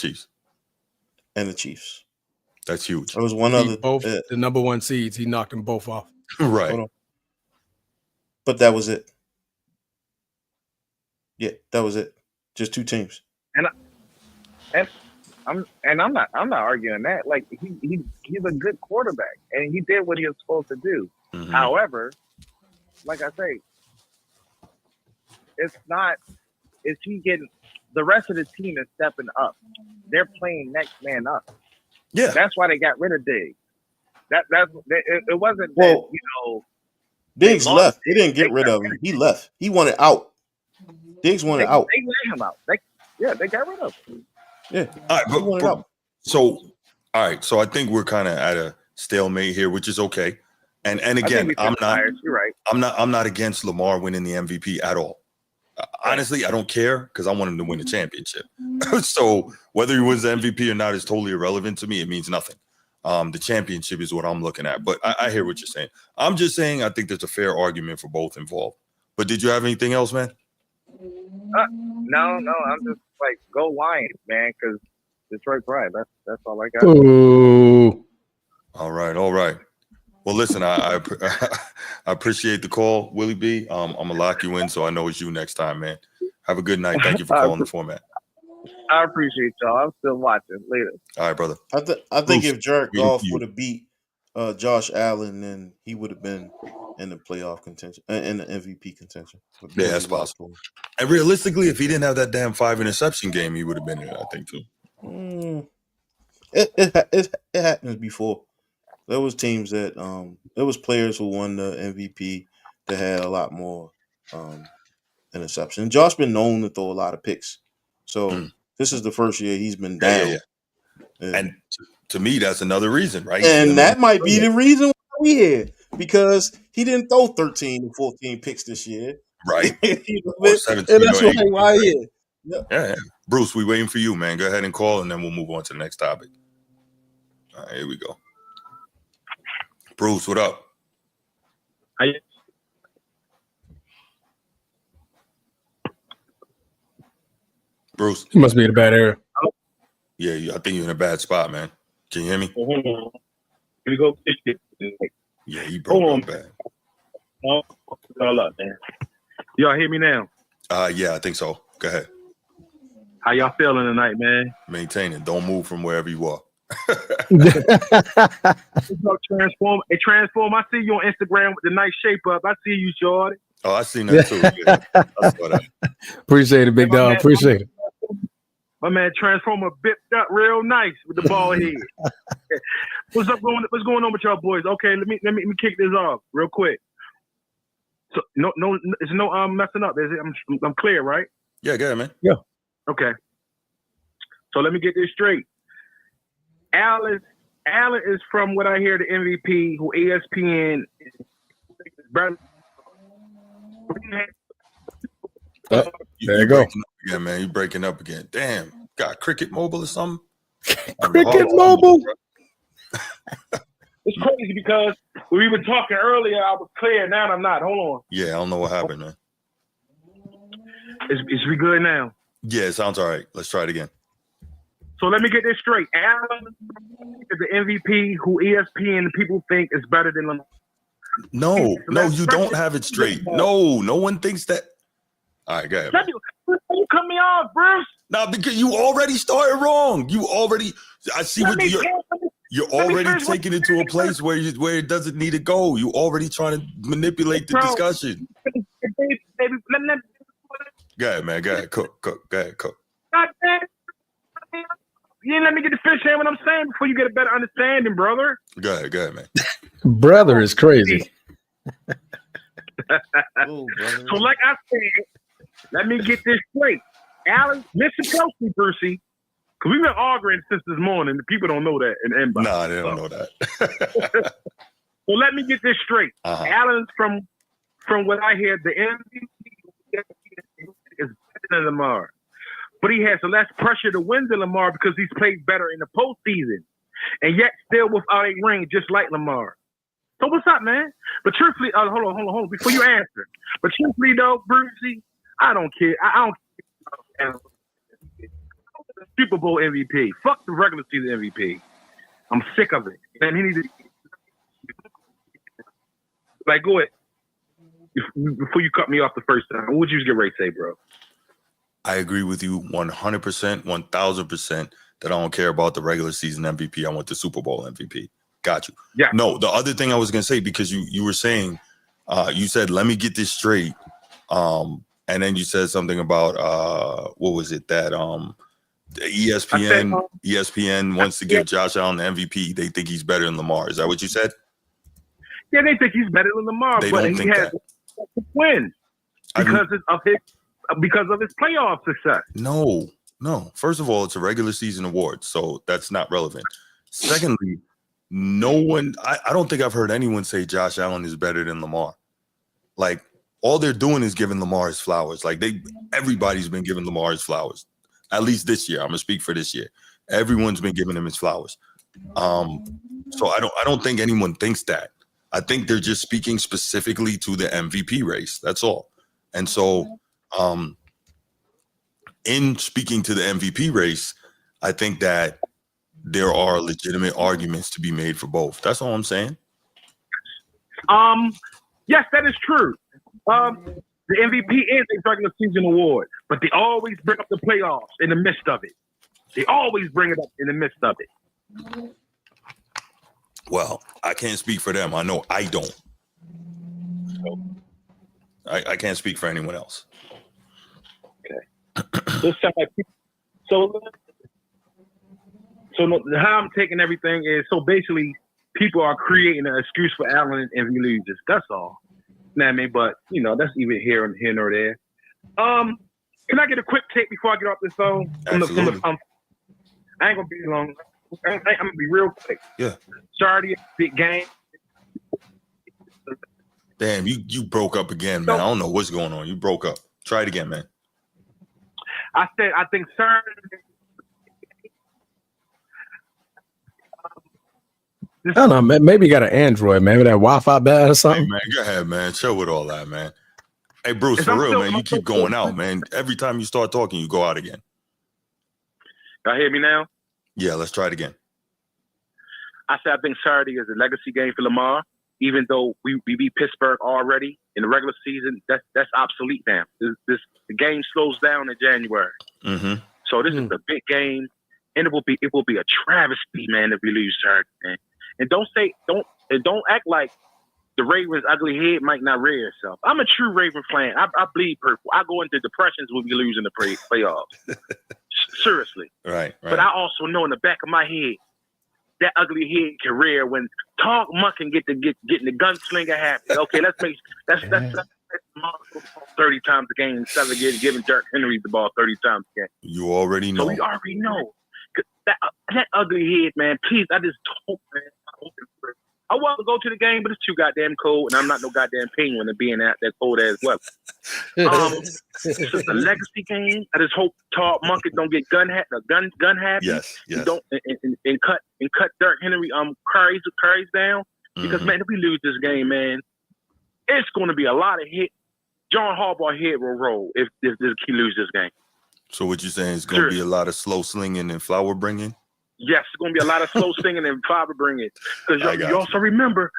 Chiefs. That's huge. There was one other. Both the number 1 seeds. He knocked them both off. Right. But that was it. Yeah, that was it. Just 2 teams. I'm not arguing that. Like he's a good quarterback and he did what he was supposed to do. However, like I say, is he getting the rest of the team is stepping up. They're playing next man up. Yeah. That's why they got rid of Diggs. It wasn't that, Diggs left. They didn't get rid of him. He left. He wanted out. Diggs wanted out. They let him out. They got rid of him. Yeah. All right, So I think we're kind of at a stalemate here, which is okay. And again, I'm not. You're right. I'm not against Lamar winning the MVP at all. Honestly, I don't care because I want him to win the championship. So whether he wins the MVP or not is totally irrelevant to me. It means nothing. The championship is what I'm looking at. But I hear what you're saying. I'm just saying I think there's a fair argument for both involved. But did you have anything else, man? No. I'm just like, go Lions, man, because Detroit pride. That's all I got. Ooh. All right. Well, listen, I appreciate the call, Willie B. I'm gonna lock you in so I know it's you next time, man. Have a good night. Thank you for calling the format. I appreciate y'all. I'm still watching. Later. All right, brother. I think if Jared Goff would have beat Josh Allen, then he would have been in the playoff contention, in the MVP contention. Yeah, that's possible. And realistically, if he didn't have that damn 5 interception game, he would have been in it, I think, too. It happens before. There was teams that there was players who won the MVP that had a lot more interception. And Josh been known to throw a lot of picks, so this is the first year he's been down. Yeah. And to me, that's another reason, right? And that might be the reason why we here, because he didn't throw 13 and 14 picks this year, right? You know, or 17 and that's why he here. Yep. Yeah. Bruce, we waiting for you, man. Go ahead and call, and then we'll move on to the next topic. All right, here we go. Bruce, what up? Bruce, you must be in a bad area. Yeah, I think you're in a bad spot, man. Can you hear me? Hold on. Here we go. Yeah, you broke up bad. Oh, all up, man. Y'all hear me now? Yeah, I think so. Go ahead. How y'all feeling tonight, man? Maintaining. Don't move from wherever you are. Transform. Hey, Transform. I see you on Instagram with the nice shape up. I see you, Shorty. Oh, I seen that too. Yeah. I saw that. Appreciate it, big dog. Appreciate it. My man Transformer bipped up real nice with the ball head. What's going on with y'all boys? Okay, let me kick this off real quick. So no, it's no messing up. Is it? I'm clear, right? Yeah, go ahead, man. Yeah. Okay. So let me get this straight. Allen is, from what I hear, the MVP who ESPN is. There you go. Again, man. You breaking up again. Damn. Got Cricket Mobile or something? Cricket Mobile? It's crazy because when we were talking earlier, I was clear. Now I'm not. Hold on. Yeah, I don't know what happened, man. Is we good now? Yeah, it sounds all right. Let's try it again. So let me get this straight. Allen is the MVP who ESPN people think is better than Lamar. No, you don't have it straight. No one thinks that. All right, go ahead. You cut me off, Bruce. No, because you already started wrong. I see what you're already taking it to a place where it doesn't need to go. You already trying to manipulate the discussion. Go ahead, man. Go ahead, cook. Go ahead, cook. You didn't let me get the fish in what I'm saying before you get a better understanding, brother. Go ahead, man. Brother is crazy. So like I said, let me get this straight. Allen, listen closely, Brucey, because we've been arguing since this morning. The people don't know that in inbox. Nah, they don't know that. So let me get this straight. Allen's from what I hear, the MVP is better than Lamar. But he has less pressure to win than Lamar because he's played better in the postseason. And yet still without a ring, just like Lamar. So what's up, man? But truthfully, hold on, before you answer. But truthfully, though, Brucey, I don't care. I don't care. Super Bowl MVP. Fuck the regular season MVP. I'm sick of it. And he needs to... Like, go ahead. Before you cut me off the first time, what would you get ready to say, bro? I agree with you 100%, 1,000% that I don't care about the regular season MVP. I want the Super Bowl MVP. Got you. Yeah. No, the other thing I was going to say, because you were saying, you said, let me get this straight. And then you said something about, what was it? That ESPN wants to give Josh Allen the MVP. They think he's better than Lamar. Is that what you said? Yeah, they think he's better than Lamar. They but don't he think has that. Wins because of his playoff success. No. First of all, it's a regular season award, so that's not relevant. Secondly, no one, I don't think I've heard anyone say Josh Allen is better than Lamar. Like, all they're doing is giving Lamar his flowers. Like, everybody's been giving Lamar his flowers. At least this year. I'm gonna speak for this year. Everyone's been giving him his flowers. So I don't think anyone thinks that. I think they're just speaking specifically to the MVP race. That's all. And so, in speaking to the MVP race, I think that there are legitimate arguments to be made for both. That's all I'm saying. Yes, that is true. The MVP is a regular season award, but they always bring up the playoffs in the midst of it. They always bring it up in the midst of it. Well, I can't speak for them. I know I don't. So, I can't speak for anyone else. Okay. So how I'm taking everything is, so basically people are creating an excuse for Allen if he loses. That's all. You know what I mean? But, that's either here nor there. Can I get a quick take before I get off this phone? Absolutely. I ain't going to be long. I'm going to be real quick. Yeah. Sorry, big game. Damn, you broke up again, man. I don't know what's going on. You broke up. Try it again, man. I think Saturday. I don't know. Maybe you got an Android, man. Maybe that Wi-Fi bad or something. Hey, man, go ahead, man. Chill with all that, man. Hey, Bruce, for real, man. You keep going out, man. Every time you start talking, you go out again. Y'all hear me now? Yeah, let's try it again. I think Saturday is a legacy game for Lamar. Even though we beat Pittsburgh already in the regular season, that's obsolete now. The game slows down in January. Mm-hmm. So this is a big game, and it will be a travesty, man, if we lose Saturday, man. And don't act like the Ravens' ugly head might not rear itself. I'm a true Raven fan. I bleed purple. I go into depressions when we lose in the playoffs. Seriously. Right. But I also know in the back of my head, that ugly head can rear when Talk Muck can getting the gunslinger happy. Okay, that's 30 times a game instead of giving Derrick Henry the ball 30 times a game. You already know. So we already know. That ugly head, man, please, I just hope, man. I want to go to the game, but it's too goddamn cold, and I'm not no goddamn penguin to being that cold ass weather. It's just a legacy game. I just hope Todd Munkett don't get gun happy. Yes. Don't and cut Derrick Henry carries down, because man, if we lose this game, man, it's going to be a lot of hit. John Harbaugh head will roll if he loses this game. So what you're saying is going to be a lot of slow slinging and flower bringing? Yes, it's going to be a lot of slow singing and flower bringing. Because you also remember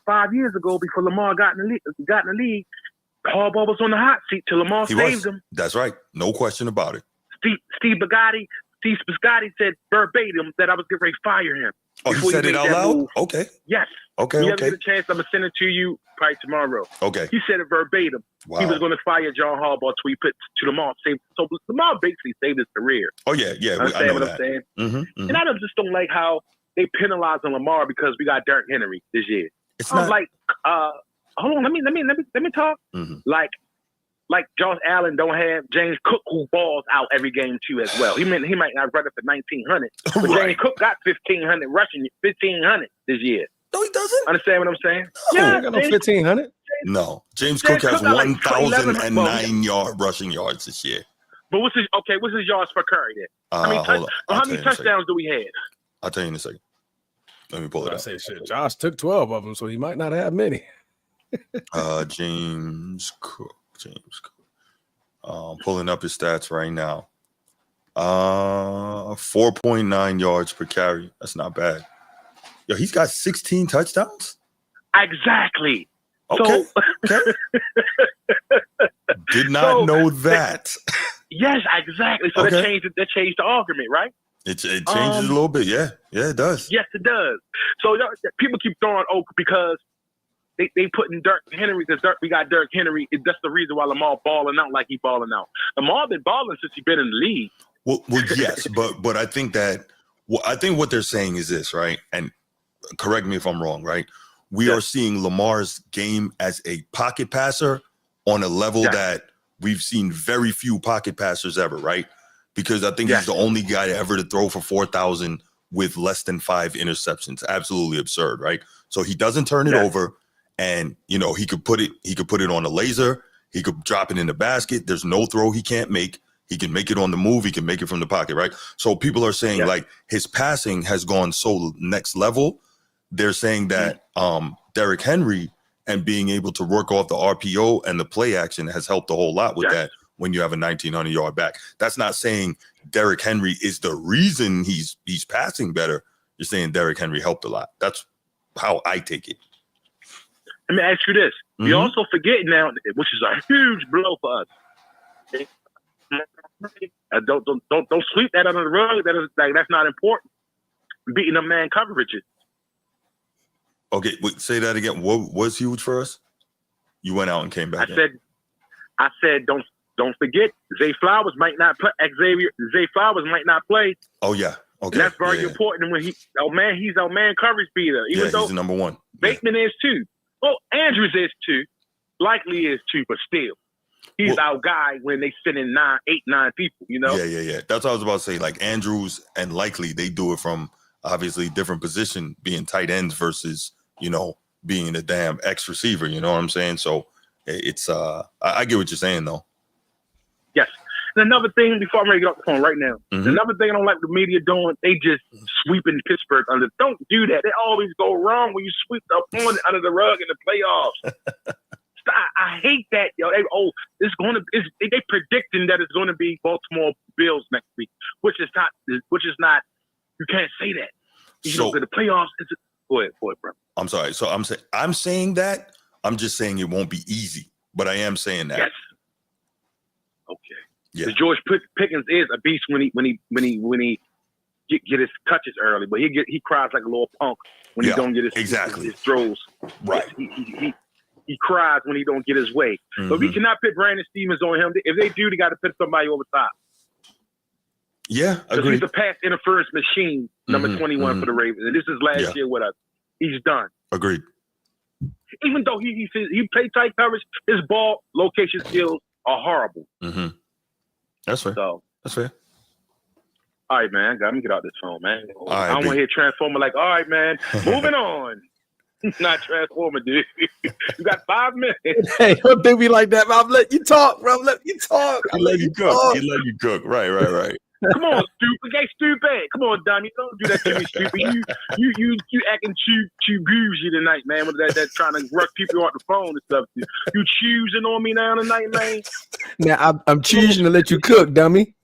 5 years ago, before Lamar got in the league, Harbaugh was on the hot seat till Lamar saved him. That's right. No question about it. Steve Biscotti said verbatim that I was getting ready to fire him. Oh, he said it out loud? Move. Okay. Yes. Okay. When you get a chance, I'm going to send it to you probably tomorrow. Okay. He said it verbatim. Wow. He was going to fire John Harbaugh till he put to Lamar. So Lamar basically saved his career. Oh, yeah. I know what I'm saying? Mm-hmm. And I just don't like how they penalize Lamar because we got Derrick Henry this year. It's not like, hold on, let me talk. Mm-hmm. Like Josh Allen don't have James Cook, who balls out every game too as well. He might not run up at 1,900, but right. James Cook got 1,500 rushing, 1,500 this year. No, he doesn't. Understand what I'm saying? No, yeah, got no 1,500. No, James Cook has 1,009 rushing yards this year. But what's his yards per carry then? How many touchdowns do we have? I'll tell you in a second. Let me pull it up. Say shit. Josh took 12 of them, so he might not have many. James Cook. Pulling up his stats right now. 4.9 yards per carry. That's not bad. Yo, he's got 16 touchdowns? Exactly. Okay. Did not know that. Yes, exactly. So that changed the argument, right? It changes a little bit. Yeah, it does. Yes, it does. So people keep throwing because they putting Derrick Henry because we got Derrick Henry. That's the reason why Lamar balling out like he balling out. Lamar been balling since he been in the league. Well, yes, but I think what they're saying is this, right? And correct me if I'm wrong, right? We are seeing Lamar's game as a pocket passer on a level that we've seen very few pocket passers ever, right? Because I think he's the only guy ever to throw for 4,000 with less than 5 interceptions. Absolutely absurd, right? So he doesn't turn it over, and he could put it on a laser. He could drop it in the basket. There's no throw he can't make. He can make it on the move. He can make it from the pocket, right? So people are saying like his passing has gone so next level. They're saying that Derrick Henry and being able to work off the RPO and the play action has helped a whole lot with that when you have a 1,900-yard back. That's not saying Derrick Henry is the reason he's passing better. You're saying Derrick Henry helped a lot. That's how I take it. Let me ask you this. You also forget now, which is a huge blow for us. Don't sweep that under the rug. That's not important. Beating them man coverages. Okay, wait, say that again. What was huge for us? You went out and came back. I said, don't forget, Zay Flowers might not play. Zay Flowers might not play. Oh yeah, okay. And that's very important when he's our man coverage beater. Even though he's the number one. Bateman is too. Well, Andrews is too. Likely is too, but still, he's our guy when they send in 8, 9 people. Yeah. That's what I was about to say. Like Andrews and Likely, they do it from obviously different position, being tight ends versus being a damn X receiver. You know what I'm saying? So it's I get what you're saying though. Yes. And another thing, before I'm ready to get off the phone right now, another thing I don't like the media doing, they just sweeping Pittsburgh under. Don't do that. They always go wrong when you sweep the opponent under the rug in the playoffs. I hate that, yo. They predicting that it's going to be Baltimore Bills next week, which is not. You can't say that. The playoffs. Go ahead, bro. I'm sorry. So I'm saying that. I'm just saying it won't be easy, but I am saying that. Yes. Okay. Yeah. George Pickens is a beast when he get his touches early, but he cries like a little punk when he don't get his throws. Right. He cries when he don't get his way. But we cannot put Brandon Stevens on him. If they do, they got to put somebody over top. Yeah, because he's the pass interference machine, number 21 for the Ravens, and this is last year with us. He's done. Agreed. Even though he played tight coverage, his ball location skills are horrible. That's fair. That's fair. All right, man. Let me get out this phone, man. Right, I don't want to hear Transformer like, all right, man, moving on. Not Transformer, dude. You got 5 minutes. Hey, don't think me like that, bro. I'm letting you talk, bro. I'm letting you talk. I let you cook. You let you cook. Right. Come on, stupid. Hey, stupid. Come on, dummy. Don't do that to me, stupid. You acting too bougie tonight, man. With that trying to rush people off the phone and stuff. You choosing on me now tonight, man. Now I'm choosing to let you cook, dummy.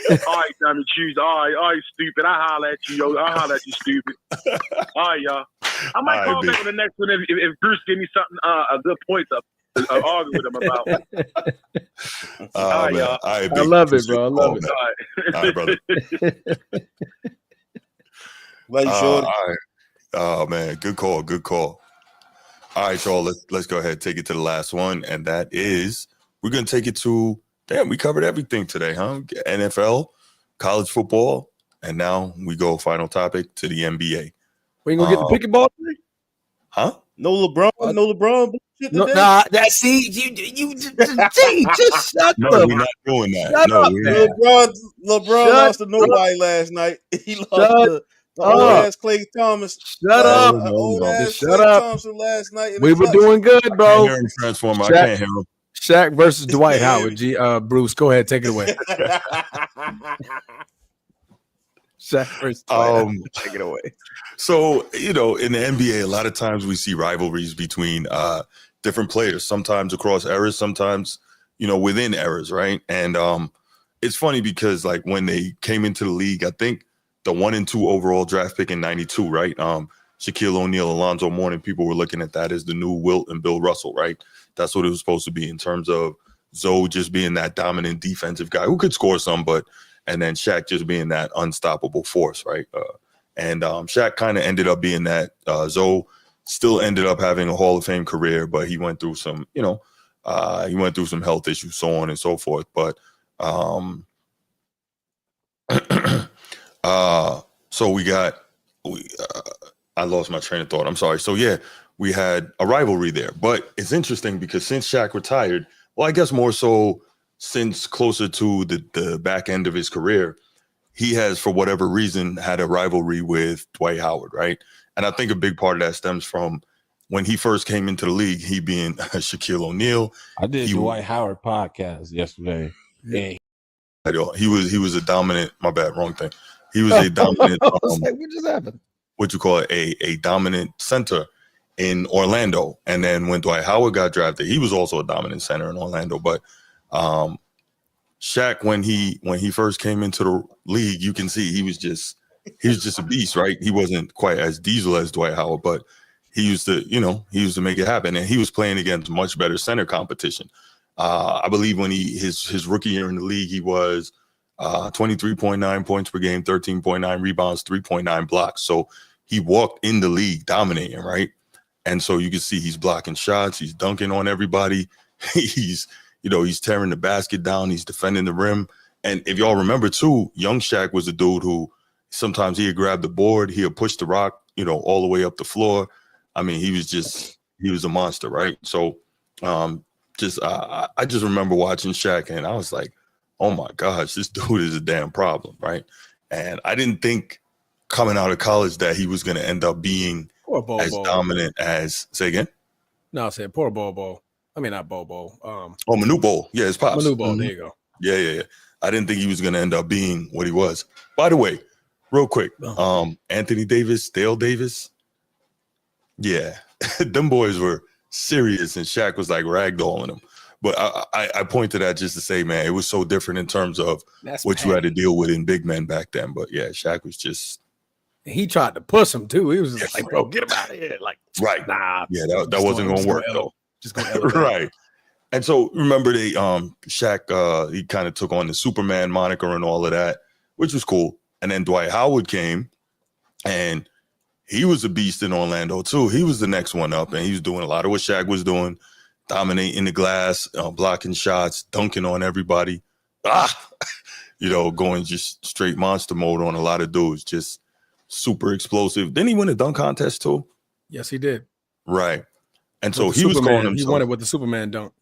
All right, dummy, choose. All right, stupid. I holler at you, yo. I holler at you, stupid. All right, y'all. I might call back on the next one if Bruce give me something a good point to argue with him about. All right, y'all. I love it, bro. I love it. All right, brother. Love you, Shorty. All right. Oh man, good call. All right, y'all. Let's go ahead and take it to the last one, and that is we're gonna take it to. Damn, we covered everything today, huh? NFL, college football, and now we go final topic to the NBA. We ain't gonna get the pickleball today? Huh? No LeBron, no LeBron. That's you just shut No, up. we're not doing that. Shut up, LeBron lost to nobody last night. He lost to old ass Klay Thomas. Shut up. Old ass Shut Klay up. Thompson last night. We were doing good, bro. I can't hear him, Transformer. I can't hear him. Shaq versus Dwight Howard. Bruce, go ahead, take it away. Shaq versus Dwight. Take it away. So, in the NBA, a lot of times we see rivalries between different players, sometimes across eras, sometimes, within eras, right? And it's funny because, like, when they came into the league, I think the 1 and 2 overall draft pick in 92, right? Shaquille O'Neal, Alonzo Mourning, people were looking at that as the new Wilt and Bill Russell, right? That's what it was supposed to be in terms of Zoe just being that dominant defensive guy who could score some, and then Shaq just being that unstoppable force, right? And Shaq kind of ended up being that. Zoe still ended up having a Hall of Fame career, but he went through some, health issues, so on and so forth. But so I lost my train of thought. I'm sorry. So yeah, we had a rivalry there, but it's interesting because since Shaq retired, well, I guess more so since closer to the back end of his career, he has, for whatever reason, had a rivalry with Dwight Howard, right? And I think a big part of that stems from when he first came into the league, he being Shaquille O'Neal. I did the Dwight Howard podcast yesterday. Yeah. He was a dominant. My bad, wrong thing. He was a dominant. What just happened? What you call it? A dominant center in Orlando. And then when Dwight Howard got drafted, he was also a dominant center in Orlando. But Shaq, when he first came into the league, you can see he was just a beast, right? He wasn't quite as diesel as Dwight Howard, but he used to make it happen. And he was playing against much better center competition. I believe when his rookie year in the league, he was 23.9 points per game, 13.9 rebounds, 3.9 blocks. So he walked in the league dominating, right? And so you can see he's blocking shots, he's dunking on everybody, he's tearing the basket down, he's defending the rim. And if y'all remember too, young Shaq was a dude who sometimes he'd grab the board, he'd push the rock, all the way up the floor. I mean, he was a monster, right? So I just remember watching Shaq and I was like, oh my gosh, this dude is a damn problem, right? And I didn't think coming out of college that he was going to end up being as dominant as, say again? No, I said poor Bobo. I mean, not Bobo. Manute Bol. Yeah, his pops. Manute Bol, there you go. Yeah. I didn't think he was going to end up being what he was. By the way, real quick, Anthony Davis, Dale Davis. Yeah, them boys were serious and Shaq was like ragdolling them. But I point to that just to say, man, it was so different in terms of what you had to deal with in big men back then. But yeah, Shaq was just. He tried to push him too. He was just like, bro, get him out of here. Like, right. Nah. Yeah, that wasn't going to work though. Just go right. And so remember Shaq, he kind of took on the Superman moniker and all of that, which was cool. And then Dwight Howard came and he was a beast in Orlando too. He was the next one up and he was doing a lot of what Shaq was doing, dominating the glass, blocking shots, dunking on everybody. Going just straight monster mode on a lot of dudes, just super explosive. Didn't he win a dunk contest too? Yes, he did. Right. And so he was calling himself. He won it with the Superman dunk.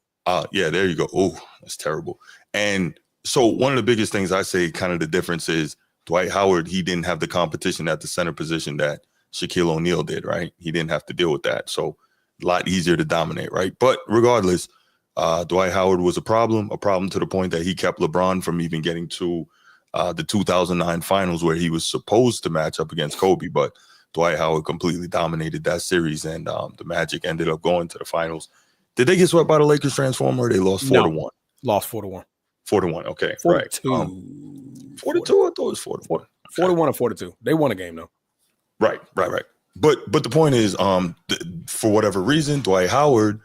Yeah, there you go. Oh, that's terrible. And so one of the biggest things I say kind of the difference is Dwight Howard, he didn't have the competition at the center position that Shaquille O'Neal did, right? He didn't have to deal with that. So a lot easier to dominate, right? But regardless, Dwight Howard was a problem to the point that he kept LeBron from even getting to the 2009 finals where he was supposed to match up against Kobe. But Dwight Howard completely dominated that series and the Magic ended up going to the finals. Did they get swept by the Lakers Transformer or they lost 4-1? Lost 4-1. 4-1, okay. 4-2. Right. 4-2? I thought it was 4-1. 41 or 42. They won a game though. Right. But the point is, for whatever reason, Dwight Howard,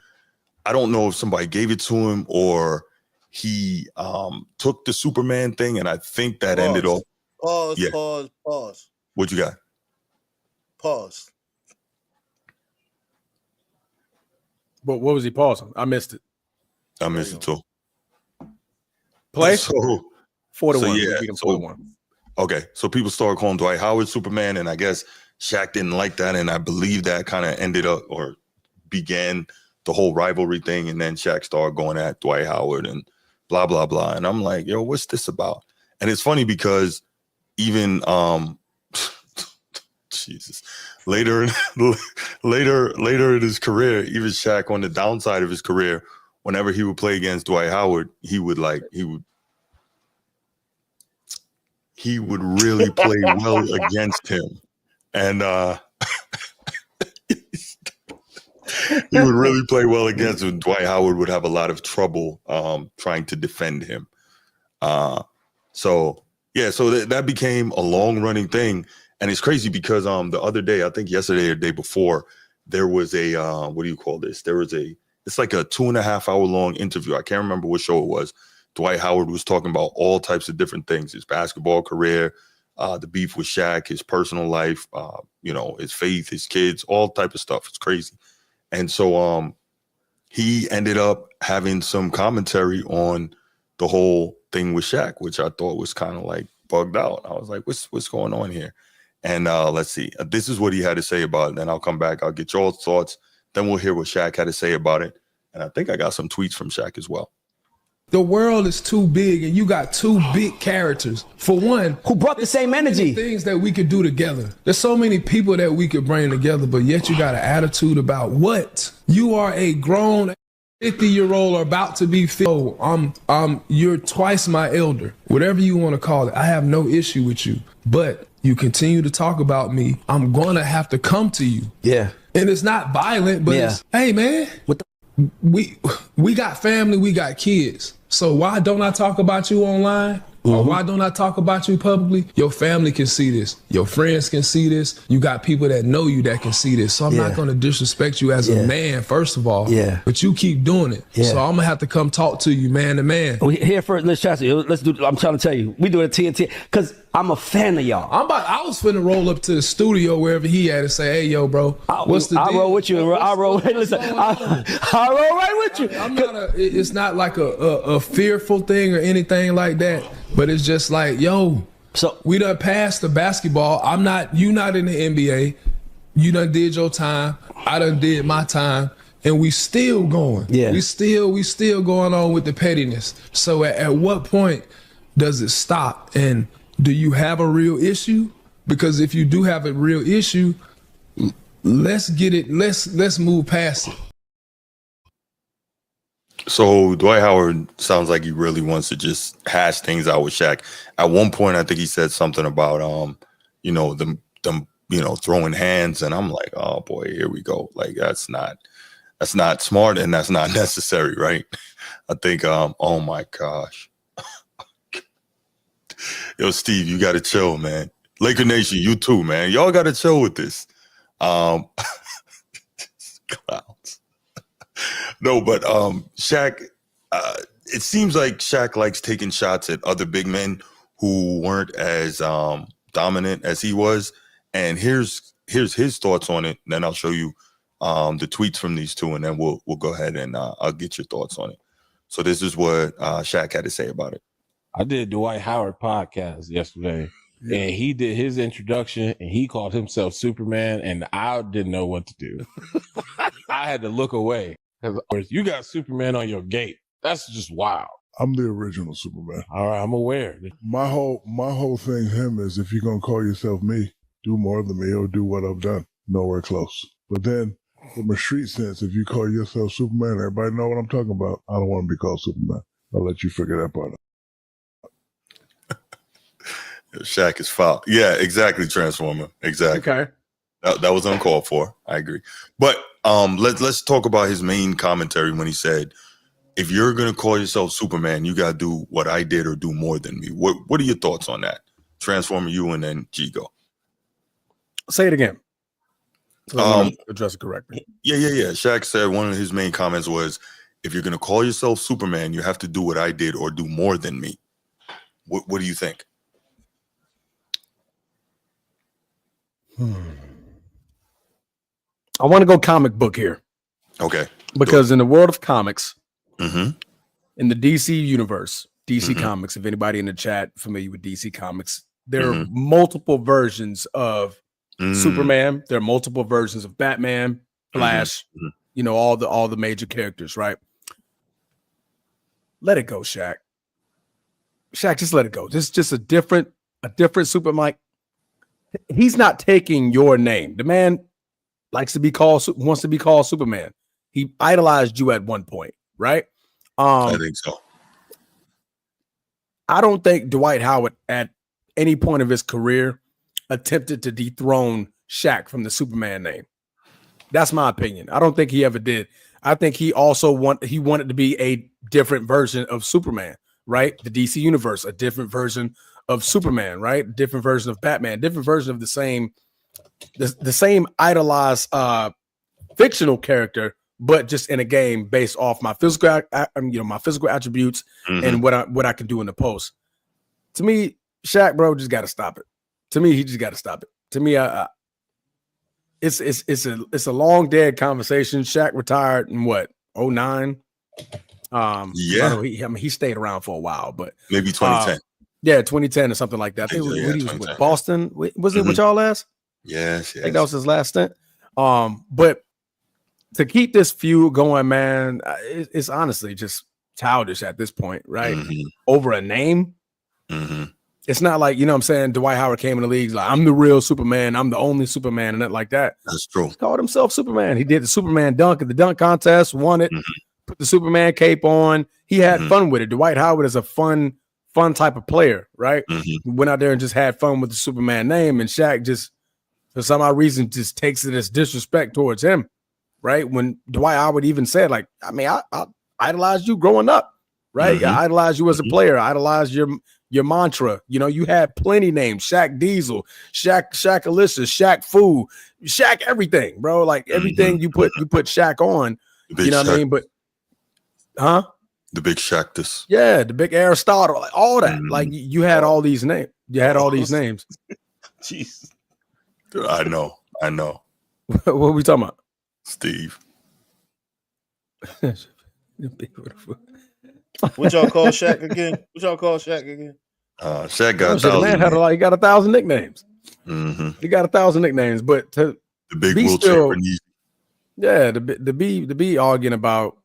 I don't know if somebody gave it to him or he took the Superman thing, and I think that ended up. Pause. What you got? Pause. But what was he pausing? I missed it. I missed it too. Play? So 4-1. So, yeah, we beat him 4-1. Okay, so people started calling Dwight Howard Superman, and I guess Shaq didn't like that, and I believe that kind of ended up or began the whole rivalry thing, and then Shaq started going at Dwight Howard and blah, blah, blah. And I'm like, yo, what's this about? And it's funny because even Jesus, later in his career, even Shaq on the downside of his career, whenever he would play against Dwight Howard, he would really play well against him. And he would really play well against him. Dwight Howard would have a lot of trouble trying to defend him. So that became a long-running thing. And it's crazy because the other day, I think yesterday or the day before, there was a what do you call this? It's like a 2.5 hour long interview. I can't remember what show it was. Dwight Howard was talking about all types of different things: his basketball career, the beef with Shaq, his personal life, his faith, his kids, all type of stuff. It's crazy. And so he ended up having some commentary on the whole thing with Shaq, which I thought was kind of like bugged out. I was like, what's going on here? And let's see. This is what he had to say about it. Then I'll come back. I'll get y'all's thoughts. Then we'll hear what Shaq had to say about it. And I think I got some tweets from Shaq as well. The world is too big, and you got two big characters. For one, who brought the same energy. Things that we could do together. There's so many people that we could bring together, but yet you got an attitude about what? You are a grown 50-year-old or about to be 50. Oh, you're twice my elder. Whatever you want to call it. I have no issue with you. But you continue to talk about me, I'm gonna have to come to you. Yeah. And it's not violent, but it's, hey man, we got family, we got kids. So why don't I talk about you online? Or why don't I talk about you publicly? Your family can see this. Your friends can see this. You got people that know you that can see this. So I'm not going to disrespect you as a man, first of all. Yeah. But you keep doing it. Yeah. So I'm going to have to come talk to you man to man. Here first, let's do. I'm trying to tell you, we do it at TNT because I'm a fan of y'all. I was finna roll up to the studio wherever he at and say, hey, yo, bro, what's the deal? I roll with you. I roll right with you. I'm not it's not like a fearful thing or anything like that. But it's just like, yo, so we done passed the basketball. You not in the NBA. You done did your time. I done did my time. And we still going. Yeah. We still going on with the pettiness. So at what point does it stop? And do you have a real issue? Because if you do have a real issue, let's get it, let's move past it. So Dwight Howard sounds like he really wants to just hash things out with Shaq. At one point, I think he said something about them throwing hands, and I'm like, oh boy, here we go. Like that's not smart and that's not necessary, right? I think oh my gosh. Yo, Steve, you gotta chill, man. Laker Nation, you too, man. Y'all gotta chill with this. Clowns. No, but Shaq, it seems like Shaq likes taking shots at other big men who weren't as dominant as he was. And here's his thoughts on it. And then I'll show you the tweets from these two, and then we'll go ahead and I'll get your thoughts on it. So this is what Shaq had to say about it. I did Dwight Howard podcast yesterday, and he did his introduction, and he called himself Superman, and I didn't know what to do. I had to look away. You got Superman on your gate. That's just wild. I'm the original Superman. All right, I'm aware. My whole thing him is if you're gonna call yourself me, do more than me or do what I've done. Nowhere close. But then from a street sense, if you call yourself Superman, everybody know what I'm talking about. I don't want to be called Superman. I'll let you figure that part out. Shaq is foul. Yeah, exactly, Transformer. Exactly. Okay. That was uncalled for. I agree. But let's talk about his main commentary when he said, if you're going to call yourself Superman, you got to do what I did or do more than me. What are your thoughts on that? Transformer, you, and then Gigo. Say it again. So address it correctly. Yeah. Shaq said one of his main comments was, if you're going to call yourself Superman, you have to do what I did or do more than me. What do you think? I want to go comic book here. Okay. Because in the world of comics, in the DC universe, DC Comics, if anybody in the chat familiar with DC Comics, there are multiple versions of Superman. There are multiple versions of Batman, Flash, all the major characters, right? Let it go, Shaq. Shaq, just let it go. This is just a different Superman. He's not taking your name. The man wants to be called Superman. He idolized you at one point, right? I think so. I don't think Dwight Howard at any point of his career attempted to dethrone Shaq from the Superman name. That's my opinion. I don't think he ever did. I think he also wanted to be a different version of Superman, right? The DC universe, a different version of Superman, right? Different version of Batman, different version of the same idolized fictional character, but just in a game based off my physical, my physical attributes and what I can do in the post. To me, Shaq, bro, just got to stop it. To me, he just got to stop it. To me, it's a long dead conversation. Shaq retired in what, 2009? He stayed around for a while, but maybe 2010. 2010 or something like that. I think he was with Boston. Was it with y'all last? Yes. I think that was his last stint. But to keep this feud going, man, it's honestly just childish at this point, right? Mm-hmm. Over a name. Mm-hmm. It's not like, you know what I'm saying, Dwight Howard came in the league like, I'm the real Superman, I'm the only Superman, and nothing like that. That's true. He called himself Superman. He did the Superman dunk at the dunk contest, won it, put the Superman cape on. He had fun with it. Dwight Howard is a fun type of player, right? He went out there and just had fun with the Superman name, and Shaq just, for some odd reason, just takes it as disrespect towards him, right? When Dwight Howard even said, like, I mean, I idolized you growing up, right? I idolized you as a player. I idolized your mantra. You know, you had plenty names: Shaq Diesel, Shaq Alyssa, Shaq Fu, Shaq everything, bro. Like everything you put Shaq on. You know what I mean? But the big Shaqtus. Yeah, the big Aristotle, like all that. Like you had all these names. You had all these names. Jeez. I know. What are we talking about? Steve. What y'all call Shaq again? Shaq got 1,000. Man had he got 1,000 nicknames. He got 1,000 nicknames, but to the big be wheelchair. Yeah, to be arguing about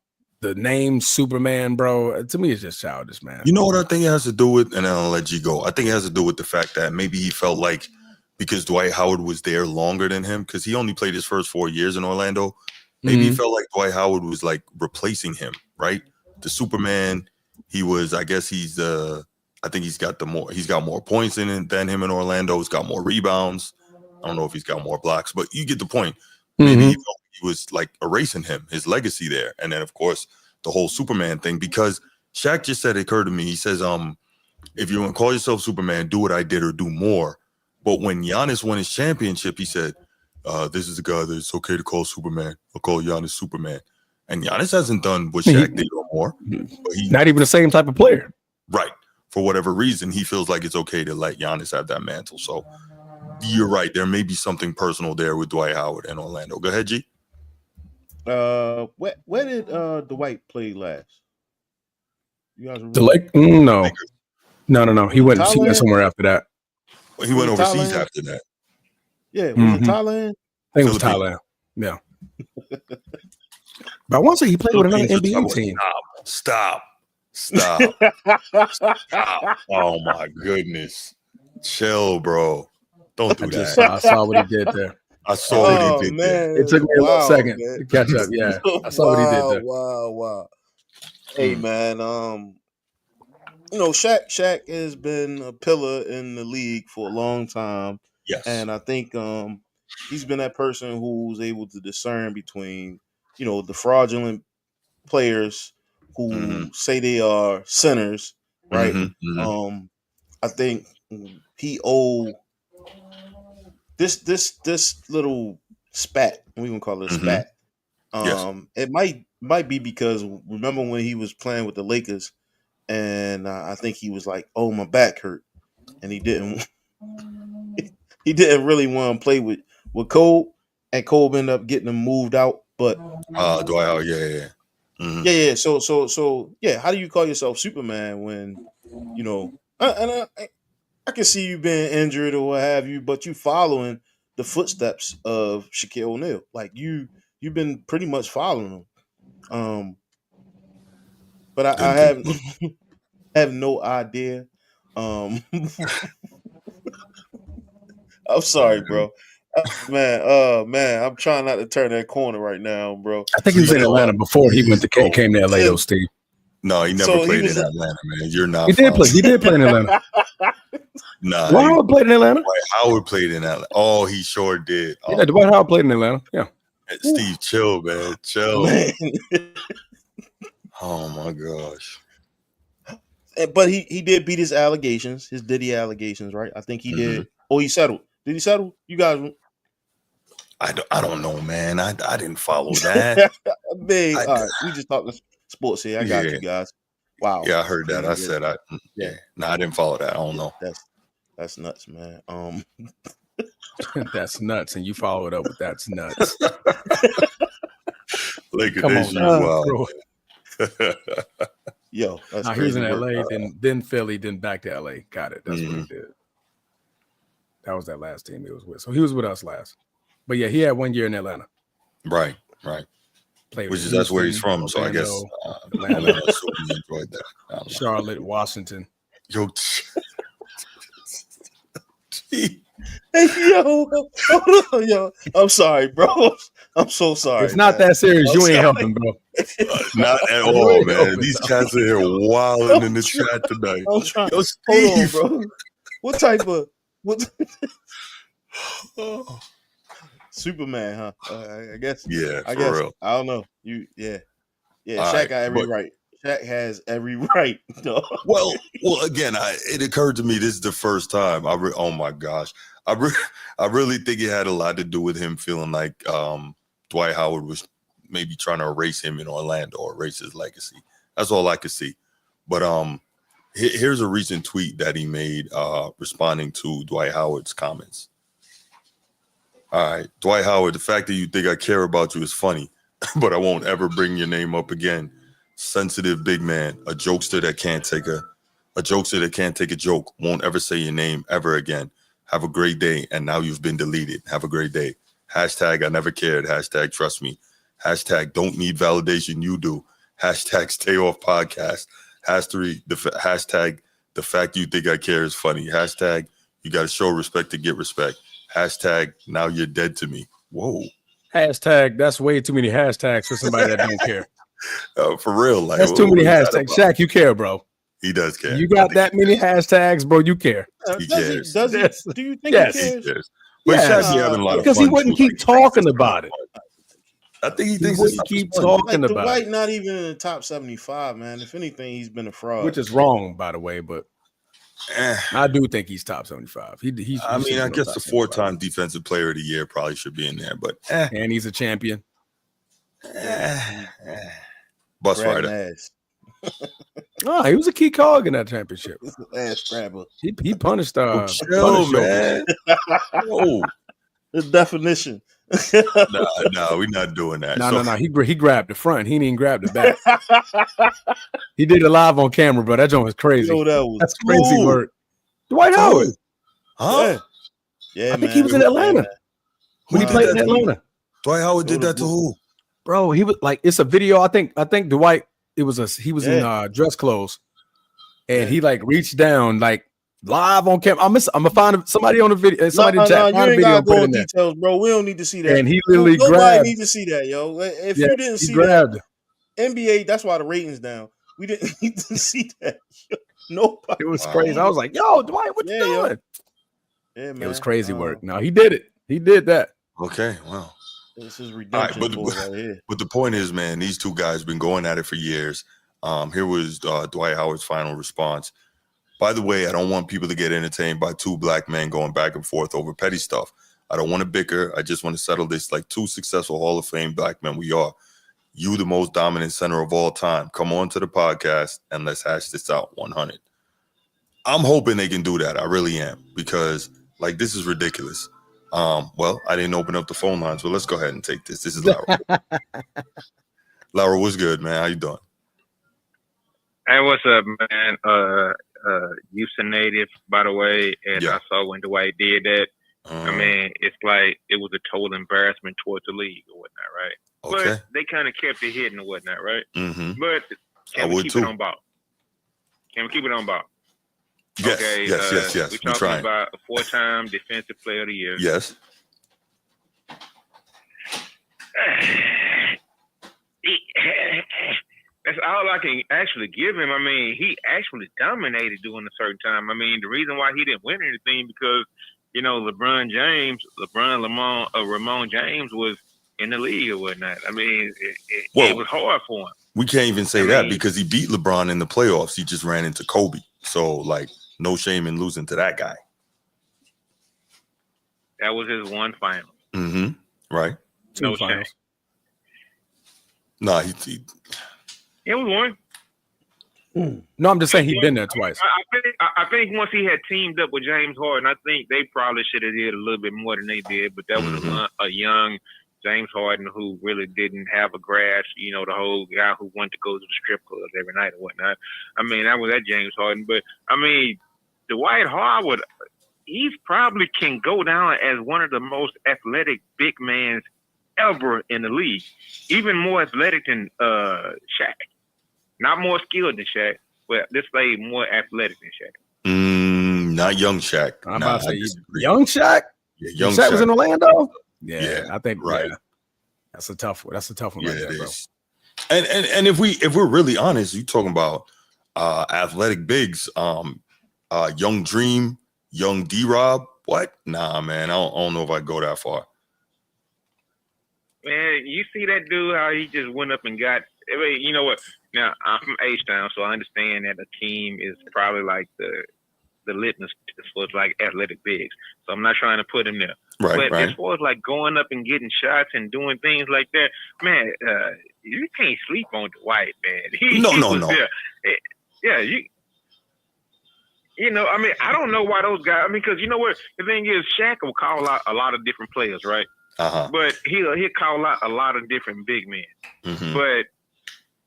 the name Superman, bro, to me it's just childish, man. You know what I think it has to do with, and then I'll let you go. I think it has to do with the fact that maybe he felt like because Dwight Howard was there longer than him, because he only played his first 4 years in Orlando. Maybe he felt like Dwight Howard was like replacing him, right? The Superman. He was, I guess I think he's got more points in it than him in Orlando. He's got more rebounds. I don't know if he's got more blocks, but you get the point. Maybe he felt he was like erasing his legacy there. And then of course the whole Superman thing, because Shaq just said, it occurred to me. He says, if you want to call yourself Superman, do what I did or do more. But when Giannis won his championship, he said, this is the guy that it's okay to call Superman. I'll call Giannis Superman. And Giannis hasn't done what Shaq did or more. But he's not even the same type of player. Right. For whatever reason, he feels like it's okay to let Giannis have that mantle. So you're right. There may be something personal there with Dwight Howard and Orlando. Go ahead, G. Where did Dwight play last? You guys remember? No. He went somewhere after that. Well, he went overseas after that. Yeah, was it Thailand? I think it was Thailand. Yeah. But I want to say he played with another NBA team. Stop. Oh my goodness. Chill, bro. Don't do that. I saw what he did there. I saw what he did there. It took me a little second to catch up. Yeah. I saw what he did there. Wow. Hey man, you know, Shaq has been a pillar in the league for a long time. Yes. And I think he's been that person who's able to discern between, you know, the fraudulent players who say they are sinners, right? I think he owed this little spat. We gonna call it a spat. It might be because remember when he was playing with the Lakers, and I think he was like, "Oh, my back hurt," and he didn't really want to play with Cole, and Cole ended up getting him moved out. But Dwight Howard, yeah. Yeah. So yeah, how do you call yourself Superman when, you know, I can see you being injured or what have you, but you following the footsteps of Shaquille O'Neal. Like you've been pretty much following him. But I have no idea. I'm sorry, bro. Man, I'm trying not to turn that corner right now, bro. I think he was in Atlanta before he came to LA, though, Steve. No, he never played in Atlanta, man. You're not. He did play in Atlanta. Nah, Dwight Howard played in Atlanta. Dwight Howard played in Atlanta. Oh, he sure did. Yeah, Dwight Howard played in Atlanta. Yeah. Steve, chill, man. Chill. Man. Oh my gosh. But he did beat his Diddy allegations, right? I think he did. Oh, he settled. Did he settle? You guys? I don't know, man. I didn't follow that. All right, we just talking sports here. I got you guys. Wow. Yeah, I heard that. I said I didn't follow that. I don't know. That's nuts, man. That's nuts, and you follow it up with that's nuts. Look at this, wow. Yo, that's he was in LA, then Philly, then back to LA. Got it. That's what he did. That was that last team he was with. So he was with us last. But yeah, he had 1 year in Atlanta. Right. that's where he's from. So I guess Atlanta, he enjoyed that. Charlotte, Washington. Yo, Hey, yo, hold on, yo. I'm sorry, bro. I'm so sorry. It's not that serious. You ain't helping, bro. Not at all, man. These cats are here wilding in the chat tonight. I'm trying. Yo, Steve. Hold on, bro. What type of Superman, huh? I guess. Yeah, I for guess. real. I don't know. Yeah. All Shaq right, got every right. Shaq has every right. Well, again, it occurred to me this is the first time. Oh my gosh, I really think it had a lot to do with him feeling like Dwight Howard was maybe trying to erase him in Orlando or erase his legacy. That's all I could see. But here's a recent tweet that he made responding to Dwight Howard's comments. All right, Dwight Howard, the fact that you think I care about you is funny, but I won't ever bring your name up again. Sensitive big man, a jokester that can't take a joke, won't ever say your name ever again. Have a great day, and now you've been deleted. Have a great day. Hashtag I never cared. Hashtag trust me. Hashtag don't need validation, you do. Hashtag stay off podcast. Hashtag the fact you think I care is funny. Hashtag you got to show respect to get respect. Hashtag now you're dead to me. Whoa. Hashtag that's way too many hashtags for somebody that don't care. For real, like that's too many hashtags. Shaq, you care, bro. He does care. You got that many hashtags, bro. You care. He cares. Does he? Do you think he cares? But Shaq be having a lot of fun because he wouldn't keep talking about it. I think he thinks he keep talking about Dwight it. Not even in the top 75, man. If anything, he's been a fraud. Which is wrong, by the way, but I do think he's top 75. He's I guess the 4-time defensive player of the year probably should be in there, but and he's a champion. Bus rider. He was a key cog in that championship. Ass grabber. He punished man. Oh, the definition. No, we're not doing that. No. He grabbed the front. He didn't even grab the back. He did it live on camera, bro. That joint was crazy. That's crazy work. Dwight Howard. Huh? Yeah, I think he was in Atlanta when he played in Atlanta. Dwight Howard did that to who? Bro, he was like, it's a video. I think Dwight. He was in dress clothes, and he like reached down like live on camera. I'm gonna find somebody on the video. Somebody chat find a video and put it in there. Details, bro. We don't need to see that. And he literally Nobody grabbed. need to see that, yo. If you didn't see grabbed. that, NBA. That's why the ratings down. We didn't need to see that. Nobody. It was crazy. I was like, "Yo, Dwight, what you doing?" Yeah, man. It was crazy work. No, he did it. He did that. Okay, well. This is redemption right here. But the point is, man, these two guys been going at it for years. Here was Dwight Howard's final response. By the way, I don't want people to get entertained by two black men going back and forth over petty stuff. I don't want to bicker. I just want to settle this like two successful Hall of Fame black men we are. You, the most dominant center of all time. Come on to the podcast and let's hash this out 100. I'm hoping they can do that. I really am, because like this is ridiculous. Well, I didn't open up the phone lines, but let's go ahead and take this. This is Laura. Laura, what's good, man? How you doing? Hey, what's up, man? Houston native, by the way, and I saw when Dwight did that. I mean, it's like it was a total embarrassment towards the league or whatnot, right? Okay. But they kind of kept it hidden or whatnot, right? Mm-hmm. But can we keep it on ball? Can we keep it on ball? Yes, okay, yes. We're talking about a 4-time defensive player of the year. Yes. That's all I can actually give him. I mean, he actually dominated during a certain time. I mean, the reason why he didn't win anything because, you know, Ramon James was in the league or whatnot. I mean, it was hard for him. We can't even say that because he beat LeBron in the playoffs. He just ran into Kobe. So, like, no shame in losing to that guy. That was his one final. Mm-hmm. Right. No shame. No, he it was one. No, I'm just saying he's been there twice. I think once he had teamed up with James Harden, I think they probably should have did a little bit more than they did. But that was a young James Harden who really didn't have a grasp, you know, the whole guy who wanted to go to the strip clubs every night and whatnot. I mean, that was that James Harden. But, I mean, Dwight Howard, he probably can go down as one of the most athletic big men ever in the league. Even more athletic than Shaq. Not more skilled than Shaq, but this played more athletic than Shaq. Not young Shaq. I'm about to say young Shaq. Yeah, young Shaq was in Orlando. Yeah, I think right. Yeah. That's a tough one. That's a tough one right there, bro. And if we're really honest, you talking about athletic bigs, young Dream, young D-Rob. What? Nah, man. I don't know if I go that far. Man, you see that dude, how he just went up and got. I mean, you know what? Now, I'm from H-Town, so I understand that a team is probably like the litmus for like athletic bigs. So I'm not trying to put him there. Right, but as far as like going up and getting shots and doing things like that, man, you can't sleep on Dwight, man. No. There. Yeah, you know, I mean, I don't know why those guys. I mean, because you know what? The thing is, Shaq will call out a lot of different players, right? But he'll call out a lot of different big men. Mm-hmm. But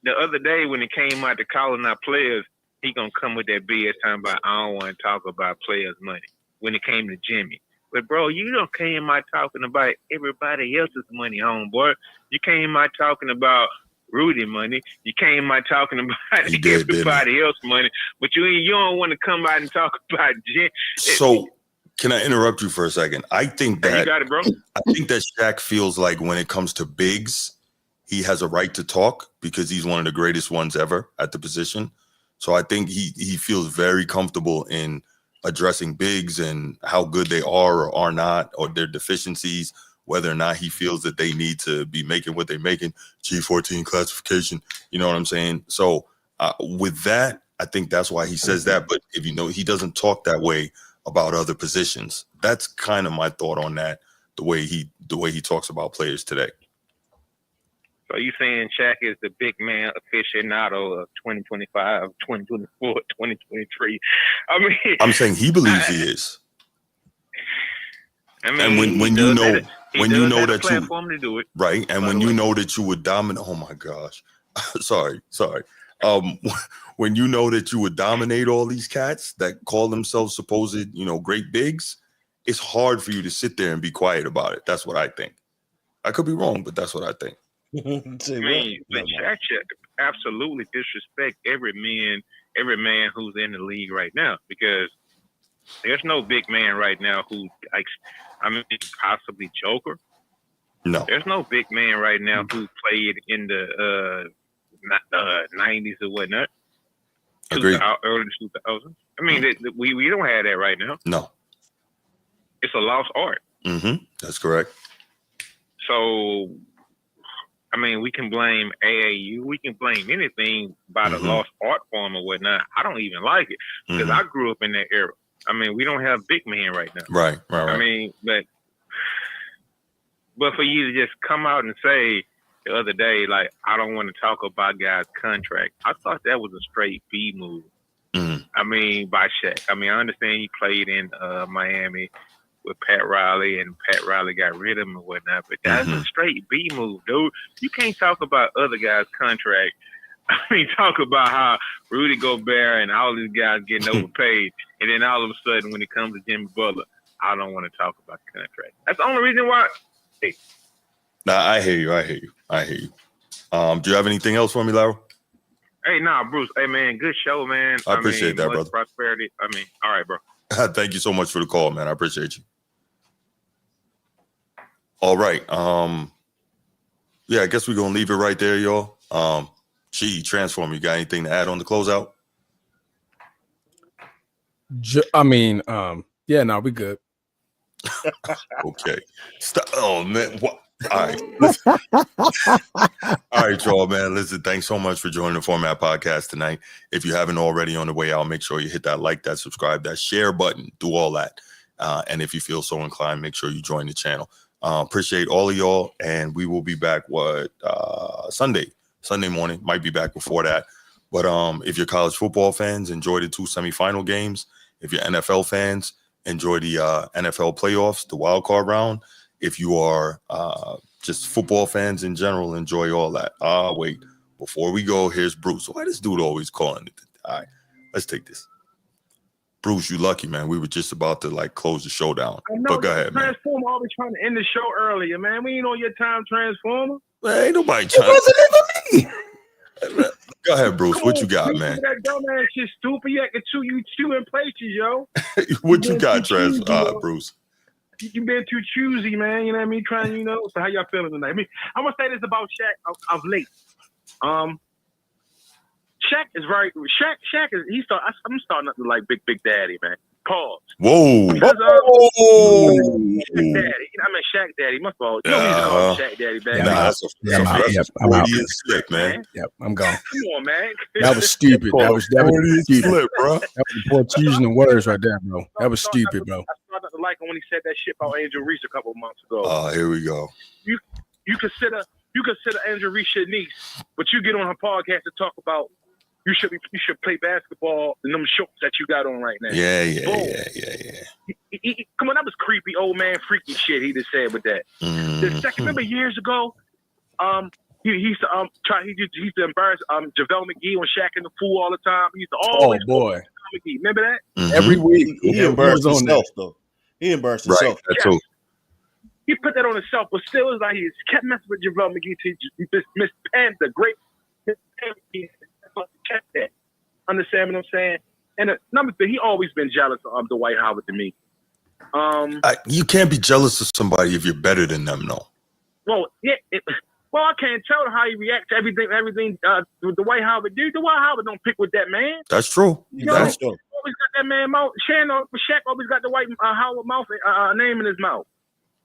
the other day when it came out to calling out players, he gonna come with that BS time about I don't want to talk about players' money when it came to Jimmy. But bro, you don't came out talking about everybody else's money, homeboy. You came out talking about Rudy money. You came out talking about everybody else's money. But you don't want to come out and talk about Jimmy. So can I interrupt you for a second? I think that you got it, bro. I think that Shaq feels like when it comes to bigs, he has a right to talk because he's one of the greatest ones ever at the position. So I think he feels very comfortable in addressing bigs and how good they are or are not, or their deficiencies, whether or not he feels that they need to be making what they're making, G14 classification, you know what I'm saying? So with that, I think that's why he says that. But if you know, he doesn't talk that way about other positions. That's kind of my thought on that, the way he talks about players today. So you saying Shaq is the big man aficionado of 2025, 2024, 2023? I mean, I'm saying he believes he is. I mean, and when you know that platform to do it, right, and when you know that you would dominate. Oh my gosh, sorry. When you know that you would dominate all these cats that call themselves supposed, great bigs, it's hard for you to sit there and be quiet about it. That's what I think. I could be wrong, but that's what I think. I mean, but Shaq absolutely disrespect every man who's in the league right now, because there's no big man right now who likes. I mean, possibly Joker. No, there's no big man right now who played in the 90s or whatnot. Agreed. Early 2000s. I mean, we don't have that right now. No, it's a lost art. Mm-hmm. That's correct. So, I mean, we can blame AAU. We can blame anything by the lost art form or whatnot. I don't even like it because I grew up in that era. I mean, we don't have big men right now. Right. I mean, but for you to just come out and say the other day, like, I don't want to talk about guys' contract, I thought that was a straight B move. I mean, by Shaq. I mean, I understand he played in Miami with Pat Riley, and Pat Riley got rid of him and whatnot, but that's a straight B move, dude. You can't talk about other guys' contract. I mean, talk about how Rudy Gobert and all these guys getting overpaid, and then all of a sudden, when it comes to Jimmy Butler, I don't want to talk about the contract. That's the only reason why. Hey. Nah, I hear you. Do you have anything else for me, Larry? Hey, Bruce. Hey, man, good show, man. I appreciate that, brother. Prosperity. I mean, all right, bro. Thank you so much for the call, man. I appreciate you. All right. Yeah, I guess we're going to leave it right there, y'all. Transform, you got anything to add on the closeout? Yeah, no, we good. Okay. Stop. Oh, man. What? All right. All right, y'all, man. Listen, thanks so much for joining the Format Podcast tonight. If you haven't already on the way out, make sure you hit that like, that subscribe, that share button, do all that. And if you feel so inclined, make sure you join the channel. Appreciate all of y'all. And we will be back, Sunday morning. Might be back before that. But if you're college football fans, enjoy the 2 semifinal games. If you're NFL fans, enjoy the NFL playoffs, the wild card round. If you are just football fans in general, enjoy all that. Wait, before we go, here's Bruce. Why does dude always calling it? All right, let's take this. Bruce, you lucky, man. We were just about to like close the show down. But go ahead, man. Transformer always trying to end the show earlier, man. We ain't on your time, Transformer. Man, ain't nobody trying. It wasn't even me. Go ahead, Bruce. What you got, man? That dumbass shit stupid. You two in places, yo. What you got, Bruce? You been too choosy, man. You know what I mean? So how y'all feeling tonight? I mean, I'm gonna say this about Shaq of late. Shaq is I'm starting to like Big Daddy, man. Pause. Whoa. Because, Shaq Daddy. I mean Shaq Daddy. My fault. You know we used to call him Shaq Daddy back. I'm out. Slip, man. Yep, I'm gone. Come on, man. That was stupid. That was stupid, slip, bro. That was poor choosing the words right there, bro. That was stupid, bro. I started to like him when he said that shit about Angel Reese a couple of months ago. Oh, here we go. You consider Angel Reese your niece, but you get on her podcast to talk about you should play basketball in them shorts that you got on right now. Yeah. Come on, that was creepy old man freaky shit he just said with that. The second, remember years ago, he used to embarrass JaVale McGee on Shaq and the Fool all the time. He used to always boy. McGee. Remember that? Mm-hmm. Every week he embarrassed himself though. He embarrassed himself. That's all. He put that on himself, but still it's like he kept messing with JaVale McGee to Miss Penn, the great check that. Understand what I'm saying? And number three, he always been jealous of Dwight Howard to me. You can't be jealous of somebody if you're better than them, no. Well, yeah. I can't tell how he reacts to everything Dwight Howard do. Dwight Howard don't pick with that man. That's true. That's true. Always got that man mouth. Shaq always got Dwight Howard mouth name in his mouth.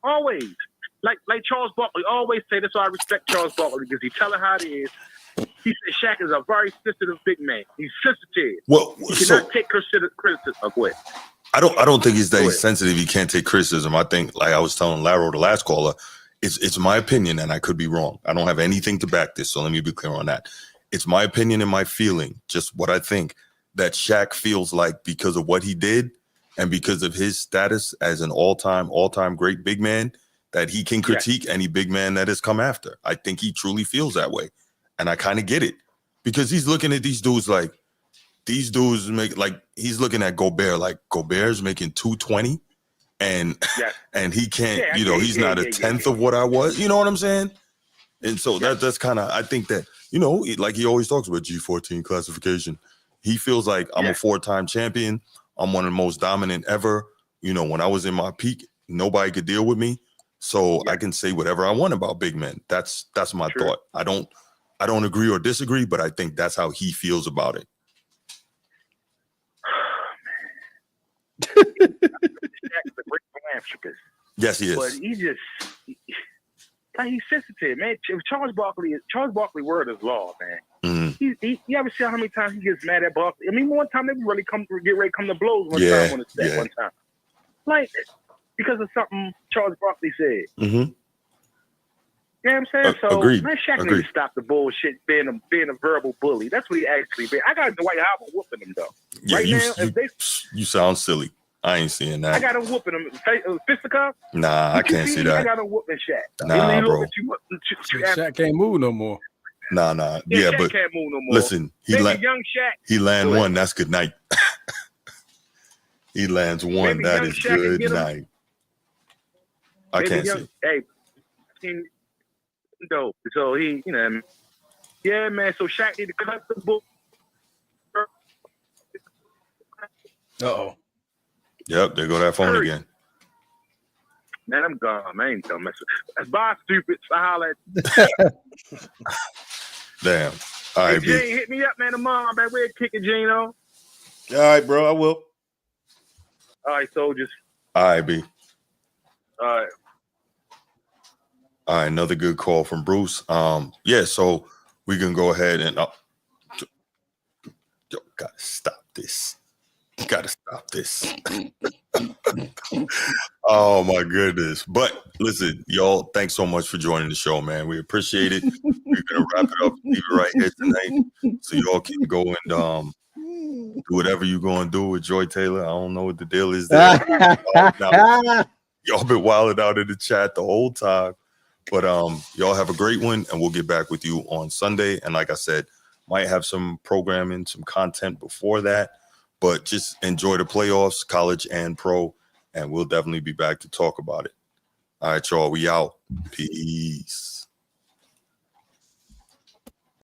Always. Like Charles Barkley always say. That's why I respect Charles Barkley because he tell it how it is. He said Shaq is a very sensitive big man. He's sensitive. Well, he cannot take criticism. Go ahead. I don't think he's that he's sensitive. He can't take criticism. I think, like I was telling Laro, the last caller, it's my opinion, and I could be wrong. I don't have anything to back this, so let me be clear on that. It's my opinion and my feeling, just what I think, that Shaq feels like because of what he did and because of his status as an all-time great big man, that he can critique any big man that has come after. I think he truly feels that way. And I kind of get it because he's looking at these dudes like he's looking at Gobert like Gobert's making 220 and he can't, he's not a tenth of what I was. You know what I'm saying? And so that's kind of, I think that, like he always talks about G14 classification. He feels like I'm a 4-time champion. I'm one of the most dominant ever. When I was in my peak, nobody could deal with me. So I can say whatever I want about big men. That's my thought. I don't agree or disagree, but I think that's how he feels about it. Shaq's a great philanthropist. Yes, he is. But he's sensitive, man. Charles Barkley word is law, man. Mm-hmm. You ever see how many times he gets mad at Barkley? I mean, one time they really get ready to come to blows one time on the set one time. Like, because of something Charles Barkley said. Mm-hmm. You know what I'm saying? So, agreed. Man, Shaq needs to stop the bullshit, being a verbal bully. That's what he actually been. I got Dwight Howard whooping him, though. Yeah, now, you sound silly. I ain't seeing that. I got him whooping him. Fisticuff? Nah, I can't see that. I got him whooping Shaq. Nah, bro. Shaq can't move no more. Nah. Yeah, Shaq but can't move no more. Listen, young Shaq. He land one. That's good night. He lands one. Maybe that is Shaq good night. I can't see. Hey, dope. So he, man. So Shaq need to cut the book. Uh-oh. Yep, there go that phone again. Man, I'm gone. Man, I ain't gonna mess with. Bye, stupid. I holler at Damn. All right, B. Gene, hit me up, man, tomorrow. I'm back. We're kicking Gino. All right, bro. I will. All right, soldiers. All right, B. All right. All right, another good call from Bruce. So we can go ahead and gotta stop this. Oh my goodness. But listen, y'all, thanks so much for joining the show, man. We appreciate it. We're gonna wrap it up and leave it right here tonight. So y'all can go and do whatever you're gonna do with Joy Taylor. I don't know what the deal is there. Y'all been wilding out in the chat the whole time. But y'all have a great one, and we'll get back with you on Sunday. And like I said, might have some programming, some content before that. But just enjoy the playoffs, college and pro, and we'll definitely be back to talk about it. All right, y'all. We out. Peace.